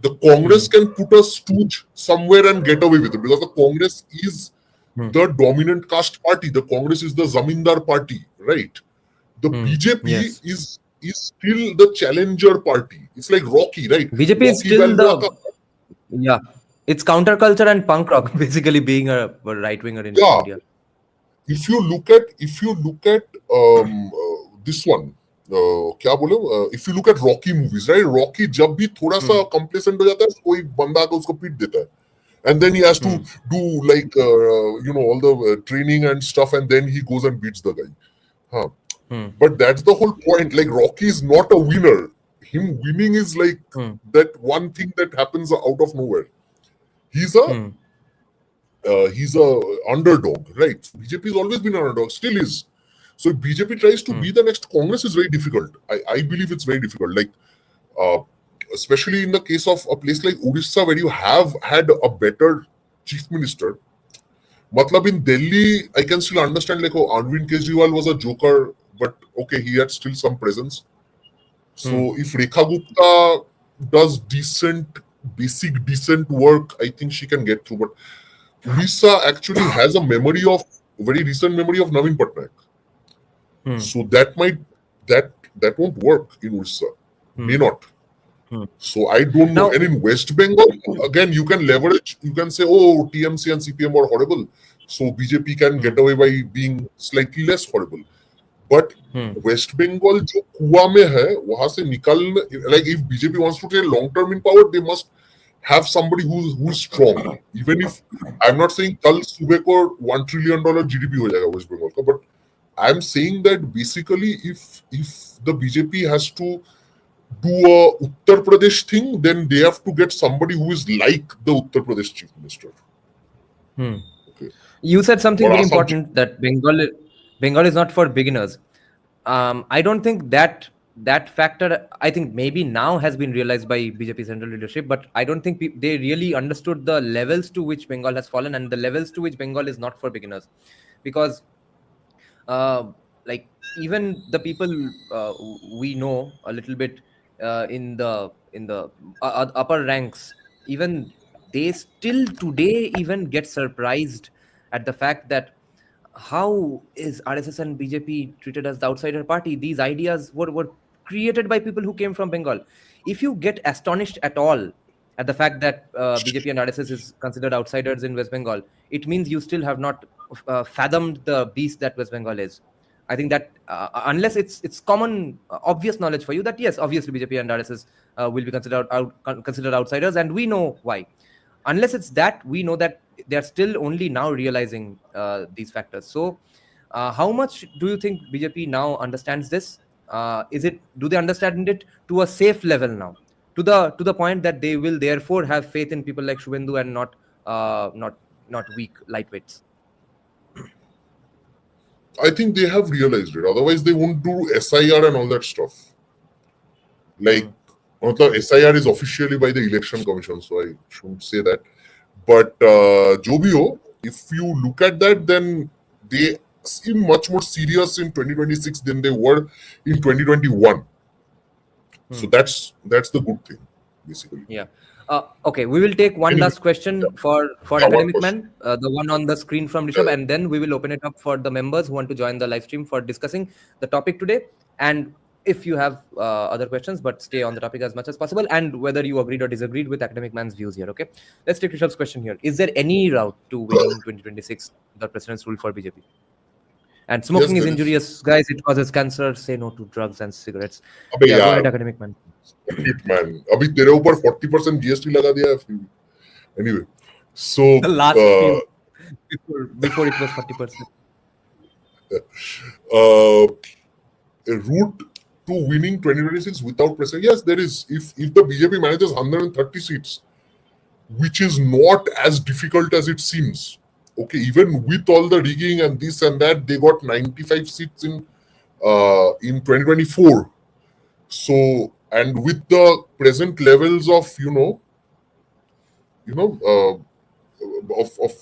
the Congress can put a stooge somewhere and get away with it, because the Congress is the dominant caste party. The Congress is the Zamindar party, right? The BJP is still the challenger party. It's like Rocky, right? BJP Rocky is still Balboa it's counterculture and punk rock, basically, being a right winger in India. If you look at this one, if you look at Rocky movies, right? Rocky जब भी थोड़ा सा complacent हो जाता है, कोई बंदा आकर उसको पीट देता है, and then he has to do like all the training and stuff, and then he goes and beats the guy. But that's the whole point. Like Rocky is not a winner. Him winning is like that one thing that happens out of nowhere. He's a underdog, right? BJP has always been an underdog, still is. So if BJP tries to be the next Congress, is very difficult. I believe it's very difficult. Like, especially in the case of a place like Odisha, where you have had a better chief minister. Matlab in Delhi, I can still understand, like, Arvind Kejriwal was a joker, but okay, he had still some presence. So if Rekha Gupta does decent work, I think she can get through. But Odisha actually has a very recent memory of Navin Patnaik. So that won't work in Odisha. May not. So I don't know. And in West Bengal, again, you can leverage, you can say, oh, TMC and CPM are horrible, so BJP can get away by being slightly less horrible. But West Bengal जो कुआं में है, वहां से निकलने, like if BJP wants to stay long term in power, they must have somebody who's strong. Even if I'm not saying कल सुबह को $1 trillion GDP हो जाएगा West Bengal का, but I'm saying that basically if the BJP has to do a Uttar Pradesh thing, then they have to get somebody who is like the Uttar Pradesh chief minister. Okay. You said something very important, that Bengal is not for beginners. I don't think that factor, I think maybe now has been realized by BJP central leadership, but I don't think they really understood the levels to which Bengal has fallen and the levels to which Bengal is not for beginners. Because like even the people we know a little bit in the upper ranks, even they still today even get surprised at the fact that how is RSS and BJP treated as the outsider party. These ideas were created by people who came from Bengal. If you get astonished at all at the fact that BJP and RSS is considered outsiders in West Bengal, it means you still have not fathomed the beast that West Bengal is. I think that unless it's common, obvious knowledge for you that yes, obviously BJP and RSS will be considered outsiders, and we know why. Unless it's that, we know that they're still only now realizing these factors. So, how much do you think BJP now understands this? Do they understand it to a safe level now, to the point that they will therefore have faith in people like Shubhendu and not weak lightweights? I think they have realized it. Otherwise, they won't do SIR and all that stuff. Like, SIR is officially by the Election Commission, so I shouldn't say that. But Jobio, if you look at that, then they seem much more serious in 2026 than they were in 2021. So that's the good thing, basically. Yeah. Okay, we will take one last question for Academic Man, the one on the screen from Rishabh, and then we will open it up for the members who want to join the live stream for discussing the topic today. And if you have other questions, but stay on the topic as much as possible, and whether you agreed or disagreed with Academic Man's views here. Okay, let's take Rishabh's question here. Is there any route to winning 2026 the president's rule for BJP? And smoking is injurious, guys. It causes cancer. Say no to drugs and cigarettes. Go ahead, Academic Man. Man, अभी तेरे ऊपर 40% GST लगा दिया है. Anyway, so the last few, before it was 40%. A route to winning 2026 without president, yes, there is. If the BJP manages 130 seats, which is not as difficult as it seems. Okay, even with all the rigging and this and that, they got 95 seats in 2024. So, and with the present levels of of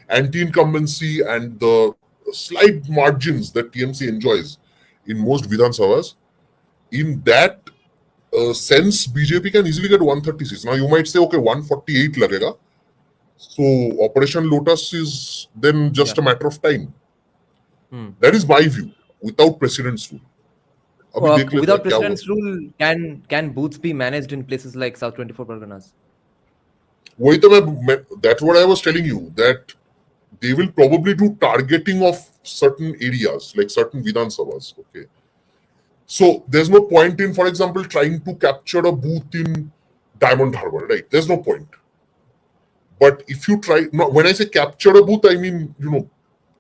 anti-incumbency and the slight margins that TMC enjoys in most Vidhan Sabhas, in that sense, BJP can easily get 130 seats. Now you might say, okay, 148 lagega. So Operation Lotus is then just a matter of time. That is my view. Without president's rule. Without president's rule, can booths be managed in places like South 24 Parganas? That's what I was telling you, that they will probably do targeting of certain areas, like certain Vidhan Sabhas. Okay. So there's no point in, for example, trying to capture a booth in Diamond Harbour, right? There's no point. But if you try, when I say capture a booth, I mean,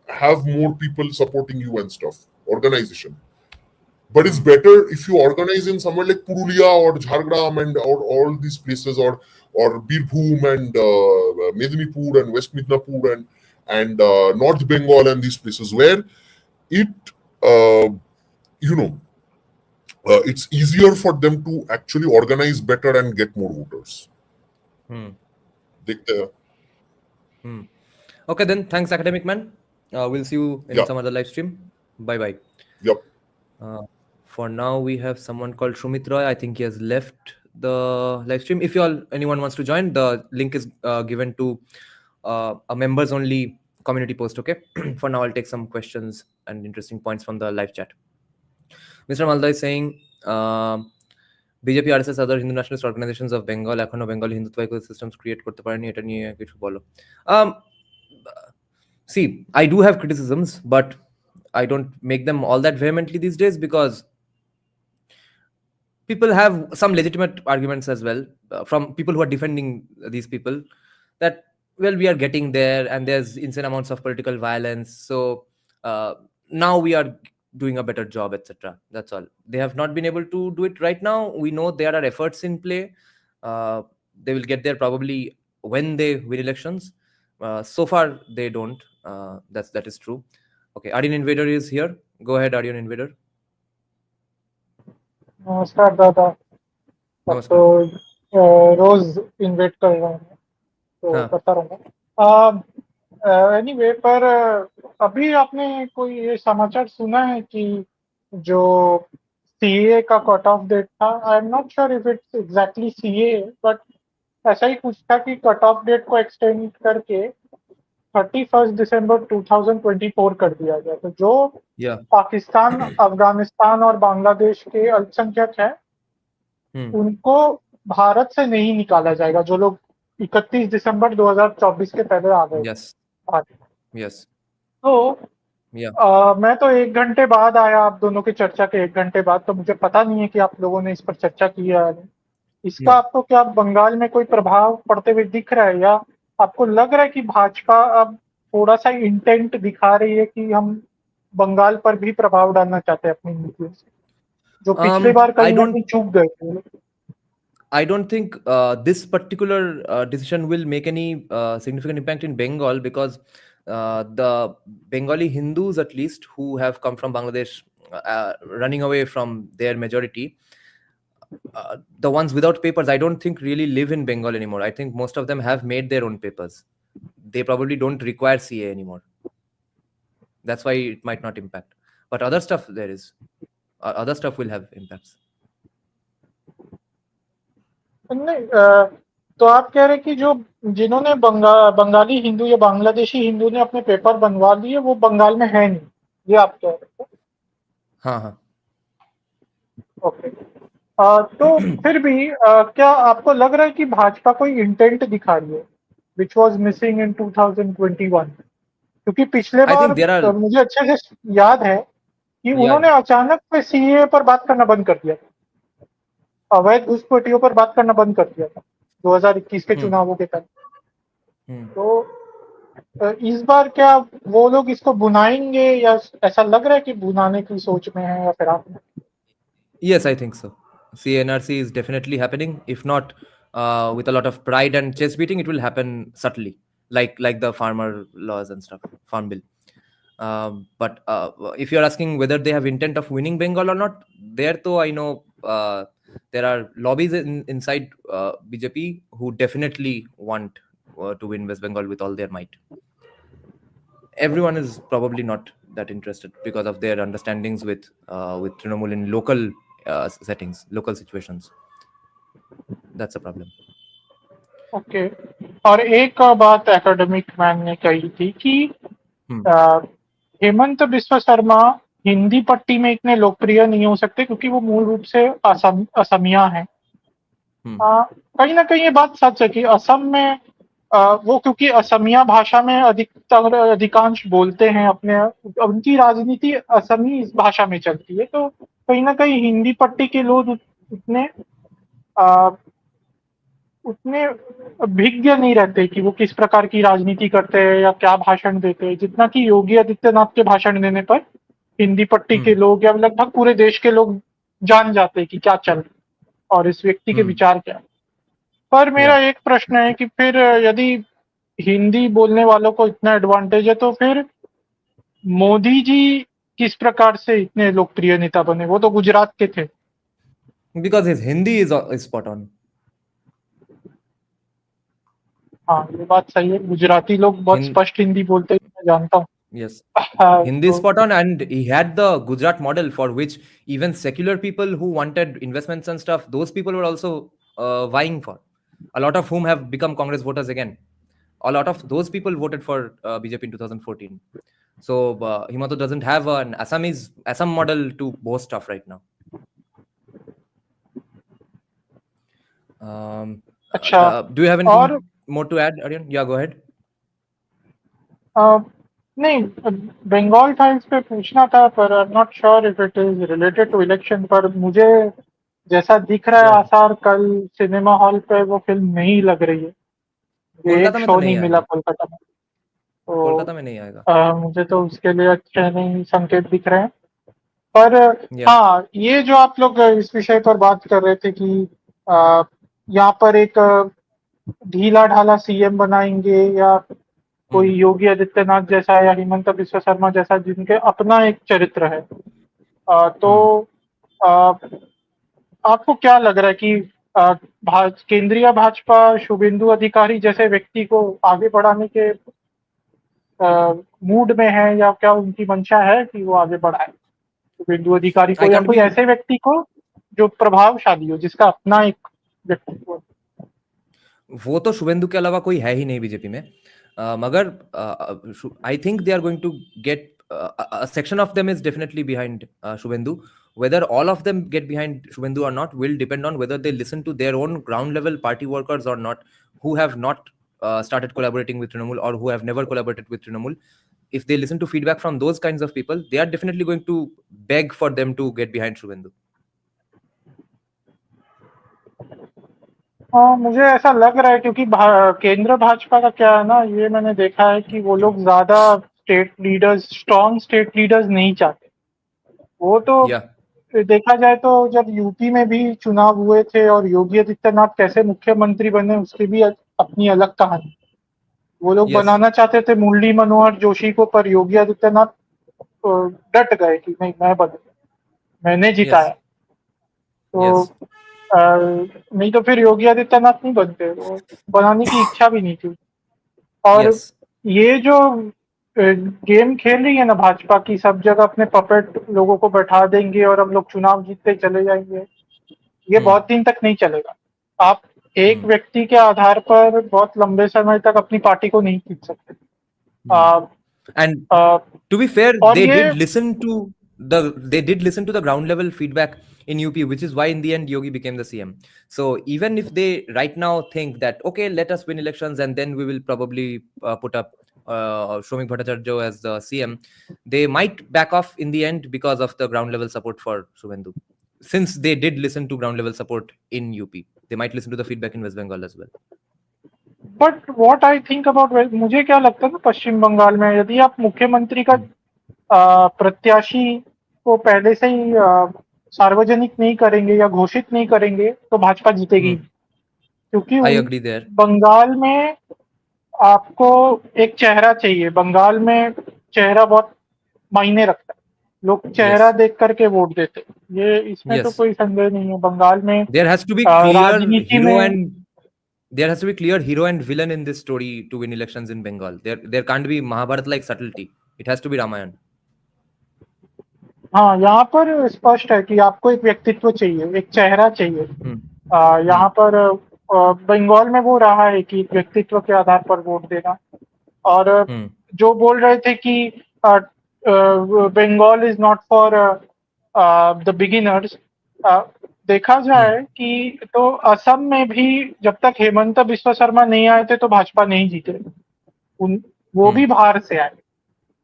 have more people supporting you and stuff, organization. But it's better if you organize in somewhere like Purulia or Jhargram and or all these places, or Birbhum and Medinipur and West Midnapur and North Bengal and these places where it, it's easier for them to actually organize better and get more voters. Okay, then thanks, Academic Man. We'll see you in some other live stream. Bye. Yep. For now, we have someone called Shumit Roy. I think he has left the live stream. If anyone wants to join, the link is given to a members only community post. Okay. For now, I'll take some questions and interesting points from the live chat. Mr. Malda is saying, BJP, RSS, other Hindu nationalist organizations of Bengal, এখনো Bengali Hindutva ecosystems create করতে পারেনি, এটা নিয়ে কিছু বলো. See, I do have criticisms, but I don't make them all that vehemently these days, because people have some legitimate arguments as well from people who are defending these people, that, well, we are getting there and there's insane amounts of political violence. So now we are doing a better job, etc. That's all. They have not been able to do it right now. We know there are efforts in play. They will get there probably when they win elections. So far, they don't. That is true. Okay, Aryan Invader is here. Go ahead, Aryan Invader. नमस्कार दादा. तो रोज invite कर रहा हूँ, तो करता रहूँगा. Anyway, पर अभी आपने कोई ये समाचार सुना है कि जो सीए का कट ऑफ डेट था, आई am not sure if it's exactly CA, but ऐसा ही कुछ था कि कट ऑफ डेट को एक्सटेंड करके 31 दिसंबर 2024 कर दिया गया. तो जो पाकिस्तान, अफगानिस्तान और बांग्लादेश के अल्पसंख्यक हैं, उनको भारत से नहीं निकाला जाएगा, जो लोग 31 दिसंबर 2024 के पहले आ गए Yes. भारत। Yes. तो Yeah. मैं तो 1 घंटे बाद आया, आप दोनों की चर्चा के 1 घंटे बाद, तो मुझे पता नहीं है कि आप लोगों ने इस पर चर्चा की है या नहीं। इसका No. आपको क्या बंगाल में कोई प्रभाव पड़ते हुए दिख रहा है, या आपको लग रहा है कि भाजपा अब थोड़ा सा इंटेंट दिखा रही है कि हम बंगाल पर भी प्रभाव डालना चाहते हैं अपनी नीतियों से, जो पिछली बार I कहीं ना don't कहीं चूक गए थे? I don't think this particular decision will make any significant impact in Bengal, because the Bengali Hindus, at least, who have come from Bangladesh, running away from their majority, the ones without papers, I don't think really live in Bengal anymore. I think most of them have made their own papers. They probably don't require CA anymore. That's why it might not impact. But other stuff there is. Other stuff will have impacts. नहीं, तो आप कह रहे हैं कि जो जिन्होंने बंगाली हिंदू या बांग्लादेशी हिंदू ने अपने पेपर बनवा लिए, वो बंगाल में है नहीं, ये आप कह रहे हैं? हाँ हाँ। ओके। तो फिर भी क्या आपको लग रहा है कि भाजपा कोई इंटेंट दिखा रही है विच वाज मिसिंग इन 2021? क्योंकि पिछले I bar think there are. मुझे अच्छे से याद है कि उन्होंने Yeah. अचानक से सीए पर बात करना बंद कर दिया था, अवैध घुसपैठियों पर बात करना बंद कर दिया था 2021 के चुनावों के पहले। तो इस बार क्या वो लोग इसको भुनाएंगे, या ऐसा लग रहा है कि भुनाने की सोच में है, या फिर आप? Yes, I think so. CNRC is definitely happening. If not with a lot of pride and chest beating, it will happen subtly, like the farmer laws and stuff, farm bill. But if you're asking whether they have intent of winning Bengal or not, there though I know there are lobbies inside BJP who definitely want to win West Bengal with all their might. Everyone is probably not that interested because of their understandings with Trinamool in local settings, local situations. That's a problem. Okay. और एक बात academic man ने कही थी कि हेमंत बिस्वा शर्मा हिंदी पट्टी में इतने लोकप्रिय नहीं हो सकते क्योंकि वो मूल रूप से असमिया हैं। कहीं ना कहीं ये बात सच है कि असम में वो क्योंकि असमिया भाषा में अधिकांश बोलते हैं, अपने उनकी राजनीति असमी भाषा में चलती है, तो कहीं ना कहीं हिंदी पट्टी के लोग उतने अभिज्ञ नहीं रहते कि वो किस प्रकार की राजनीति करते हैं या क्या भाषण देते हैं, जितना कि योगी आदित्यनाथ के भाषण देने पर हिंदी पट्टी के लोग या लगभग पूरे देश के लोग जान जाते हैं कि क्या चल रहा है और इस व्यक्ति के विचार क्या है। पर मेरा एक प्रश्न है कि फिर यदि हिंदी बोलने वालों को इतना एडवांटेज है, तो फिर मोदी जी किस प्रकार से इतने लोकप्रिय नेता बने? वो तो गुजरात के थे। Because his Hindi is spot on. हाँ, ये बात सही है, गुजराती लोग बहुत स्पष्ट हिंदी बोलते हैं, मैं जानता हूँ। Yes. Hindi is spot on, and he had the Gujarat model, for which even secular people who wanted investments and stuff, those people were also vying for. A lot of whom have become Congress voters again. A lot of those people voted for BJP in 2014. So Himanta doesn't have an Assam model to boast of right now. अच्छा, do you have anything more to add, Aryan? Yeah, go ahead. नहीं, Bengal times पे पूछना था, पर I am not sure if it is related to election. पर मुझे जैसा दिख रहा है आसार, कल सिनेमा हॉल पे वो फिल्म नहीं लग रही है। कोलकाता एक में शो तो नहीं मिला कोलकाता में, तो कोलकाता में नहीं आएगा। मुझे तो उसके लिए अच्छे नहीं संकेत दिख रहे हैं। पर हाँ, ये जो आप लोग इस विषय पर बात कर रहे थे कि यहाँ पर एक ढीला ढाला सीएम बनाएंगे, या कोई योगी आदित्यनाथ जैसा या हिमंत बिस्वा शर्मा जैसा जिनके अपना एक चरित्र है, तो आपको क्या लग रहा है कि केंद्रीय भाजपा शुभेंदु अधिकारी जैसे व्यक्ति को आगे बढ़ाने के मूड में है, या क्या उनकी मंशा है कि वो आगे बढ़ाए शुभेंदु अधिकारी को, या कोई ऐसे व्यक्ति को जो प्रभावशाली हो, जिसका अपना एक व्यक्तित्व? वो तो शुभेंदु के अलावा कोई है ही नहीं बीजेपी में, मगर I think they are going to get a section of them is definitely behind Shubhendu. Whether all of them get behind Shubhendu or not will depend on whether they listen to their own ground level party workers or not, who have not started collaborating with Trinamool or who have never collaborated with Trinamool. If they listen to feedback from those kinds of people, they are definitely going to beg for them to get behind Shubhendu. हाँ, मुझे ऐसा लग रहा है क्योंकि केंद्र भाजपा का क्या है ना, ये मैंने देखा है कि वो लोग ज्यादा स्ट्रॉन्ग स्टेट लीडर्स नहीं चाहते। वो तो Yeah. देखा जाए तो जब यूपी में भी चुनाव हुए थे और योगी आदित्यनाथ कैसे मुख्यमंत्री बने, उसकी भी अपनी अलग कहानी। वो लोग Yes. बनाना चाहते थे मुरली मनोहर जोशी को, पर योगी आदित्यनाथ डट गए कि नहीं, मैं बनूंगा, मैंने जिताया। तो Yes. नहीं तो फिर योगी आदित्यनाथ नहीं बनते, वो बनाने की इच्छा भी नहीं थी। और Yes. ये जो गेम खेल रही है ना भाजपा की, सब जगह अपने पपेट लोगों को बैठा देंगे और हम लोग चुनाव जीतते चले जाएंगे, ये बहुत दिन तक नहीं चलेगा। आप एक व्यक्ति के आधार पर बहुत लंबे समय तक अपनी पार्टी को नहीं जीत सकते। And to be fair, they did listen to the ground level feedback in UP, which is why in the end Yogi became the CM. So even if they right now think that, okay, let us win elections and then we will probably put up Shomik Bhattacharya as the CM, they might back off in the end because of the ground level support for Shubhendu. Since they did listen to ground level support in UP, they might listen to the feedback in West Bengal as well. But what I think about, मुझे क्या लगता है ना, पश्चिम बंगाल में यदि आप मुख्यमंत्री का प्रत्याशी को पहले से ही सार्वजनिक नहीं करेंगे या घोषित नहीं करेंगे तो भाजपा जीतेगी। क्योंकि बंगाल में आपको एक चेहरा चाहिए, बंगाल में चेहरा बहुत मायने रखता है, लोग चेहरा देख करके वोट देते, ये इसमें तो कोई संदेह नहीं है। बंगाल में there has to be clear hero and villain in this story to win elections in Bengal. There can't be Mahabharata like subtlety. It has to be Ramayana. हाँ, यहाँ पर स्पष्ट है कि आपको एक व्यक्तित्व चाहिए, एक चेहरा चाहिए। यहाँ पर बंगाल में वो रहा है कि व्यक्तित्व के आधार पर वोट देना। और जो बोल रहे थे कि Bengal is not for the beginners, देखा जाए कि तो असम में भी जब तक हेमंत बिस्वा शर्मा नहीं आए थे तो भाजपा नहीं जीते। वो भी बाहर से आए,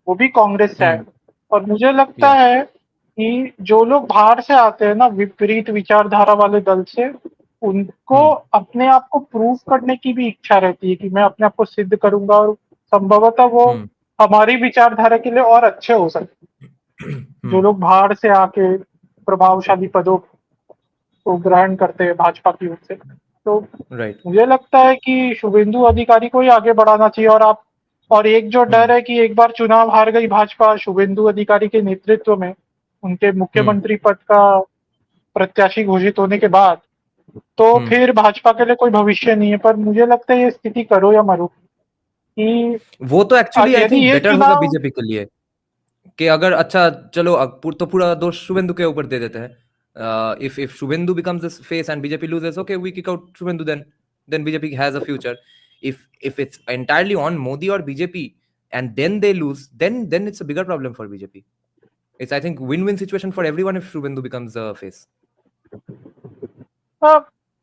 वो भी कांग्रेस से आए। और मुझे लगता है कि जो लोग बाहर से आते हैं ना, विपरीत विचारधारा वाले दल से, उनको अपने आप को प्रूव करने की भी इच्छा रहती है कि मैं अपने आप को सिद्ध करूंगा, और संभवतः वो हमारी विचारधारा के लिए और अच्छे हो सकते हैं। जो लोग बाहर से आके प्रभावशाली पदों को ग्रहण करते हैं भाजपा की ओर से, तो मुझे लगता है कि शुभेंदु अधिकारी को ही आगे बढ़ाना चाहिए। और एक जो डर है कि एक बार चुनाव हार गई भाजपा शुभेंदु अधिकारी के नेतृत्व में, उनके मुख्यमंत्री पद का प्रत्याशी घोषित होने के बाद, तो फिर भाजपा के लिए कोई भविष्य नहीं है। पर मुझे लगता है ये स्थिति करो या मरो कि वो तो एक्चुअली आई थिंक बेटर होगा बीजेपी के लिए कि अगर अच्छा चलो तो पूरा दोष शुभेंदु के ऊपर दे देते हैं। if Shubhendu becomes the face and BJP loses, okay, we kick out Shubhendu, then BJP has a future. If it's entirely on Modi or BJP and then they lose, then it's a bigger problem for BJP. It's, I think, win-win situation for everyone if Shubhendu becomes the face.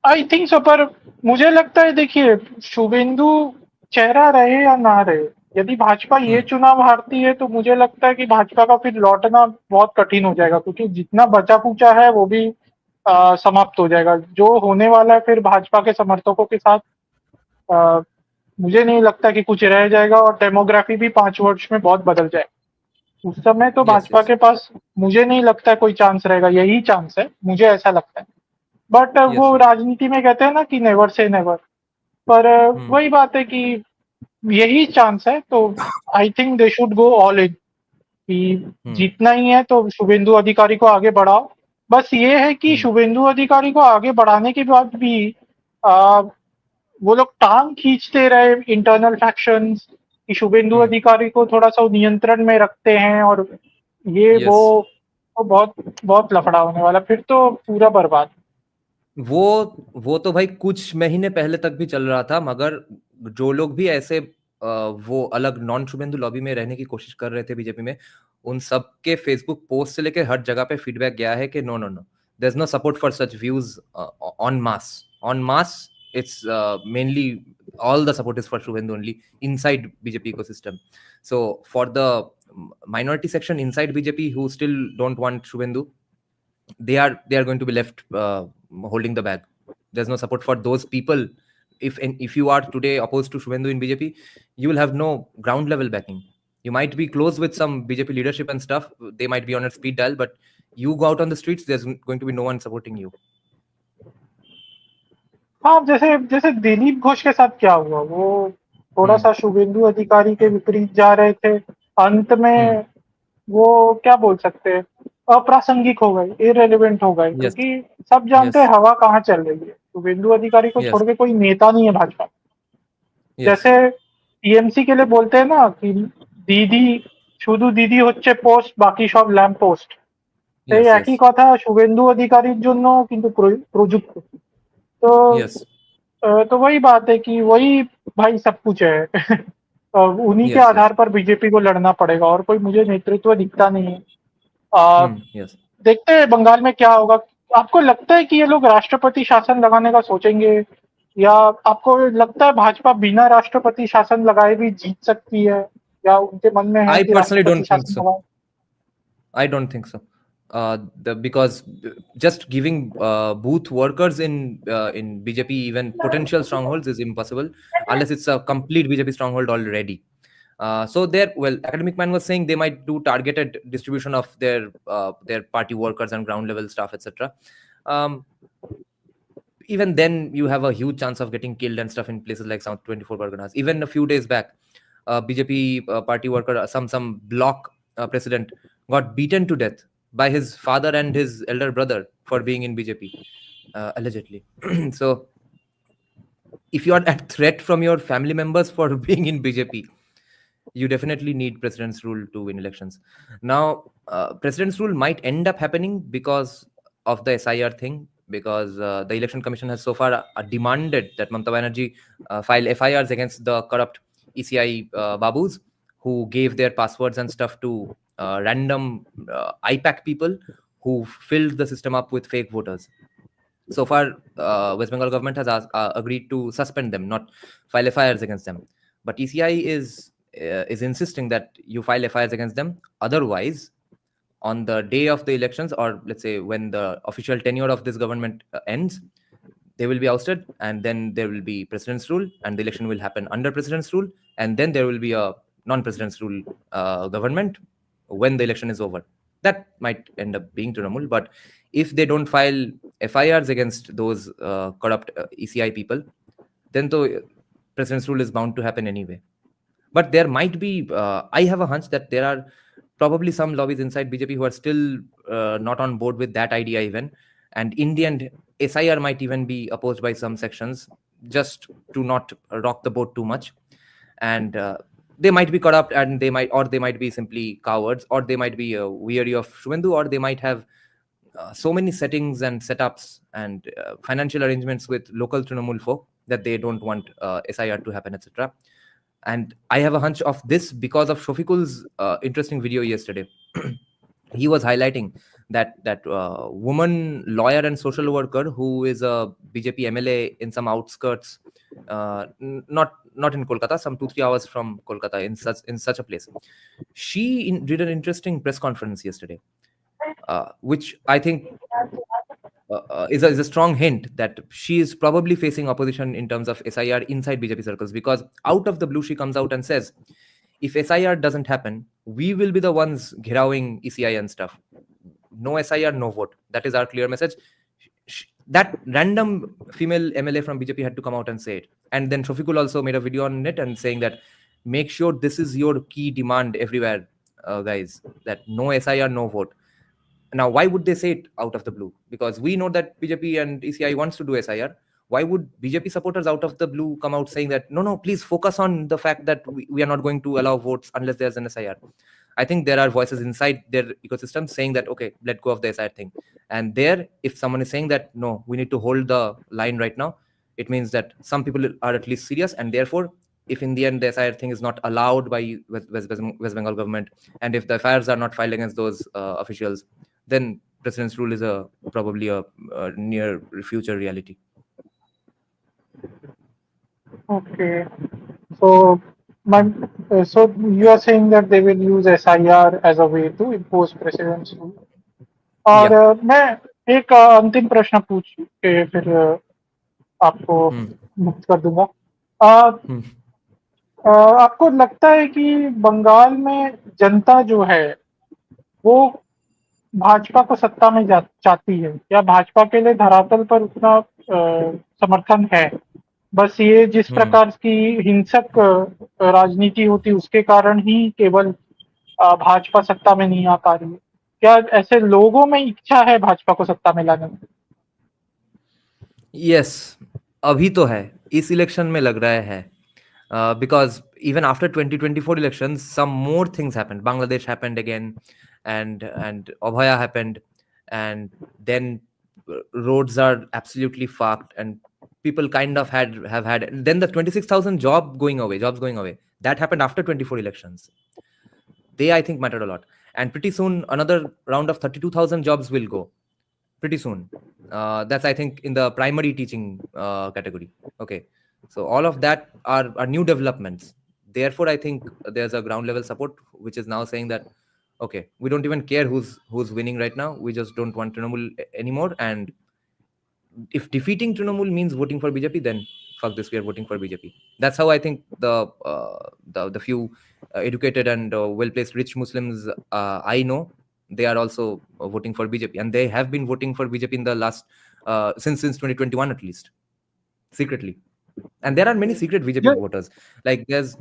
I think so. पर मुझे लगता है, देखिए, शुभेंदु चेहरा रहे या ना रहे, यदि भाजपा ये चुनाव हारती है तो मुझे लगता है कि भाजपा का फिर लौटना बहुत कठिन हो जाएगा, क्योंकि जितना बचा पूचा है वो भी समाप्त हो जाएगा। जो होने वाला है फिर भाजपा के समर्थकों के साथ, मुझे नहीं लगता कि कुछ रह जाएगा, और डेमोग्राफी भी 5 वर्ष में बहुत बदल जाएगा। उस समय तो भाजपा के पास मुझे नहीं लगता है कोई चांस रहेगा, यही चांस है, मुझे ऐसा लगता है। बट वो राजनीति में कहते हैं ना कि नेवर से नेवर, पर वही बात है कि यही चांस है, तो आई think they should go all in कि जीतना ही है तो शुभेंदु अधिकारी को आगे बढ़ाओ। बस ये है कि शुभेंदु अधिकारी को आगे बढ़ाने के बाद भी वो लोग टांग खींचते रहे इंटरनल फैक्शंस कि शुभेंदु अधिकारी को थोड़ा सा नियंत्रण में रखते हैं, और ये वो बहुत बहुत लफड़ा होने वाला, फिर तो पूरा बर्बाद। वो तो भाई कुछ महीने पहले तक भी चल रहा था, मगर जो लोग भी ऐसे वो अलग नॉन शुभेंदु लॉबी में रहने की कोशिश कर रहे थे बीजेपी में, उन सब के फेसबुक पोस्ट से लेके हर जगह पे फीडबैक गया है कि no no no, there is no support for such views on mass. It's mainly all the support is for Shubhendu only inside BJP ecosystem. So for the minority section inside BJP who still don't want Shubhendu, they are going to be left holding the bag. There's no support for those people. If you are today opposed to Shubhendu in BJP, you will have no ground level backing. You might be close with some BJP leadership and stuff. They might be on a speed dial, but you go out on the streets, there's going to be no one supporting you. हाँ, जैसे जैसे दिलीप घोष के साथ क्या हुआ, वो थोड़ा सा शुभेंदु अधिकारी के विपरीत जा रहे थे, अंत में वो क्या बोल सकते हैं, अप्रासंगिक हो गए, इररिलेवेंट हो गए, क्योंकि सब जानते हैं हवा कहाँ चल रही है. शुभेंदु अधिकारी को छोड़ के कोई नेता नहीं है भाजपा. जैसे टीएमसी के लिए बोलते हैं ना कि दीदी শুধু দিদি হচ্ছে পোস্ট, বাকি সব ল্যাম্প পোস্ট. সেই একই কথা শুভেন্দু অধিকারীর জন্য কিন্তু প্রযুক্ত. तो वही बात है कि वही भाई सब कुछ है. उन्हीं के आधार पर बीजेपी को लड़ना पड़ेगा, और कोई मुझे नेतृत्व दिखता नहीं है. देखते हैं बंगाल में क्या होगा. आपको लगता है कि ये लोग राष्ट्रपति शासन लगाने का सोचेंगे, या आपको लगता है भाजपा बिना राष्ट्रपति शासन लगाए भी जीत सकती है, या उनके मन में है कि राष्ट्रपति शासन लगाए? I don't think so. Because just giving booth workers in BJP even potential strongholds is impossible unless it's a complete BJP stronghold already. So there, well, Academic Man was saying they might do targeted distribution of their party workers and ground level staff, etc. Even then, you have a huge chance of getting killed and stuff in places like South 24 Parganas. Even a few days back, BJP party worker, some block president got beaten to death by his father and his elder brother for being in BJP, allegedly. So if you are at threat from your family members for being in BJP, you definitely need president's rule to win elections. Now, president's rule might end up happening because of the SIR thing, because the election commission has so far demanded that Mamata Banerjee file FIRs against the corrupt ECI babus who gave their passwords and stuff to random IPAC people who filled the system up with fake voters. So far, West Bengal government has agreed to suspend them, not file FIRs against them. But ECI is insisting that you file FIRs against them. Otherwise, on the day of the elections, or let's say when the official tenure of this government ends, they will be ousted, and then there will be president's rule, and the election will happen under president's rule, and then there will be a non-president's rule government when the election is over. That might end up being Trinamool, but if they don't file FIRs against those corrupt ECI people, then the president's rule is bound to happen anyway. But there might be, I have a hunch that there are probably some lobbies inside BJP who are still not on board with that idea even. And in the end, SIR might even be opposed by some sections just to not rock the boat too much. And they might be corrupt, and they might be simply cowards, or they might be weary of Shubhendu, or they might have so many settings and setups and financial arrangements with local Trinamool folk that they don't want SIR to happen, etc. And I have a hunch of this because of Shofikul's interesting video yesterday. He was highlighting that woman lawyer and social worker who is a BJP MLA in some outskirts, not in Kolkata, some 2-3 hours from Kolkata, in such a place. She did an interesting press conference yesterday, which I think is a strong hint that she is probably facing opposition in terms of SIR inside BJP circles, because out of the blue she comes out and says, if SIR doesn't happen, we will be the ones ghirowing ECI and stuff. No SIR, no vote. That is our clear message. That random female MLA from BJP had to come out and say it. And then Shofikul also made a video on it and saying that, make sure this is your key demand everywhere, guys, that no SIR, no vote. Now, why would they say it out of the blue? Because we know that BJP and ECI wants to do SIR. Why would BJP supporters out of the blue come out saying that, no, please focus on the fact that we are not going to allow votes unless there's an SIR? I think there are voices inside their ecosystem saying that, okay, let go of the SIR thing. And there, if someone is saying that, no, we need to hold the line right now, it means that some people are at least serious, and therefore if in the end the SIR thing is not allowed by West Bengal government, and if the FIRs are not filed against those officials, then president's rule is probably a near future reality. Okay. So, so you are saying that they will use SIR as a way to impose president's rule. और मैं एक अंतिम प्रश्न पूछ के फिर आपको मुक्त कर दूंगा. आपको लगता है कि बंगाल में जनता जो है वो भाजपा को सत्ता में चाहती है, या भाजपा के लिए धरातल पर उतना समर्थन है? बस ये जिस प्रकार की हिंसक राजनीति होती है उसके कारण ही केवल भाजपा सत्ता में नहीं आ पा रही है. क्या ऐसे लोगों में इच्छा है भाजपा को सत्ता में लाने में? यस, अभी तो है, इस इलेक्शन में लग रहा है. Because even after 2024 elections, some more things happened. Bangladesh happened again, and Abhaya happened, and then roads are absolutely fucked, and people kind of have had. Then the 26,000 jobs going away. That happened after 24 elections. They, I think, mattered a lot. And pretty soon, another round of 32,000 jobs will go. Pretty soon. That's, I think, in the primary teaching category. Okay. So all of that are new developments. Therefore, I think there's a ground level support which is now saying that, okay, we don't even care who's winning right now. We just don't want Trinamool anymore. And if defeating Trinamool means voting for BJP, then fuck this, we are voting for BJP. That's how I think the few educated and well-placed rich Muslims I know, they are also voting for BJP, and they have been voting for BJP in the last since 2021 at least, secretly. And there are many secret BJP voters. Like there's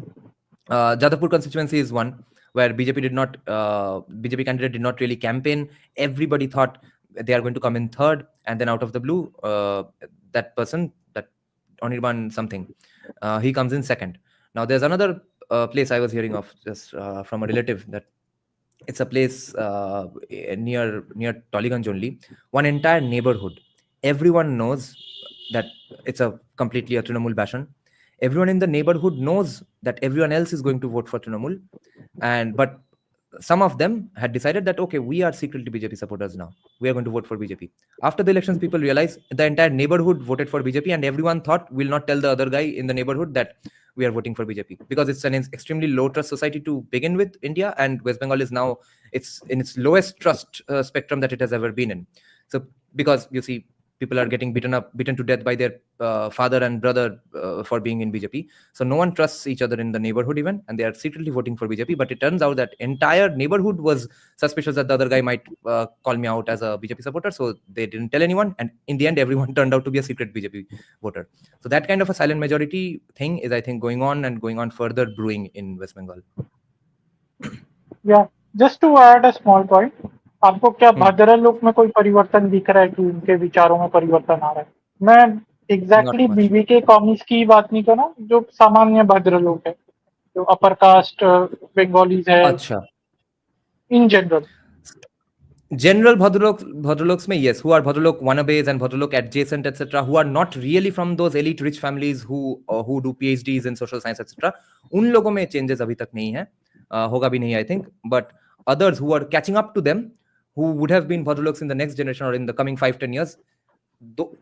Jadavpur constituency is one where BJP candidate did not really campaign. Everybody thought they are going to come in third, and then out of the blue, that person, that Anirban something, he comes in second. Now there's another place I was hearing of just from a relative, that it's a place near Toliganj only. One entire neighborhood, everyone knows that it's a completely a Trinamool bastion. Everyone in the neighborhood knows that everyone else is going to vote for Trinamool, but some of them had decided that, okay, we are secretly BJP supporters now. We are going to vote for BJP. After the elections, people realized the entire neighborhood voted for BJP, and everyone thought, we'll not tell the other guy in the neighborhood that we are voting for BJP, because it's an extremely low trust society to begin with, India, and West Bengal is now it's in its lowest trust spectrum that it has ever been in. So because you see, people are getting beaten to death by their father and brother for being in BJP. So no one trusts each other in the neighborhood even, and they are secretly voting for BJP. But it turns out that entire neighborhood was suspicious that the other guy might call me out as a BJP supporter. So they didn't tell anyone. And in the end, everyone turned out to be a secret BJP voter. So that kind of a silent majority thing is, I think, going on further brewing in West Bengal. Yeah, just to add a small point, आपको क्या भद्र लोग में कोई परिवर्तन दिख रहा है कि उनके विचारों में परिवर्तन आ रहा है? मैं एग्जैक्टली बीबीके कॉमिक्स की बात नहीं कर रहा हूँ, जो सामान्य भद्र लोग है, जो अपर कास्ट बंगालीज है. अच्छा. In general Bhadraloks mein, yes, who are Bhadralok wannabes and Bhadralok adjacent, etc., who are not really from those elite rich families who do PhDs in social science, etc. उन लोगों में changes अभी तक नहीं है, होगा भी नहीं, I think. But others who are catching up to them, who would have been Bhadraloks in the next generation or in the coming 5-10 years,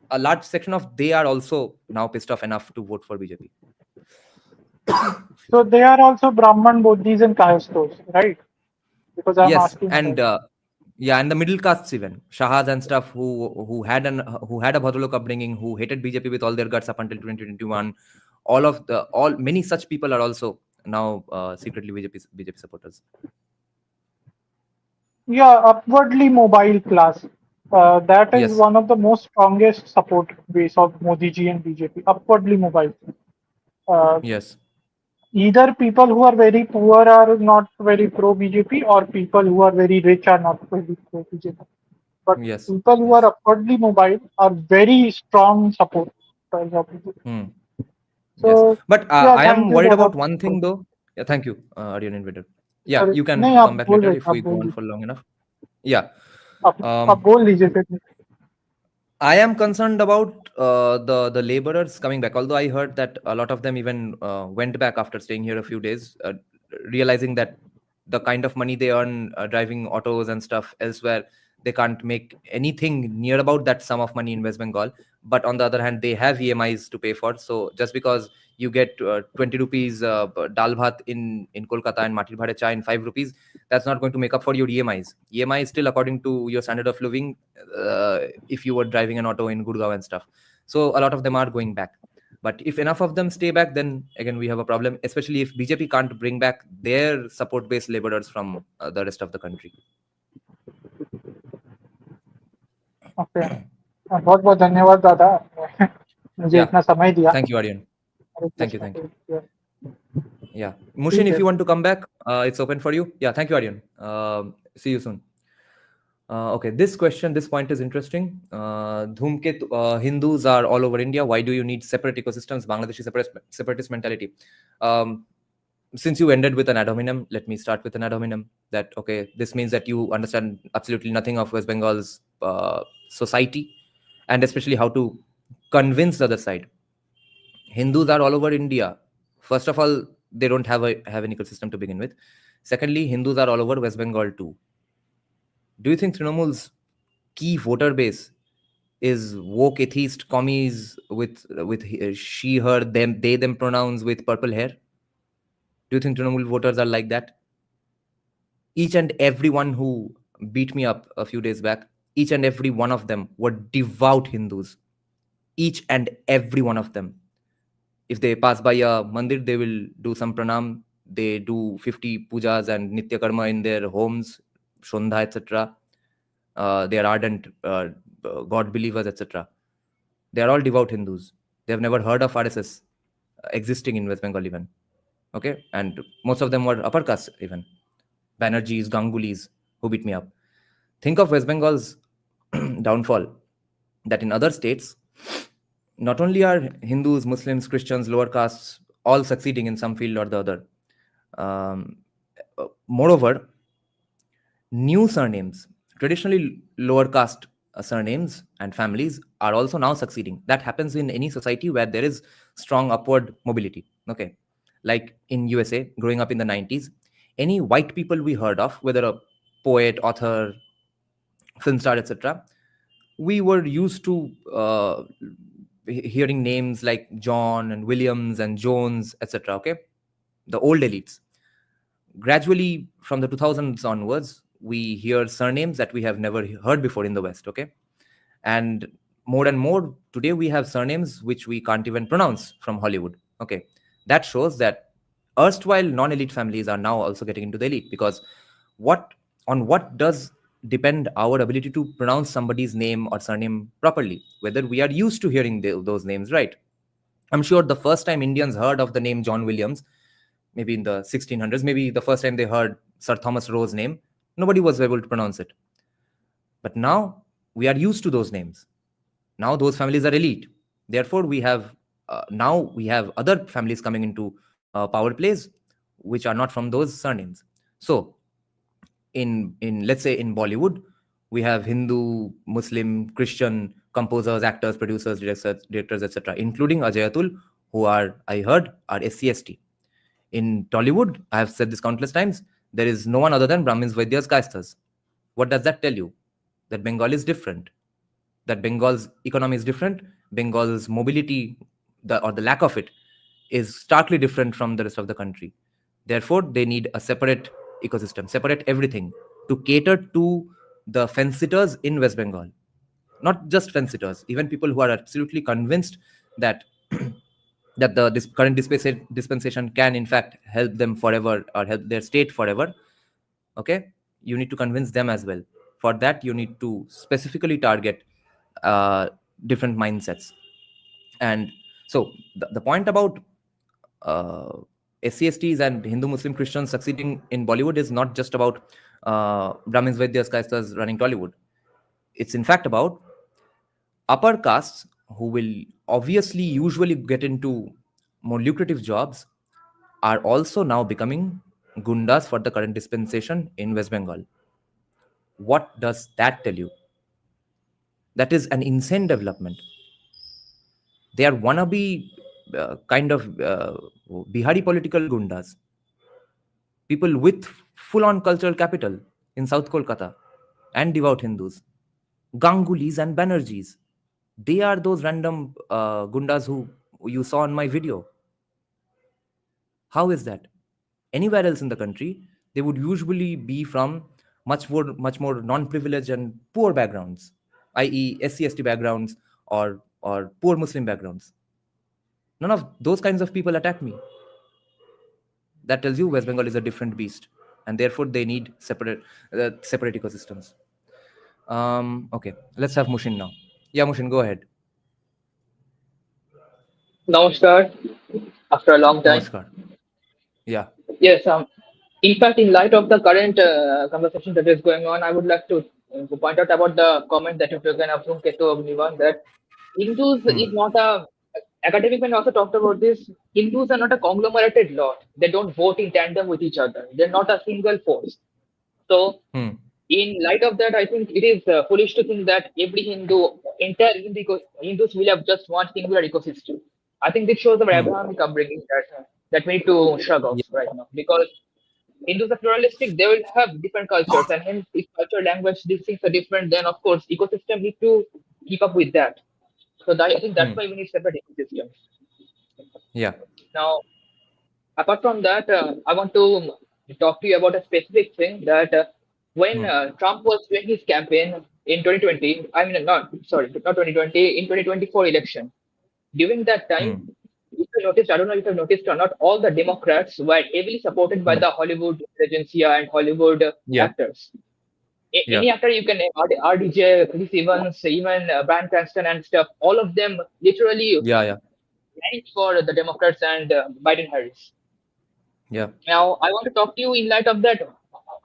a large section of they are also now pissed off enough to vote for BJP. So they are also Brahman, Bodhis and Kayasthos, right? Because I'm asking. And and the middle castes even, Shahas and stuff, who had a Bhadralok upbringing, who hated BJP with all their guts up until 2021. Many such people are also now secretly BJP supporters. Yeah, upwardly mobile class. That is one of the most strongest support base of Modi ji and BJP. Upwardly mobile. Yes. Either people who are very poor are not very pro BJP, or people who are very rich are not very pro BJP. But people who are upwardly mobile are very strong supporters of BJP. So, but I am worried about one thing though. Yeah, thank you, Aryan Invader. Yeah, you can come back later if we go on for long enough. Yeah. आप बोल लीजिए फिर. I am concerned about the laborers coming back. Although I heard that a lot of them even went back after staying here a few days, realizing that the kind of money they earn driving autos and stuff elsewhere, they can't make anything near about that sum of money in West Bengal. But on the other hand, they have EMIs to pay for. So just because you get 20 rupees dal bhat in Kolkata and matir bhade chai in 5 rupees, that's not going to make up for your EMIs. EMI is still according to your standard of living if you were driving an auto in Gurgaon and stuff. So a lot of them are going back. But if enough of them stay back, then again we have a problem, especially if BJP can't bring back their support-based laborers from the rest of the country. Okay, बहुत बहुत धन्यवाद दादा, मुझे इतना समय दिया. Thank you, Aryan. Thank you. Yeah, Mushin, ठीक if है. you want to come back, it's open for you. Yeah, thank you, Aryan. See you soon. Okay, this point is interesting. Hindus are all over India. Why do you need separate ecosystems? Bangladeshi separatist mentality. Since you ended with an ad hominem, let me start with an ad hominem. That, okay, this means that you understand absolutely nothing of West Bengal's society, and especially how to convince the other side. Hindus are all over India. First of all, they don't have an ecosystem to begin with. Secondly, Hindus are all over West Bengal too. Do you think Trinamool's key voter base is woke atheist commies with she, her, them, they, them pronouns with purple hair? Do you think Trinamool voters are like that? Each and every one who beat me up a few days back, each and every one of them were devout Hindus. Each and every one of them. If they pass by a mandir, they will do some pranam. They do 50 pujas and nitya karma in their homes, shondha, etc. They are ardent God believers, etc. They are all devout Hindus. They have never heard of RSS existing in West Bengal even. Okay, and most of them were upper caste even. Banerjees, Gangulis, who beat me up. Think of West Bengal's downfall. That in other states, not only are Hindus, Muslims, Christians, lower castes all succeeding in some field or the other. Moreover, new surnames, traditionally lower caste surnames and families are also now succeeding. That happens in any society where there is strong upward mobility. Okay, like in USA, growing up in the 90s, any white people we heard of, whether a poet, author, film star, etc., we were used to hearing names like John and Williams and Jones, etc. Okay, the old elites. Gradually, from the 2000s onwards, we hear surnames that we have never heard before in the West. Okay, and more today we have surnames which we can't even pronounce from Hollywood. Okay, that shows that erstwhile non-elite families are now also getting into the elite, because what does depend our ability to pronounce somebody's name or surname properly, whether we are used to hearing those names, right? I'm sure the first time Indians heard of the name John Williams, maybe in the 1600s, maybe the first time they heard Sir Thomas Roe's name, nobody was able to pronounce it. But now we are used to those names. Now those families are elite. Therefore, we have other families coming into power plays which are not from those surnames. So in let's say in Bollywood, we have Hindu, Muslim, Christian composers, actors, producers, directors, etc., including Ajay Atul, who I heard are SC/ST. In Tollywood, I have said this countless times, there is no one other than Brahmins, Vaidyas, Kaistas. What does that tell you? That Bengal is different. That Bengal's economy is different. Bengal's mobility, or the lack of it, is starkly different from the rest of the country. Therefore, they need a separate ecosystem, separate everything to cater to the fence-sitters in West Bengal. Not just fence-sitters, even people who are absolutely convinced that this current dispensation can in fact help them forever or help their state forever. Okay, you need to convince them as well. For that, you need to specifically target different mindsets. And so the point about SC/STs and Hindu, Muslim, Christians succeeding in Bollywood is not just about Brahmins, Vaidyas, Kaistas running Tollywood. It's in fact about upper castes who will obviously usually get into more lucrative jobs are also now becoming gundas for the current dispensation in West Bengal. What does that tell you? That is an insane development. They are wannabe kind of Bihari political gundas, people with full-on cultural capital in South Kolkata, and devout Hindus, Gangulis and Banerjees. They are those random gundas who you saw in my video. How is that? Anywhere else in the country, they would usually be from much more non-privileged and poor backgrounds, i.e., SC/ST backgrounds or poor Muslim backgrounds. None of those kinds of people attack me. That tells you West Bengal is a different beast, and therefore they need separate ecosystems. Okay, let's have Mushin now. Yeah, Mushin, go ahead. Namaskar. After a long time. Namaskar. Yeah. Yes. In fact, in light of the current conversation that is going on, I would like to point out about the comment that you've taken up from Ketu Agnivan that Hindus is not a academic men also talked about this. Hindus are not a conglomerated lot. They don't vote in tandem with each other. They're not a single force. So, in light of that, I think it is foolish to think that every entire Hindus will have just one singular ecosystem. I think this shows our Abrahamic upbringing that we need to shrug off right now, because Hindus are pluralistic. They will have different cultures, and hence, if culture, language, these things are different, then of course, ecosystem need to keep up with that. So I think that's why we need separate ecosystems. Yeah. Now, apart from that, I want to talk to you about a specific thing that when Trump was doing his campaign in 2020, I mean, not 2020, in 2024 election, during that time, if you noticed, I don't know if you've noticed or not, all the Democrats were heavily supported by the Hollywood intelligentsia and Hollywood actors. Any actor you can name, RDJ, Chris Evans, even Bryan Cranston and stuff, all of them literally ran for the Democrats and Biden Harris. Yeah. Now, I want to talk to you in light of that.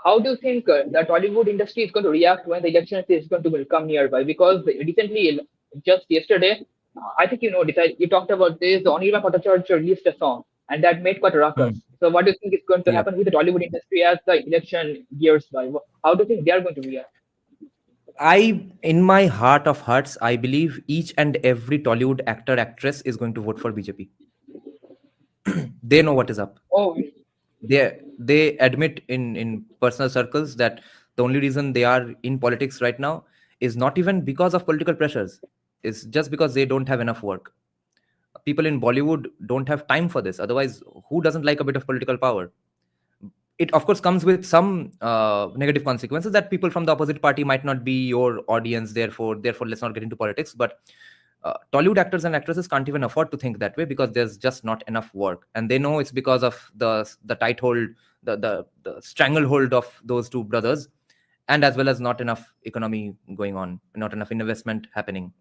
How do you think the Tollywood industry is going to react when the election is going to come nearby? Because recently, just yesterday, I think you know this. You talked about this. Anirban Bhattacharya released a song, and that made quite a ruckus. So, what do you think is going to happen with the Tollywood industry as the election gears by? How do you think they are going to react? In my heart of hearts, I believe each and every Tollywood actor, actress is going to vote for BJP. They know what is up. Oh. They admit in personal circles that the only reason they are in politics right now is not even because of political pressures. It's just because they don't have enough work. People in Bollywood don't have time for this. Otherwise, who doesn't like a bit of political power? It, of course, comes with some negative consequences that people from the opposite party might not be your audience. Therefore, let's not get into politics. But Tollywood actors and actresses can't even afford to think that way because there's just not enough work, and they know it's because of the tight hold, the stranglehold of those two brothers, and as well as not enough economy going on, not enough investment happening.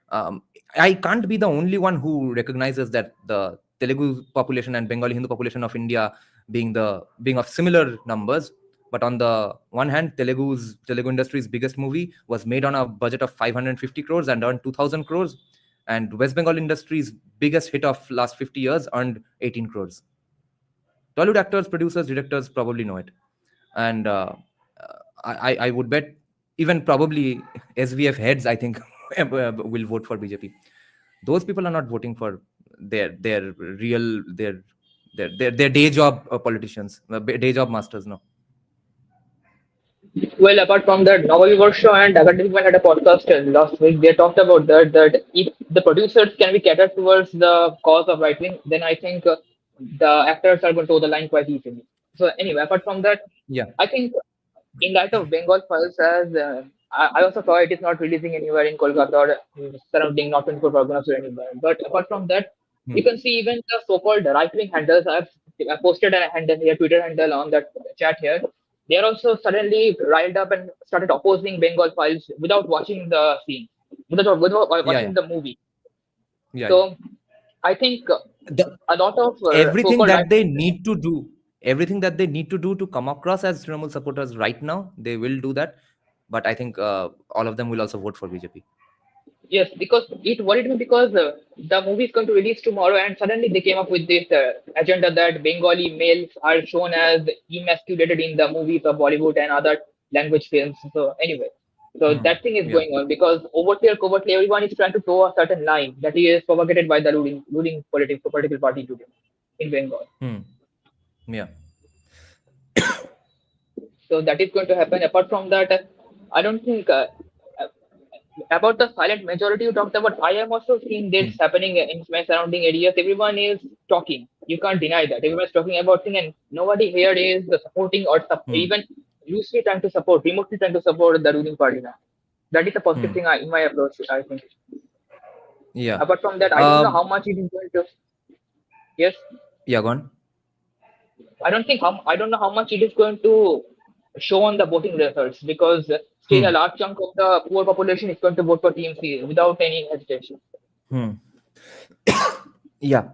I can't be the only one who recognizes that the Telugu population and Bengali Hindu population of India being of similar numbers. But on the one hand, Telugu industry's biggest movie was made on a budget of 550 crores and earned 2,000 crores. And West Bengal industry's biggest hit of last 50 years earned 18 crores. Tollywood actors, producers, directors probably know it. And I would bet even probably SVF heads, I think, will vote for BJP. Those people are not voting for their day job politicians, day job masters, no. Well, apart from that, Novel Varsho and Academic Man had a podcast last week. They talked about that if the producers can be catered towards the cause of right wing, then I think the actors are going to toe the line quite easily. So anyway, apart from that, I think in light of Bengal Files, as I also saw it is not releasing anywhere in Kolkata or surrounding North 24 Parganas or anywhere. But apart from that, you can see even the so-called right-wing handles. I've posted a handle here, Twitter handle on that chat here. They are also suddenly riled up and started opposing Bengal Files without watching the scene, without watching the movie. So I think a lot of everything that they need to do to come across as Trinamool supporters right now, they will do that. But I think all of them will also vote for BJP. Yes, because it worried me because the movie is going to release tomorrow, and suddenly they came up with this agenda that Bengali males are shown as emasculated in the movies of Bollywood and other language films. So anyway, So that thing is going on because overtly or covertly, everyone is trying to toe a certain line that is propagated by the ruling political party today in Bengal. Yeah. So that is going to happen. Apart from that, I don't think about the silent majority you talked about. I am also seeing this happening in my surrounding areas. Everyone is talking. You can't deny that. Everyone's talking about things, and nobody here is supporting or even loosely trying to support, remotely trying to support the ruling party now. That is a positive thing in my approach, I think. Yeah. Apart from that, I don't know how much it is going to. Yes. Yeah, go on. I don't know how much it is going to show on the voting results because still a large chunk of the poor population is going to vote for TMC without any hesitation. Yeah.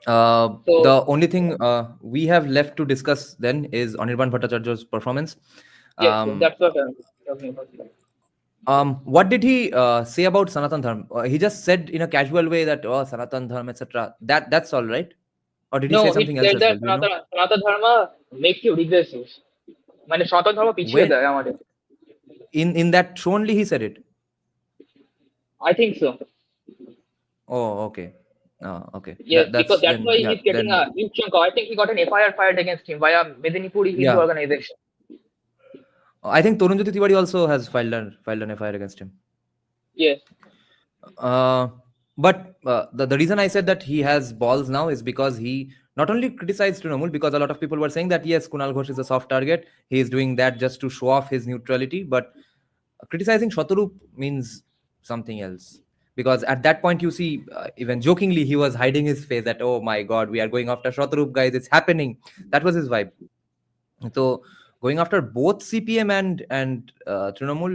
The only thing we have left to discuss then is Anirban Bhattacharya's performance. Yes, that's what I'm talking about. What did he say about Sanatan Dharma? He just said in a casual way that Sanatan Dharma, etc. That's all, right? Or did he say something else said as well? that Sanatan Dharma makes you regressive. মানে সনাতন ধর্ম পিছিয়ে দেয় আমাদের in that show only he said it. I think so. Oh, okay. Okay. Yes, because that's why he's getting a huge chunk. I think he got an FIR fired against him via Medinipur Hindu organization. I think Torunjyoti Tiwari also has filed an FIR against him. Yes. But the reason I said that he has balls now is because he not only criticized Trinamool, because a lot of people were saying that yes, Kunal Ghosh is a soft target. He is doing that just to show off his neutrality. But criticizing Shataroop means something else. Because at that point, you see, even jokingly, he was hiding his face that, oh my God, we are going after Shataroop, guys. It's happening. That was his vibe. So going after both CPM and Trinamool,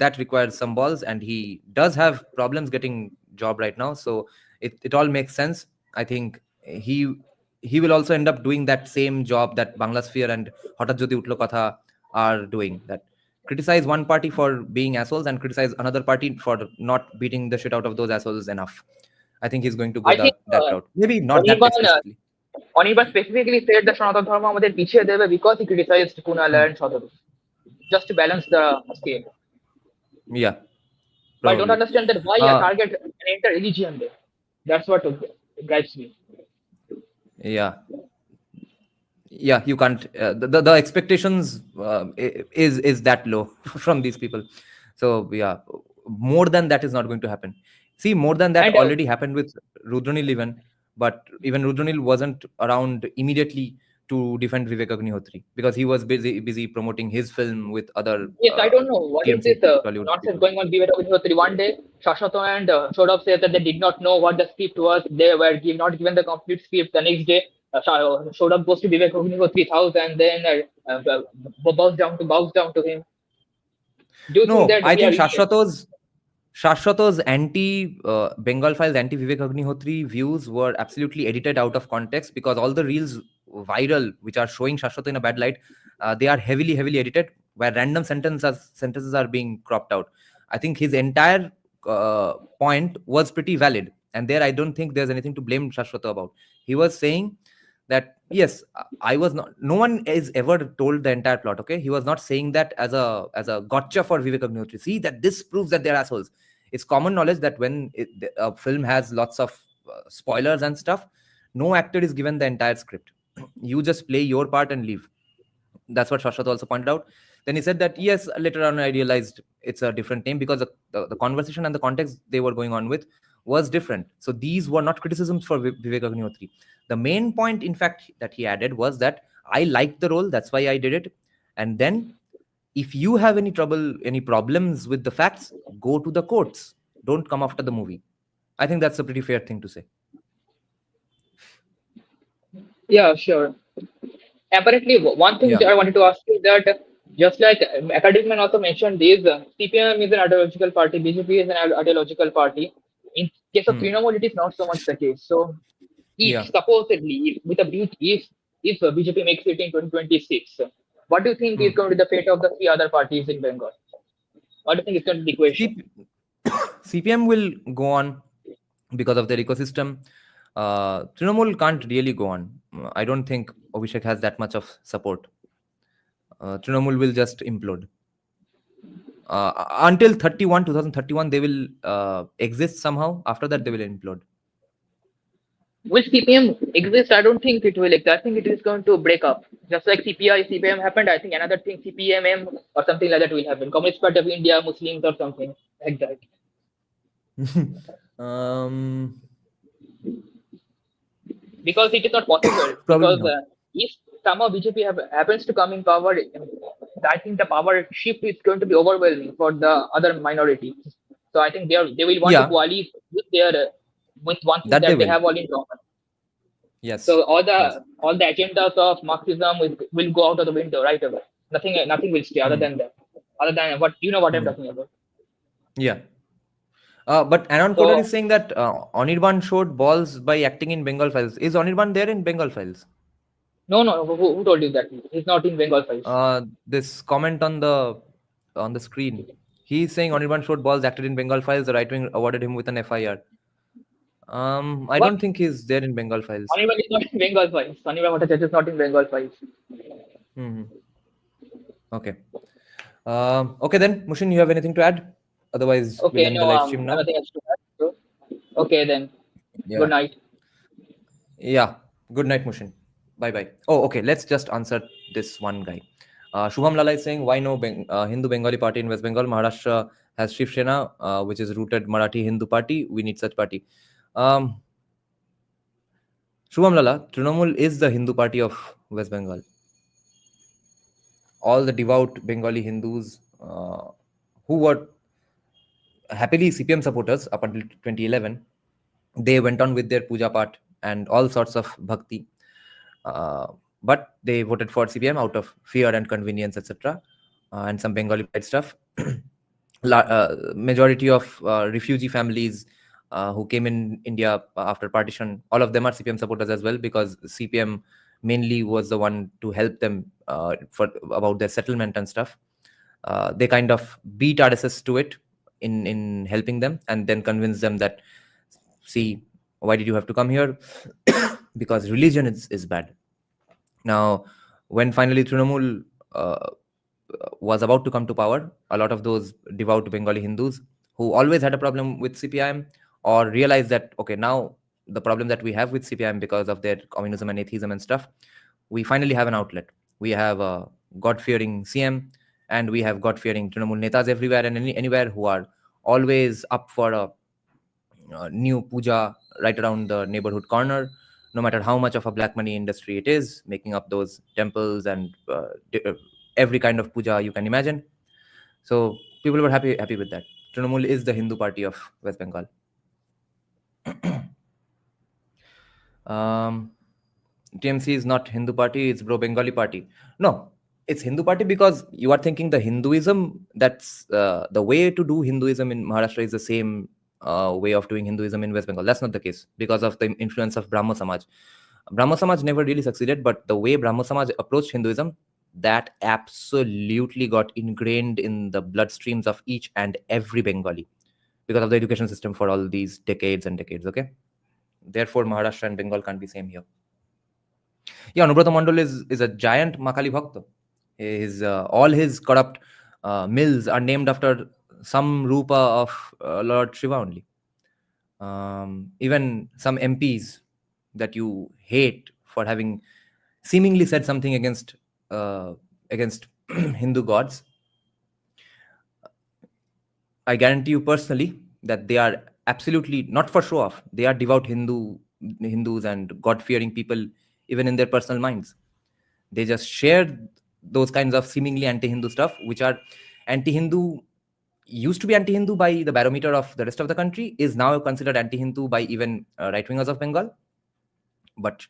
that requires some balls, and he does have problems getting job right now. So it all makes sense. I think he will also end up doing that same job that Banglasphere and Hotat Jyoti Utlo Katha are doing. That criticize one party for being assholes and criticize another party for not beating the shit out of those assholes enough. I think he's going to go that route. Maybe not that specifically. Anirban specifically said that Sanatan Dharma আমাদের পিছিয়ে দেবে because he criticized Kunal and Shataroop just to balance the scale. Yeah. But I don't understand that why a target an entire religion there. That's what drives me. Yeah, you can't. The expectations is that low from these people. So yeah, more than that is not going to happen. See, more than that already happened with Rudranil even, but even Rudranil wasn't around immediately to defend Vivek Agnihotri because he was busy promoting his film with other. Yes, I don't know what is this nonsense going on. Vivek Agnihotri one day, Shashwato and Shodab said that they did not know what the script was. They were not given the complete script. The next day, Shodab goes to Vivek Agnihotri house and then bows down to him. Do you think that I think Shashwato's anti-Bengal Files, anti-Vivek Agnihotri views were absolutely edited out of context because all the reels viral which are showing Shashwato in a bad light, they are heavily edited where random sentences are being cropped out. I think his entire point was pretty valid. And there I don't think there's anything to blame Shashwato about. He was saying that, yes, I was not, no one is ever told the entire plot, okay? He was not saying that as a gotcha for Vivek Agnihotri. See, that this proves that they're assholes. It's common knowledge that when a film has lots of spoilers and stuff, no actor is given the entire script. You just play your part and leave. That's what Shashwat also pointed out. Then he said that, yes, later on I realized it's a different name because the conversation and the context they were going on with was different. So these were not criticisms for Vivek Agnihotri. The main point, in fact, that he added was that I liked the role, that's why I did it. And then if you have any problems with the facts, go to the courts. Don't come after the movie. I think that's a pretty fair thing to say. Yeah, sure. Apparently, one thing I wanted to ask you that just like academic also mentioned this, CPM is an ideological party, BJP is an ideological party. In case of Trinamool, it is not so much the case. So if supposedly, if BJP makes it in 2026, what do you think is going to be the fate of the 3 other parties in Bengal? What do you think is going to be the equation? CPM will go on because of their ecosystem. Trinamool can't really go on. I don't think Abhishek has that much of support. Trinamool will just implode. Until 2031, they will exist somehow. After that, they will implode. Will CPM exist? I don't think it will exist. I think it is going to break up. Just like CPM happened, I think another thing, CPMM or something like that will happen. Communist Party of India, Muslims or something like that. Because it is not possible. Because if somehow BJP happens to come in power, I think the power shift is going to be overwhelming for the other minorities. So I think they will want to coalesce with one thing that they have all in common. Yes. So all the agendas of Marxism will go out of the window right away. Nothing will stay other than that. Other than what I'm talking about. Yeah. But Anon Kodar is saying that Anirban showed balls by acting in Bengal Files. Is Anirban there in Bengal Files? No. Who told you that? He's not in Bengal Files. This comment on the screen. He's saying Anirban showed balls, acted in Bengal Files. The right wing awarded him with an FIR. I don't think he's there in Bengal Files. Anirban is not in Bengal Files. Anirban Bhattacharya is not in Bengal Files. Okay. Okay then, Mushin, you have anything to add? Otherwise, we'll end the live stream now. Nothing else to add, so. Okay then. Yeah. Good night. Yeah. Good night, Mushin. Bye. Oh, okay. Let's just answer this one guy. Shubham Lala is saying, why no Hindu Bengali party in West Bengal? Maharashtra has Shiv Sena, which is rooted Marathi Hindu party. We need such party. Shubham Lala, Trinamool is the Hindu party of West Bengal. All the devout Bengali Hindus who were happily CPM supporters up until 2011, they went on with their puja part and all sorts of bhakti. But they voted for CPM out of fear and convenience, etc. And some Bengali pride stuff. Majority of refugee families who came in India after partition, all of them are CPM supporters as well, because CPM mainly was the one to help them about their settlement and stuff. They kind of beat RSS to it in helping them, and then convince them that, see, why did you have to come here? Because religion is bad. Now, when finally Trinamool was about to come to power, a lot of those devout Bengali Hindus who always had a problem with CPIM, or realized that, okay, now the problem that we have with CPIM because of their communism and atheism and stuff, we finally have an outlet. We have a God-fearing CM, and we have God-fearing Trinamool Netas everywhere and anywhere who are always up for a new puja right around the neighborhood corner, no matter how much of a black money industry it is, making up those temples and every kind of puja you can imagine. So people were happy with that. Trinamool is the Hindu party of West Bengal. TMC is not Hindu party, it's bro Bengali party. No, it's Hindu party because you are thinking the Hinduism, that's the way to do Hinduism in Maharashtra is the same way of doing Hinduism in West Bengal. That's not the case because of the influence of Brahmo Samaj. Brahmo Samaj never really succeeded, but the way Brahmo Samaj approached Hinduism, that absolutely got ingrained in the bloodstreams of each and every Bengali because of the education system for all these decades and decades, okay? Therefore, Maharashtra and Bengal can't be same here. Yeah, Anubrata Mandal is a giant Makali Bhakta. All his corrupt mills are named after some Rupa of Lord Shiva only. Even some MPs that you hate for having seemingly said something against Hindu gods, I guarantee you personally that they are absolutely not for show off. They are devout Hindus and God-fearing people, even in their personal minds. They just share those kinds of seemingly anti-Hindu stuff, which are anti-Hindu, used to be anti-Hindu by the barometer of the rest of the country, is now considered anti-Hindu by even right-wingers of Bengal. But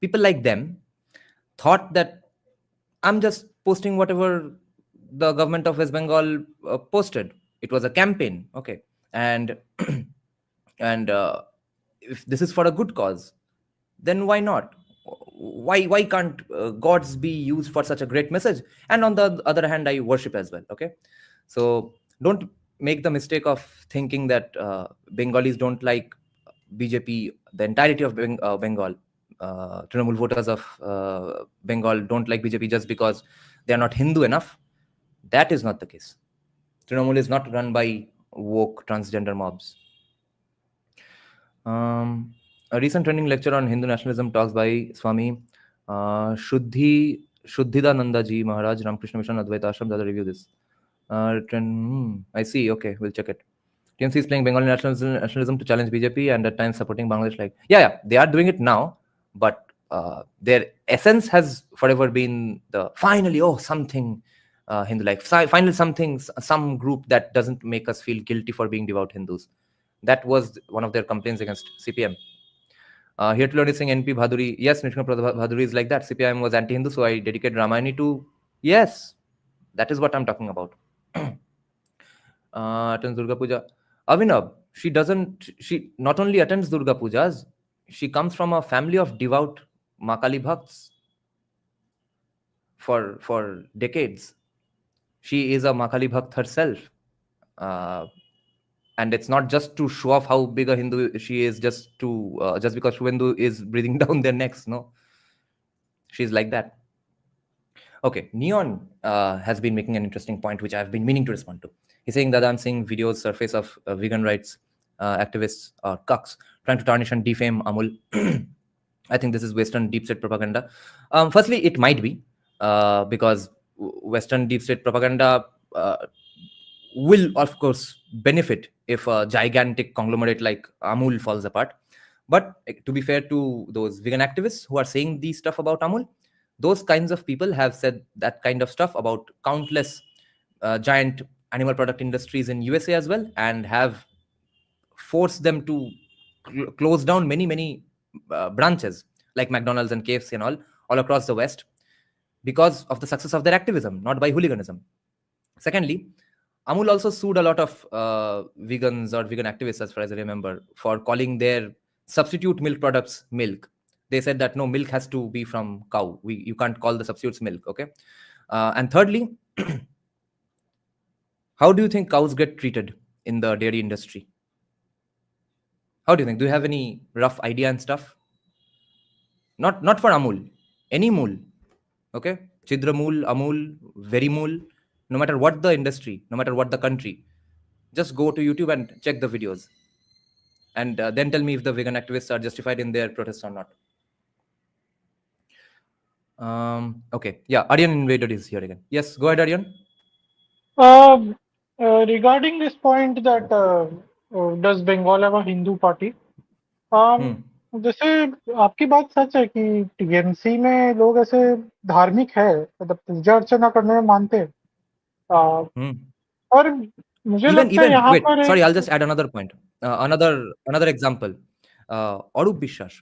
people like them thought that I'm just posting whatever the government of West Bengal posted. It was a campaign, okay, and if this is for a good cause, then why not? Why can't gods be used for such a great message? And on the other hand, I worship as well, okay? So don't make the mistake of thinking that Bengalis don't like BJP. The entirety of Bengal, Trinamool voters of Bengal don't like BJP just because they are not Hindu enough. That is not the case. Trinamool is not run by woke transgender mobs. A recent trending lecture on Hindu nationalism talks by Swami Shuddhidananda Ji Maharaj, Ramakrishna Mission, Advaita Ashram. Does review this? I see. Okay, we'll check it. TMC is playing Bengali nationalism to challenge BJP and at times supporting Bangladesh. Like, yeah, they are doing it now, but their essence has forever been the finally, something Hindu like. Finally, some group that doesn't make us feel guilty for being devout Hindus. That was one of their complaints against CPM. Here to learn is saying NP Bhaduri. Yes, Nishna Bhaduri is like that. CPIM was anti-Hindu, so I dedicated Ramayani to. Yes, that is what I'm talking about. Attends Durga Puja. Avinav, she not only attends Durga Pujas, she comes from a family of devout Makali Bhakts for decades. She is a Makali Bhakt herself. And it's not just to show off how big a Hindu she is, just because Hindu is breathing down their necks. No, she's like that. Okay, Neon has been making an interesting point, which I've been meaning to respond to. He's saying that I'm seeing videos surface of vegan rights activists or cucks trying to tarnish and defame Amul. I think this is Western deep state propaganda. Firstly, it might be because Western deep state propaganda will, of course, benefit if a gigantic conglomerate like Amul falls apart. But to be fair to those vegan activists who are saying these stuff about Amul, those kinds of people have said that kind of stuff about countless giant animal product industries in USA as well, and have forced them to close down many branches like McDonald's and KFC and all across the West because of the success of their activism, not by hooliganism. Secondly, Amul also sued a lot of vegans or vegan activists, as far as I remember, for calling their substitute milk products milk. They said that no, milk has to be from cow. You can't call the substitutes milk, okay? And thirdly, how do you think cows get treated in the dairy industry? How do you think? Do you have any rough idea and stuff? Not for Amul, any mool, okay? Chidra mool, Amul, very mool, no matter what the industry, no matter what the country, just go to YouTube and check the videos. And then tell me if the vegan activists are justified in their protests or not. Okay, yeah, Aryan Invader is here again. Yes, go ahead, Aryan. Regarding this point that does Bengal have a Hindu party? जैसे आपकी बात सच है कि TMC में लोग ऐसे धार्मिक है, मतलब पूजा अर्चना करने में मानते हैं, और मुझे लगता है यहाँ पर sorry, I'll just add another point, another example. Arup Bishwas,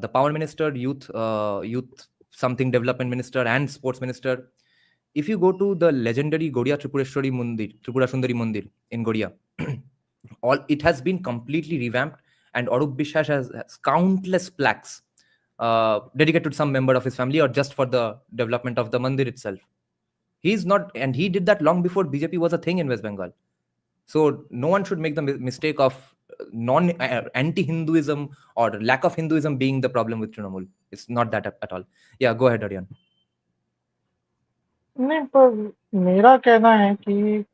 the power minister, youth something development minister and sports minister. If you go to the legendary Goria Tripura Sundari Mandir in Goria, it has been completely revamped, and Arup Bishwas has countless plaques dedicated to some member of his family or just for the development of the mandir itself. He's not, and he did that long before BJP was a thing in West Bengal. So no one should make the mistake of anti-Hinduism or lack of Hinduism being the problem with Trinamool. It's not that at all. Yeah, go ahead, Aryan. नहीं, पर मेरा कहना है कि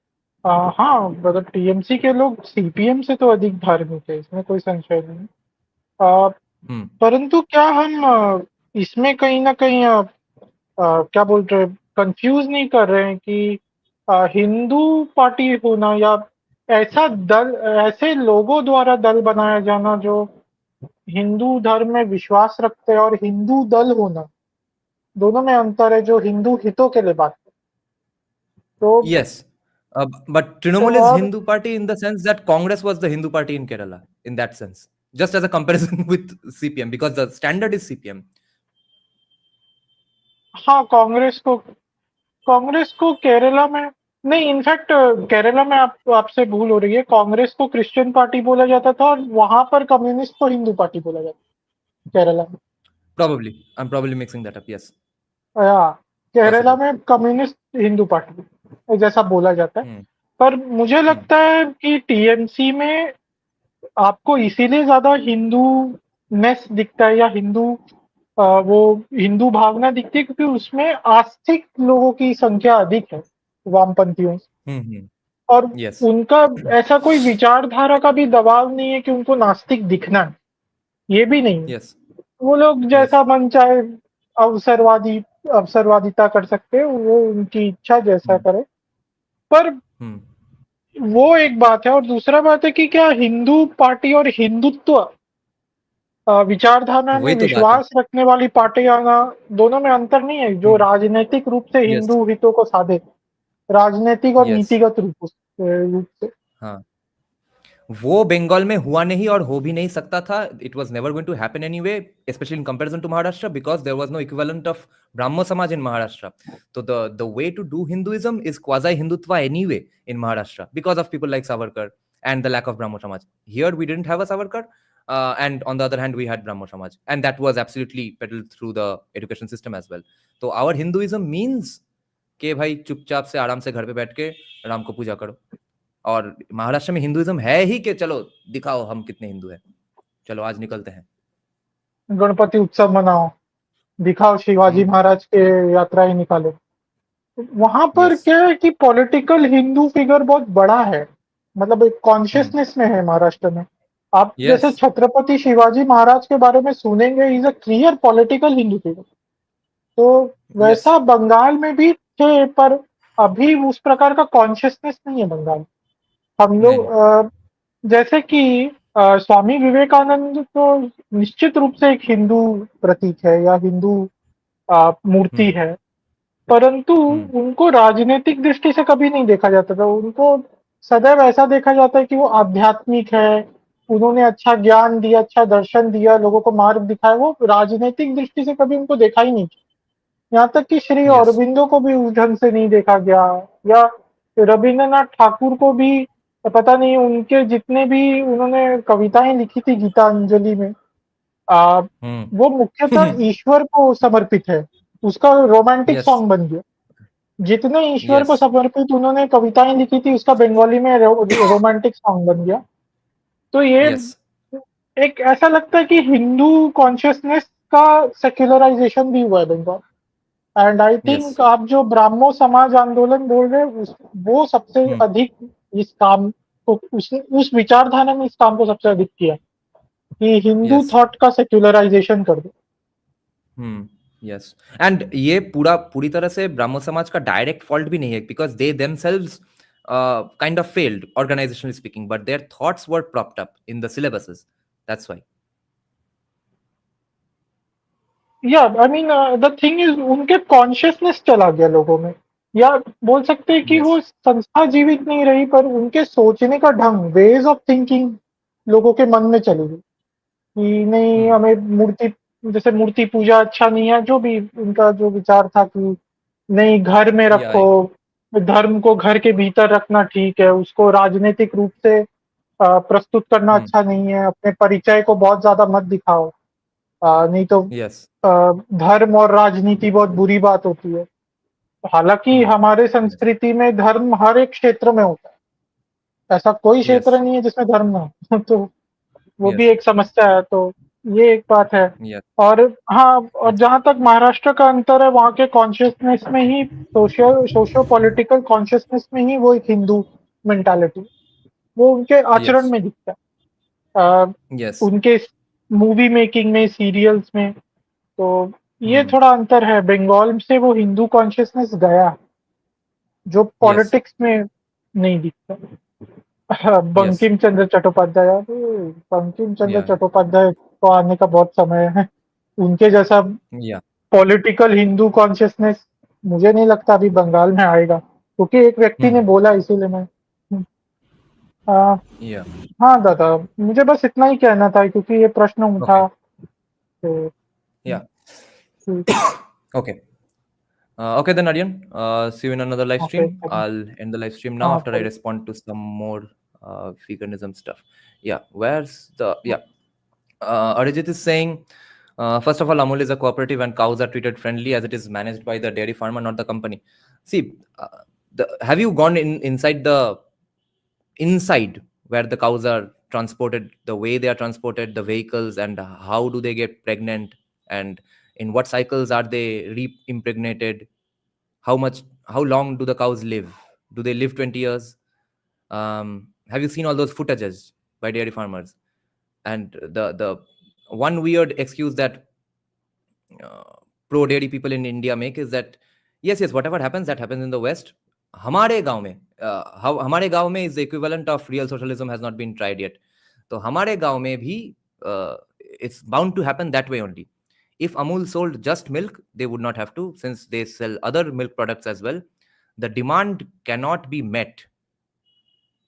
हाँ, मतलब TMC के लोग सीपीएम से तो अधिक धार्मिक है, इसमें कोई संशय नहीं। परंतु क्या हम इसमें कहीं ना कहीं क्या बोलते हैं, कंफ्यूज नहीं कर रहे हैं कि हिंदू पार्टी होना या ऐसा दल, ऐसे लोगों द्वारा दल बनाया जाना जो हिंदू धर्म में विश्वास रखते हैं, और हिंदू दल होना, दोनों में अंतर है, जो हिंदू हितों के लिए बात है। तो yes, but Trinamool is Hindu party in the sense that Congress was the Hindu party in Kerala, in that sense, just as a comparison with CPM, because the standard is CPM. हाँ, कांग्रेस को केरला में नहीं, in fact Kerala में आपसे भूल हो रही है, कांग्रेस को क्रिश्चियन पार्टी बोला जाता था और वहां पर कम्युनिस्ट को हिंदू पार्टी बोला जाता केरला में। I'm probably mixing that up. Yes. Kerala में कम्युनिस्ट हिंदू पार्टी जैसा बोला जाता है, पर मुझे लगता है कि टीएमसी में आपको इसीलिए ज्यादा हिंदूनेस दिखता है या वो हिंदू भावना दिखती है क्योंकि उसमें आस्तिक लोगों की संख्या अधिक है, वामपंथियों। और Yes. उनका ऐसा कोई विचारधारा का भी दबाव नहीं है कि उनको नास्तिक दिखना है, ये भी नहीं है। Yes. वो लोग जैसा मन चाहे अवसरवादिता कर सकते हैं, वो उनकी इच्छा जैसा करे। पर Hmm. वो एक बात है, और दूसरा बात है कि क्या हिंदू पार्टी और हिंदुत्व विचारधारा में वही तो बात है. विश्वास रखने वाली पार्टियां, दोनों में अंतर नहीं है जो राजनीतिक रूप से Yes. हिंदू हितों को साधे, राजनीतिक और Yes. नीतिगत रूप से। हाँ, वो बंगाल में हुआ नहीं और हो भी नहीं सकता था. It was never going to happen anyway, specially in comparison to Maharashtra, because there was no equivalent of Brahmo Samaj in Maharashtra. तो the way to do Hinduism is quasi Hindutva anyway in Maharashtra because of people like Savarkar and the lack of Brahmo Samaj. Here we didn't have a Savarkar, and on the other hand we had Brahmo Samaj, and that was absolutely peddled through the education system as well. So our Hinduism means कि भाई चुपचाप से आराम से घर पे बैठ के राम को पूजा करो. और महाराष्ट्र में हिंदुइज्म है ही कि चलो दिखाओ हम कितने हिंदू हैं, चलो आज निकलते हैं, गणपति उत्सव मनाओ, दिखाओ शिवाजी महाराज के यात्रा ही निकालो। वहां पर Yes. क्या है कि पॉलिटिकल हिंदू फिगर बहुत बड़ा है, मतलब एक कॉन्शियसनेस में है महाराष्ट्र में। आप जैसे Yes. छत्रपति शिवाजी महाराज के बारे में सुनेंगे, is a clear political Hindu figure. तो Yes. वैसा बंगाल में भी थे, पर अभी उस प्रकार का कॉन्शियसनेस नहीं है बंगाल। हम लोग नहीं. जैसे कि स्वामी विवेकानंद तो निश्चित रूप से एक हिंदू प्रतीक है या हिंदू मूर्ति है, परंतु उनको राजनीतिक दृष्टि से कभी नहीं देखा जाता था। उनको सदैव ऐसा देखा जाता है कि वो आध्यात्मिक है, उन्होंने अच्छा ज्ञान दिया, अच्छा दर्शन दिया, लोगों को मार्ग दिखाया। वो राजनीतिक दृष्टि से कभी उनको देखा ही नहीं। यहाँ तक कि श्री Yes. अरबिंदो को भी उस ढंग से नहीं देखा गया, या रविंद्रनाथ ठाकुर को भी। पता नहीं, उनके जितने भी उन्होंने कविताएं लिखी थी गीतांजलि में, वो मुख्यतः ईश्वर को समर्पित है। उसका रोमांटिक Yes. सॉन्ग बन गया। जितने ईश्वर को Yes. समर्पित उन्होंने कविताएं लिखी थी, उसका बंगाली में रोमांटिक सॉन्ग बन गया। तो ये Yes. एक ऐसा लगता है कि हिंदू कॉन्शियसनेस का सेक्युलराइजेशन भी हुआ है Bengal. And I Yes. Think आप जो ब्राह्मो समाज आंदोलन बोल रहे हैं, वो सबसे अधिक इस काम को, उस विचारधारा में इस काम को सबसे अधिक किया कि हिंदू Yes. थॉट का सेक्युलराइजेशन कर दो। यस. एंड ये पूरी तरह से ब्राह्मण समाज का डायरेक्ट फॉल्ट भी नहीं है, because they themselves kind of failed organizationally speaking, but their thoughts were propped up in the syllabuses. That's why. या I mean the thing is, उनके कॉन्शियसनेस चला गया लोगों में, या बोल सकते हैं कि Yes. वो संस्था जीवित नहीं रही, पर उनके सोचने का ढंग, वेज ऑफ थिंकिंग लोगों के मन में चली गई कि नहीं, हमें मूर्ति, जैसे मूर्ति पूजा अच्छा नहीं है, जो भी उनका जो विचार था कि नहीं, घर में Yeah. रखो, धर्म को घर के भीतर रखना ठीक है, उसको राजनीतिक रूप से प्रस्तुत करना अच्छा नहीं है, अपने परिचय को बहुत ज्यादा मत दिखाओ, नहीं तो Yes. धर्म और राजनीति बहुत बुरी बात होती है। हालांकि हमारे संस्कृति में धर्म हर एक क्षेत्र में होता है, ऐसा कोई क्षेत्र Yes. नहीं है जिसमें धर्म ना हो। तो वो भी Yes. एक समस्या है, तो ये एक बात है। Yes. और हाँ, और जहाँ तक महाराष्ट्र का अंतर है, वहाँ के कॉन्शियसनेस में ही, सोशियो पॉलिटिकल कॉन्शियसनेस में ही वो एक हिंदू मेंटालिटी, वो उनके आचरण Yes. में दिखता है, Yes. उनके मूवी मेकिंग में, सीरियल्स में। तो ये थोड़ा अंतर है, बंगाल से वो हिंदू कॉन्शियसनेस गया, जो Yes. पॉलिटिक्स में नहीं दिखता। Yes. बंकिम चंद्र चट्टोपाध्याय, बंकिम चंद्र Yeah. चट्टोपाध्याय को आने का बहुत समय है। उनके जैसा Yeah. पॉलिटिकल हिंदू कॉन्शियसनेस मुझे नहीं लगता अभी बंगाल में आएगा, क्योंकि एक व्यक्ति ने बोला, इसीलिए मैं Yeah. हाँ दादा, मुझे बस इतना ही कहना था क्योंकि ये प्रश्न उठा। तो Yeah. Okay. Okay then, Aryan. See you in another live stream. I'll end the live stream now after I respond to some more veganism stuff. Yeah. Where's the Arijit is saying, first of all, Amul is a cooperative and cows are treated friendly as it is managed by the dairy farmer, not the company. See, have you gone inside where the cows are transported, the way they are transported, the vehicles, and how do they get pregnant, and in what cycles are they re-impregnated? How long do the cows live? Do they live 20 years? Have you seen all those footages by dairy farmers? And the one weird excuse that pro dairy people in India make is that yes, whatever happens, that happens in the West. हमारे गांव में हमारे गांव में is the equivalent of real socialism has not been tried yet. तो हमारे गांव में भी it's bound to happen that way only. If Amul sold just milk, they would not have to, since they sell other milk products as well. The demand cannot be met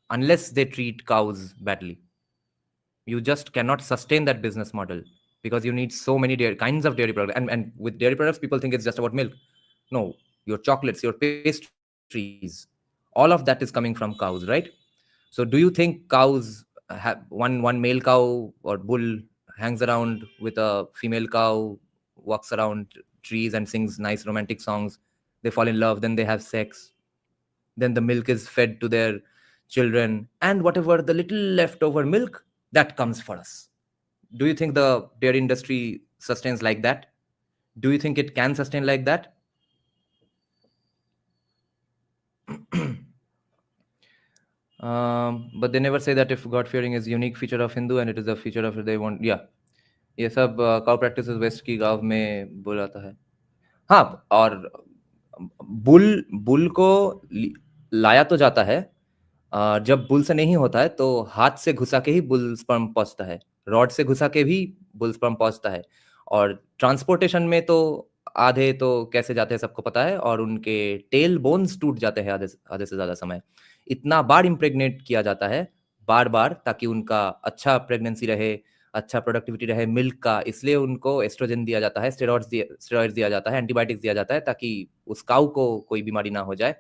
unless they treat cows badly. You just cannot sustain that business model because you need so many kinds of dairy products. And with dairy products, people think it's just about milk. No, your chocolates, your pastries, all of that is coming from cows, right? So do you think cows have one male cow or bull hangs around with a female cow, walks around trees and sings nice romantic songs? They fall in love, then they have sex. Then the milk is fed to their children, and whatever the little leftover milk, that comes for us. Do you think the dairy industry sustains like that? Do you think it can sustain like that? But they never say that if God fearing is a unique feature of Hindu and it is a feature of they want. Yeah, ये सब cow practices west की गांव में बुलाता है. हाँ, और bull को लाया तो जाता है. जब बुल से नहीं होता है तो हाथ से घुसा के ही बुल स्पर्म पहुंचता है, रॉड से घुसा के भी बुल स्पर्म पहुंचता है. और ट्रांसपोर्टेशन में तो आधे तो कैसे जाते हैं सबको पता है, और उनके टेल बोन्स टूट जाते हैं आधे से ज्यादा समय. इतना बार इम्प्रेग्नेट किया जाता है बार बार, ताकि उनका अच्छा प्रेगनेंसी रहे, अच्छा प्रोडक्टिविटी रहे मिल्क का. इसलिए उनको एस्ट्रोजन दिया जाता है, स्टेरॉइड्स दिया जाता है, एंटीबायोटिक्स दिया जाता है, ताकि उस काऊ को कोई बीमारी ना हो जाए.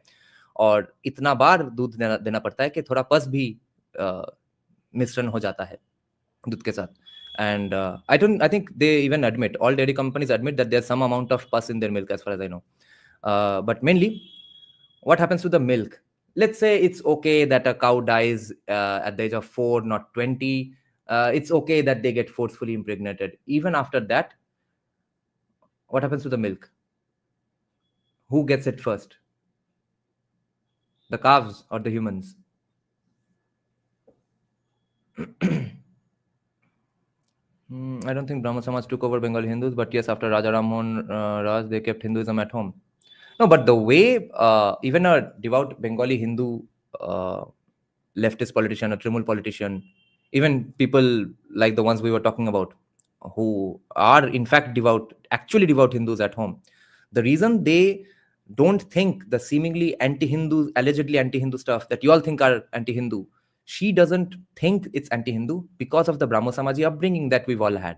और इतना बार दूध देना पड़ता है कि थोड़ा पस भी मिश्रण हो जाता है दूध के साथ. And I think they even admit, all dairy companies admit that there's some amount of pus in their milk, as far as I know. But mainly, what happens to the milk? Let's say it's okay that a cow dies at the age of 4, not 20. It's okay that they get forcefully impregnated. Even after that, what happens to the milk? Who gets it first? The calves or the humans? I don't think Brahmo Samaj took over Bengali Hindus, but yes, after Raja Ram Mohan Raj, they kept Hinduism at home. No, but the way even a devout Bengali Hindu leftist politician, a Trinamool politician, even people like the ones we were talking about, who are in fact actually devout Hindus at home, the reason they don't think the seemingly anti-Hindu, allegedly anti-Hindu stuff that you all think are anti-Hindu, she doesn't think it's anti-Hindu because of the Brahmo Samaji upbringing that we've all had.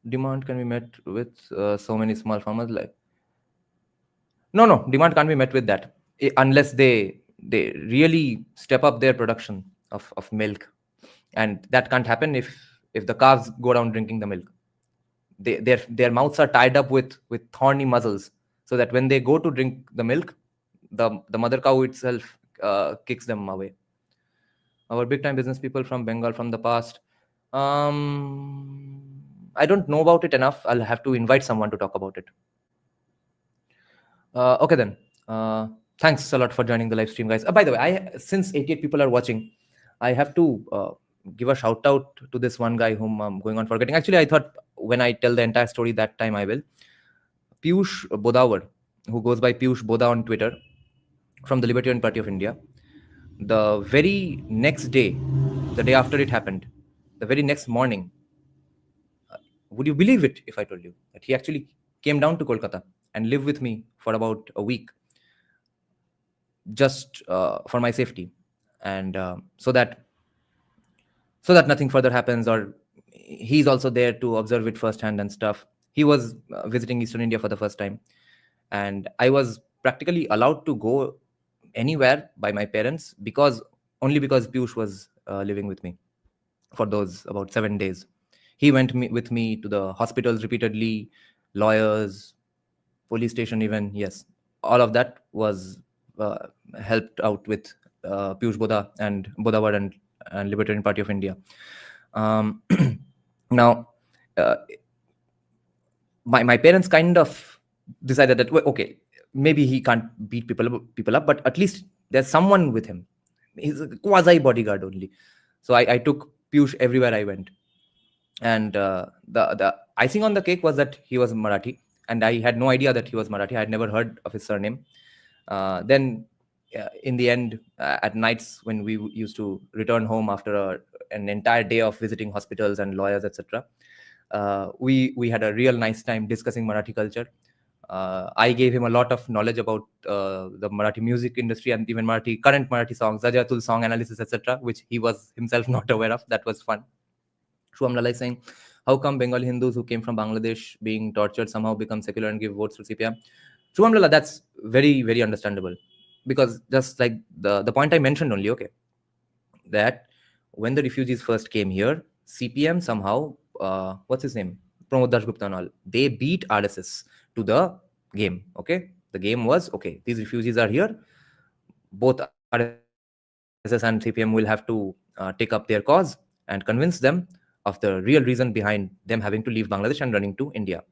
Demand can be met with so many small farmers. Like, no, demand can't be met with that unless they really step up their production of milk, and that can't happen if the calves go around drinking the milk. Their mouths are tied up with thorny muzzles, so that when they go to drink the milk, the mother cow itself kicks them away. Our big time business people from Bengal from the past. I don't know about it enough. I'll have to invite someone to talk about it. Okay then. Thanks a lot for joining the live stream, guys. By the way, since 88 people are watching, I have to give a shout out to this one guy whom I'm going on forgetting. Actually, I thought when I tell the entire story that time I will. Piyush Bodawar, who goes by Piyush Boda on Twitter, from the Libertarian Party of India. The very next day, the day after it happened, the very next morning, would you believe it if I told you that he actually came down to Kolkata and lived with me for about a week, just for my safety, and so that nothing further happens, or he's also there to observe it firsthand and stuff. He was visiting Eastern India for the first time, and I was practically allowed to go anywhere by my parents only because Piyush was living with me for those about 7 days. He went with me to the hospitals repeatedly, lawyers, police station even. Yes, all of that was helped out with Piyush Boda and Bodawar and Libertarian Party of India. Now, my parents kind of decided that, okay, maybe he can't beat people up, but at least there's someone with him. He's a quasi bodyguard only. So I took Piyush everywhere I went. And the icing on the cake was that he was Marathi, and I had no idea that he was Marathi. I had never heard of his surname. Then in the end, at nights when we used to return home after an entire day of visiting hospitals and lawyers, etc., we had a real nice time discussing Marathi culture. I gave him a lot of knowledge about the Marathi music industry and even current Marathi songs, Zajatul song analysis, etc., which he was himself not aware of. That was fun. Shubham Lala is saying, how come Bengali Hindus who came from Bangladesh being tortured somehow become secular and give votes to CPM? Shubham Lala, that's very, very understandable. Because just like the point I mentioned only, okay, that when the refugees first came here, CPM somehow, what's his name? Pramod Das Gupta and all, they beat RSS to the game, okay? The game was, okay, these refugees are here. Both RSS and CPM will have to take up their cause and convince them of the real reason behind them having to leave Bangladesh and running to India.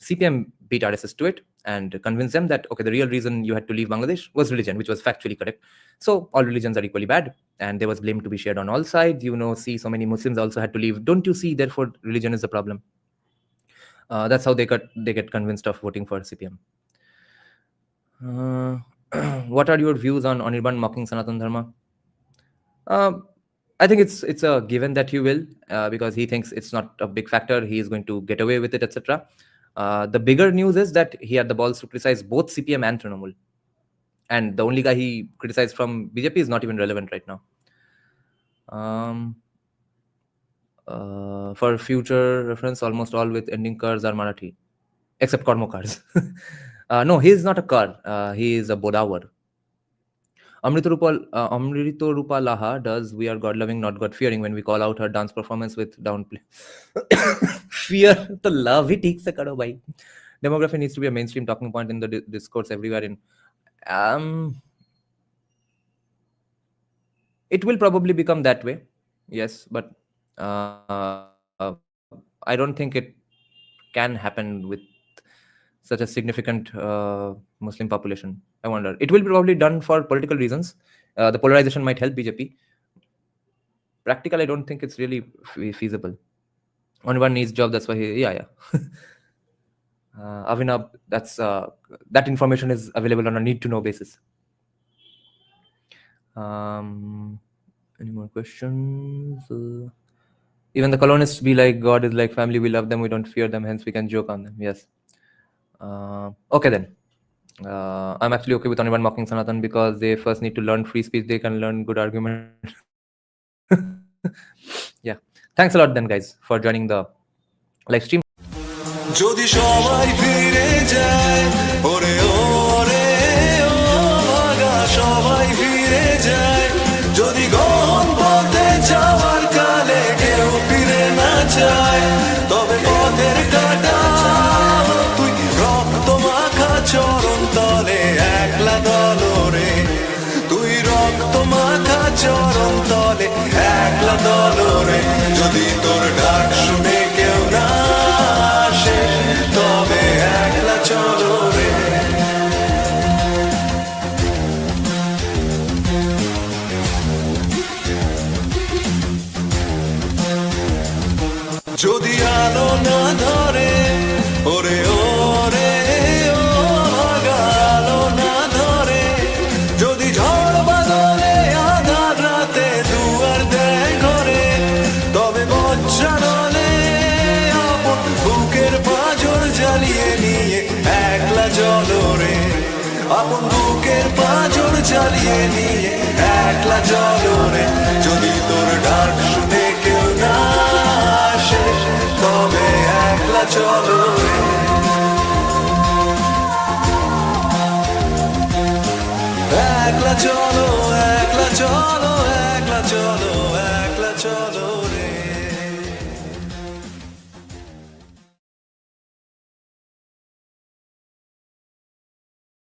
CPM beat RSS to it and convinced them that, okay, the real reason you had to leave Bangladesh was religion, which was factually correct. So all religions are equally bad, and there was blame to be shared on all sides. See, so many Muslims also had to leave. Don't you see, therefore, religion is the problem. That's how they get convinced of voting for CPM. What are your views on Anirban mocking Sanatan Dharma? I think it's a given that he will, because he thinks it's not a big factor. He is going to get away with it, etc. The bigger news is that he had the balls to criticize both CPM and Trinamool. And the only guy he criticized from BJP is not even relevant right now. For future reference, almost all with ending cars are Marathi, except Kormo cars. No, he is not a car. He is a Bodawar. Amrita Rupa Laha does We Are God Loving, Not God Fearing when we call out her dance performance with downplay. Fear to love it. Demography needs to be a mainstream talking point in the discourse everywhere. It will probably become that way, yes, but I don't think it can happen with such a significant Muslim population. I wonder. It will be probably done for political reasons. The polarization might help BJP. Practical, I don't think it's really feasible. One needs job, that's why yeah. Avinav, that information is available on a need-to-know basis. Any more questions? Even the colonists be like, God is like family, we love them, we don't fear them, hence we can joke on them. Yes. Okay then. I'm actually okay with anyone mocking Sanatan because they first need to learn free speech, they can learn good argument. Yeah. Thanks a lot then, guys, for joining the live stream. যদি সবাই ফিরে যায় ওরে ওরে ও ভাগা সবাই ফিরে যায় যদি গহন পথে যাওয়ার কালে কেউ ফিরে না যায় তবে পথের কাটা তুই রক্ত মাখা চরণ তলে একলা দলরে তুই রক্ত মাখা চরণ তলে একলা দলরে যদি তোর ডাক শুনে কেউ না তবে একলা চলো রে যদি আলো না ধরে ওরে ওরে ও ভাগা আলো না ধরে যদি ঝড় বাদলে আধার রাতে দুয়ার দেয় ঘরে তবে বজ্রানলে আপন বুকের পাঁজর জ্বালিয়ে নিয়ে একলা চলো রে আপন বুকের পাঁজর জ্বালিয়ে নিয়ে একলা চলো রে যদি তোর ডাক শুনে কেউ না আসে তবে একলা চলো রে একলা চলো একলা চলো একলা চলো একলা চলো